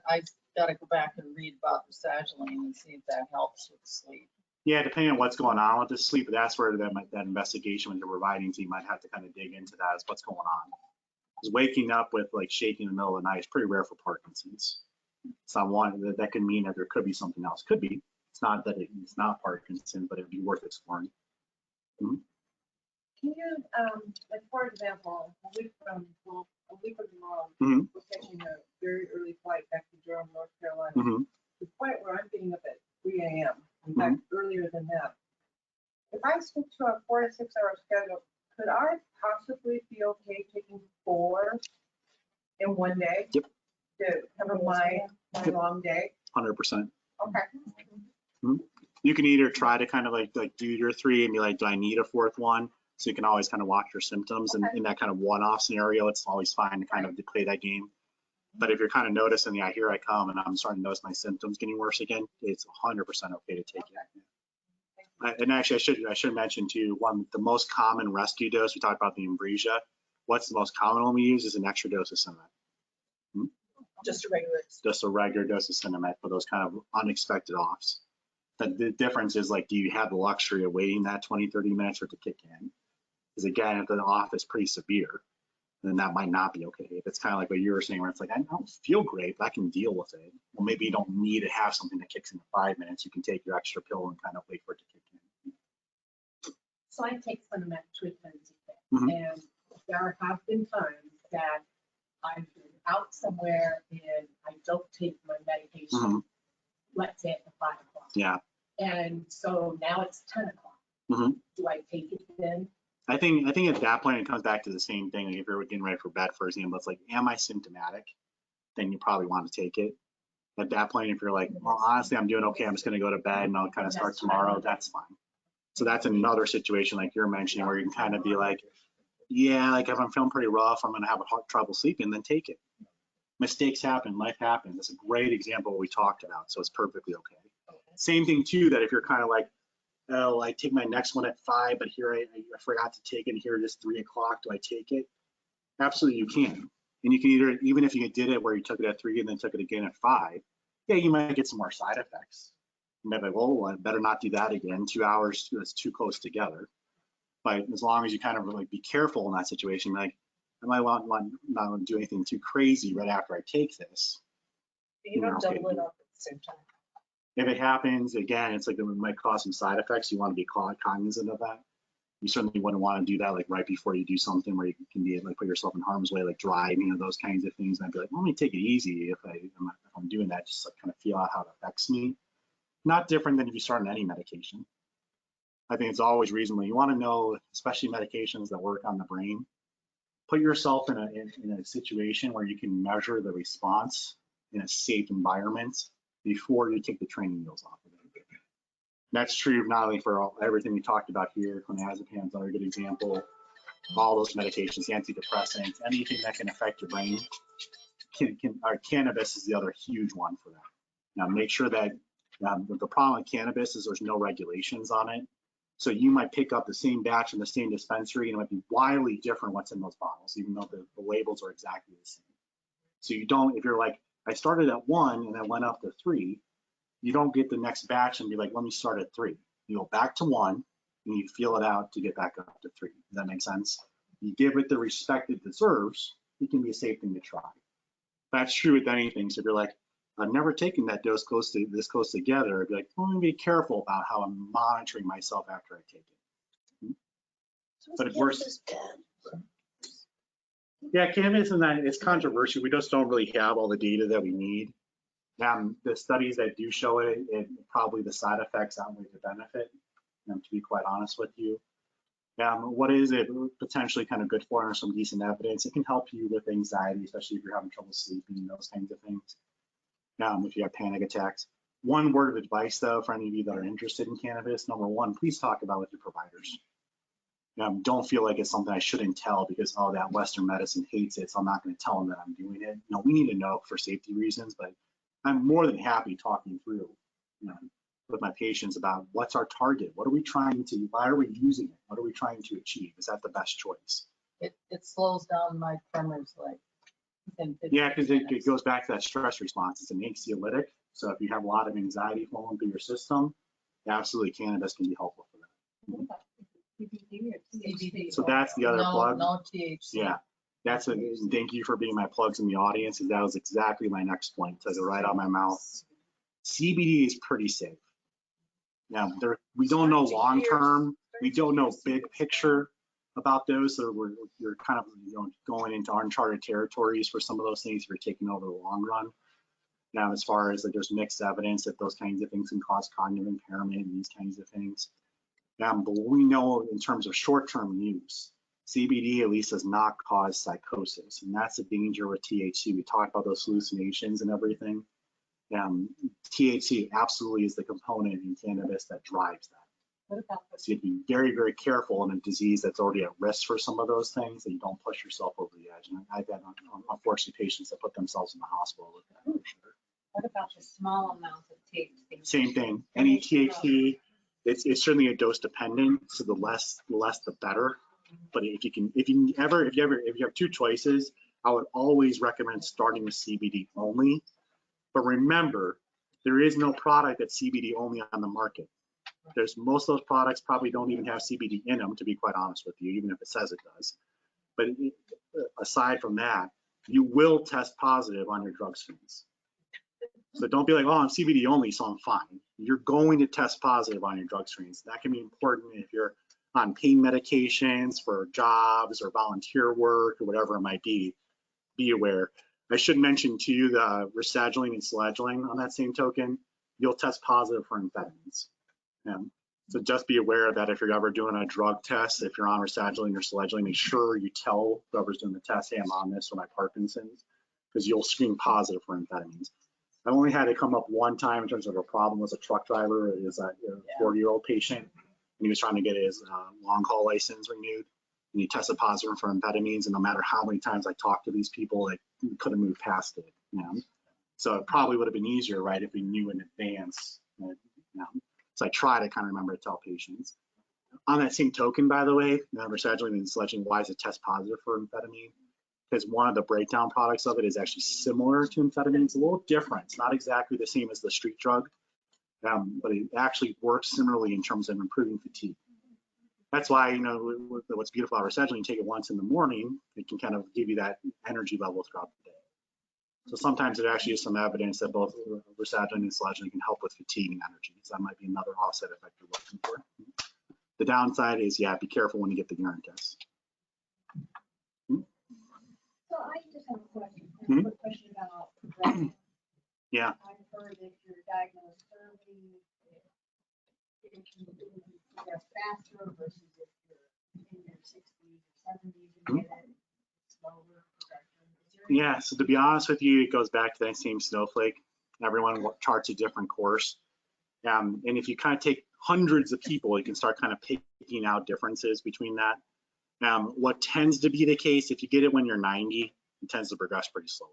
I got to go back and read about the Sagilane and see if that helps with sleep. Yeah, depending on what's going on with the sleep, that's where that investigation with the providing team might have to kind of dig into that, is what's going on. Because waking up with like shaking in the middle of the night is pretty rare for Parkinson's. someone that could mean that there could be something else. Could be. It's not that it's not Parkinson, but it'd be worth exploring. Can you, like, for example, a week from tomorrow, Mhm. we're taking a very early flight back to Durham, North Carolina. Mhm. To the point where I'm getting up at 3 a.m., in fact, earlier than that. If I stick to a 4 to 6 hour schedule, could I possibly be okay taking 4 in one day? Yep. To cover my long day? 100%. Okay. You can either try to kind of like do your 3 and be like, do I need a 4th one? So you can always kind of watch your symptoms, and in that kind of one-off scenario, it's always fine to kind of play that game. But if you're kind of noticing, yeah, here I come and I'm starting to notice my symptoms getting worse again, it's 100% okay to take it. And actually, I should mention too, the most common rescue dose, we talked about the Ambrosia. What's the most common one we use is an extra dose of Cinemet. Just a regular. Just a regular dose of Cinemet for those kind of unexpected offs. The difference is, like, do you have the luxury of waiting that 20, 30 minutes for it to kick in? Because again, if the off is pretty severe, then that might not be okay. If it's kind of like what you were saying, where it's like, I don't feel great, but I can deal with it. Well, maybe you don't need to have something that kicks in 5 minutes. You can take your extra pill and kind of wait for it to kick in. So I take Cinemet 3 times a Mhm. day, and there have been times that I've been out somewhere and I don't take my medication, Mhm. let's say at 5 o'clock. Yeah. And so now it's 10 o'clock. Mhm. Do I take it then? I think at that point it comes back to the same thing. Like if you're getting ready for bed, for example, it's like, am I symptomatic? Then you probably want to take it. At that point, if you're like, well, honestly, I'm doing okay, I'm just going to go to bed and I'll kind of start tomorrow, that's fine. So that's another situation like you're mentioning where you can kind of be like, yeah, like if I'm feeling pretty rough, I'm going to have trouble sleeping, then take it. Mistakes happen, life happens. That's a great example of what we talked about, so it's perfectly okay. Same thing too, that if you're kind of like, oh, I take my next one at 5, but here I forgot to take it. Here it is 3 o'clock. Do I take it? Absolutely, you can. And you can either, even if you did it where you took it at 3 and then took it again at 5, yeah, you might get some more side effects. You might be like, well, I better not do that again. 2 hours, that's too close together. But as long as you kind of really be careful in that situation, like, I might not want to do anything too crazy right after I take this. You don't double it up at the same time. If it happens, again, it's like it might cause some side effects. You want to be cognizant of that. You certainly wouldn't want to do that like right before you do something where you can be like put yourself in harm's way, like driving or those kinds of things. And I'd be like, well, let me take it easy if I'm doing that, just like kind of feel out how it affects me. Not different than if you start on any medication. I think it's always reasonable. You want to know, especially medications that work on the brain, put yourself in a situation where you can measure the response in a safe environment before you take the training wheels off of it. That's true not only for everything we talked about here, clonazepam is another good example, all those medications, antidepressants, anything that can affect your brain. Cannabis is the other huge one for that. Now make sure that the problem with cannabis is there's no regulations on it. So you might pick up the same batch in the same dispensary and it might be wildly different what's in those bottles, even though the labels are exactly the same. So you don't, if you're like, I started at 1 and I went up to 3, you don't get the next batch and be like, let me start at 3. You go back to 1 and you feel it out to get back up to 3. Does that make sense? You give it the respect it deserves, it can be a safe thing to try. That's true with anything. So if you're like, I've never taken that dose this close together, I'd be like, well, let me be careful about how I'm monitoring myself after I take it. But it works. Yeah, cannabis and that it's controversial. We just don't really have all the data that we need. The studies that do show it, probably the side effects outweigh the benefit, to be quite honest with you. What is it potentially kind of good for, and some decent evidence? It can help you with anxiety, especially if you're having trouble sleeping, those kinds of things. If you have panic attacks. One word of advice, though, for any of you that are interested in cannabis, number one, please talk about it with your providers. Don't feel like it's something I shouldn't tell because, oh, that Western medicine hates it, so I'm not going to tell them that I'm doing it. No, we need to know for safety reasons, but I'm more than happy talking through with my patients about what's our target, what are we trying to, why are we using it, what are we trying to achieve? Is that the best choice? It slows down my tremors like within 15 Yeah, because it minutes. goes back to that stress response. It's an anxiolytic, so if you have a lot of anxiety flowing through your system, absolutely cannabis can be helpful for that. CBD. So that's the other plug. No THC. Yeah, That's a, thank you for being my plugs in the audience. And that was exactly my next point. Took it right out of my mouth. CBD is pretty safe. Now, we don't know long term. We don't know big picture about those. So you're kind of going into uncharted territories for some of those things if you're taking over the long run. Now, as far as there's mixed evidence that those kinds of things can cause cognitive impairment and these kinds of things. But we know in terms of short-term use, CBD at least does not cause psychosis, and that's the danger with THC. We talked about those hallucinations and everything. THC absolutely is the component in cannabis that drives that. What about this? So you have to be very, very careful in a disease that's already at risk for some of those things, that you don't push yourself over the edge. And I've had, unfortunately, patients that put themselves in the hospital with that, for sure. What about the small amounts of THC? Same thing. Any THC, it's certainly a dose dependent. So the less the better. But if you have two choices, I would always recommend starting with CBD only. But remember, there is no product that's CBD only on the market. Most of those products probably don't even have CBD in them, to be quite honest with you, even if it says it does. But aside from that, you will test positive on your drug screens. So don't be like, oh, I'm CBD only, so I'm fine. You're going to test positive on your drug screens. That can be important if you're on pain medications for jobs or volunteer work or whatever it might be. Be aware. I should mention to you the rasagiline and selagiline on that same token. You'll test positive for amphetamines. So just be aware that if you're ever doing a drug test, if you're on rasagiline or selagiline, make sure you tell whoever's doing the test, hey, I'm on this for my Parkinson's, because you'll screen positive for amphetamines. I only had it come up one time in terms of a problem with a truck driver. It was a 40-year-old patient, and he was trying to get his long haul license renewed, and he tested positive for amphetamines. And no matter how many times I talked to these people, they couldn't move past it. So it probably would have been easier, right, if we knew in advance. So I try to kind of remember to tell patients. On that same token, by the way, rasagiline and selagiline, why is it test positive for amphetamine? Because one of the breakdown products of it is actually similar to amphetamine. It's a little different. It's not exactly the same as the street drug, but it actually works similarly in terms of improving fatigue. That's why, what's beautiful about rasagiline, you take it once in the morning, it can kind of give you that energy level throughout the day. So sometimes it actually is some evidence that both rasagiline and selagiline can help with fatigue and energy. So that might be another offset effect you're looking for. The downside is, be careful when you get the urine test. So I just have a question. I have a question about progression. Yeah. I've heard that if you're diagnosed early, it can progress faster versus if you're in your 60s or 70s and get it slower progression. Yeah, so to be honest with you, it goes back to that same snowflake. Everyone charts a different course. And if you kind of take hundreds of people, you can start kind of picking out differences between that. What tends to be the case, if you get it when you're 90, it tends to progress pretty slowly.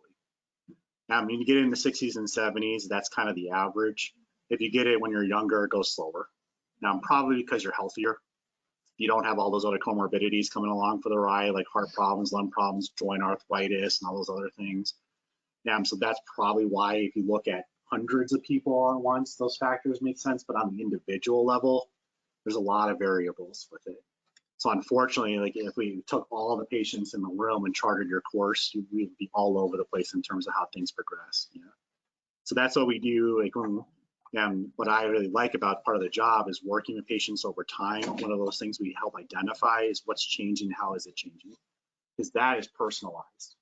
When you get it in the 60s and 70s, that's kind of the average. If you get it when you're younger, it goes slower. Probably because you're healthier. You don't have all those other comorbidities coming along for the ride, like heart problems, lung problems, joint arthritis, and all those other things. So that's probably why, if you look at hundreds of people all at once, those factors make sense. But on the individual level, there's a lot of variables with it. So unfortunately, like if we took all the patients in the room and charted your course, we'd be all over the place in terms of how things progress. So that's what we do. And what I really like about part of the job is working with patients over time. One of those things we help identify is what's changing, how is it changing? Because that is personalized.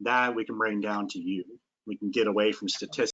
That we can bring down to you. We can get away from statistics.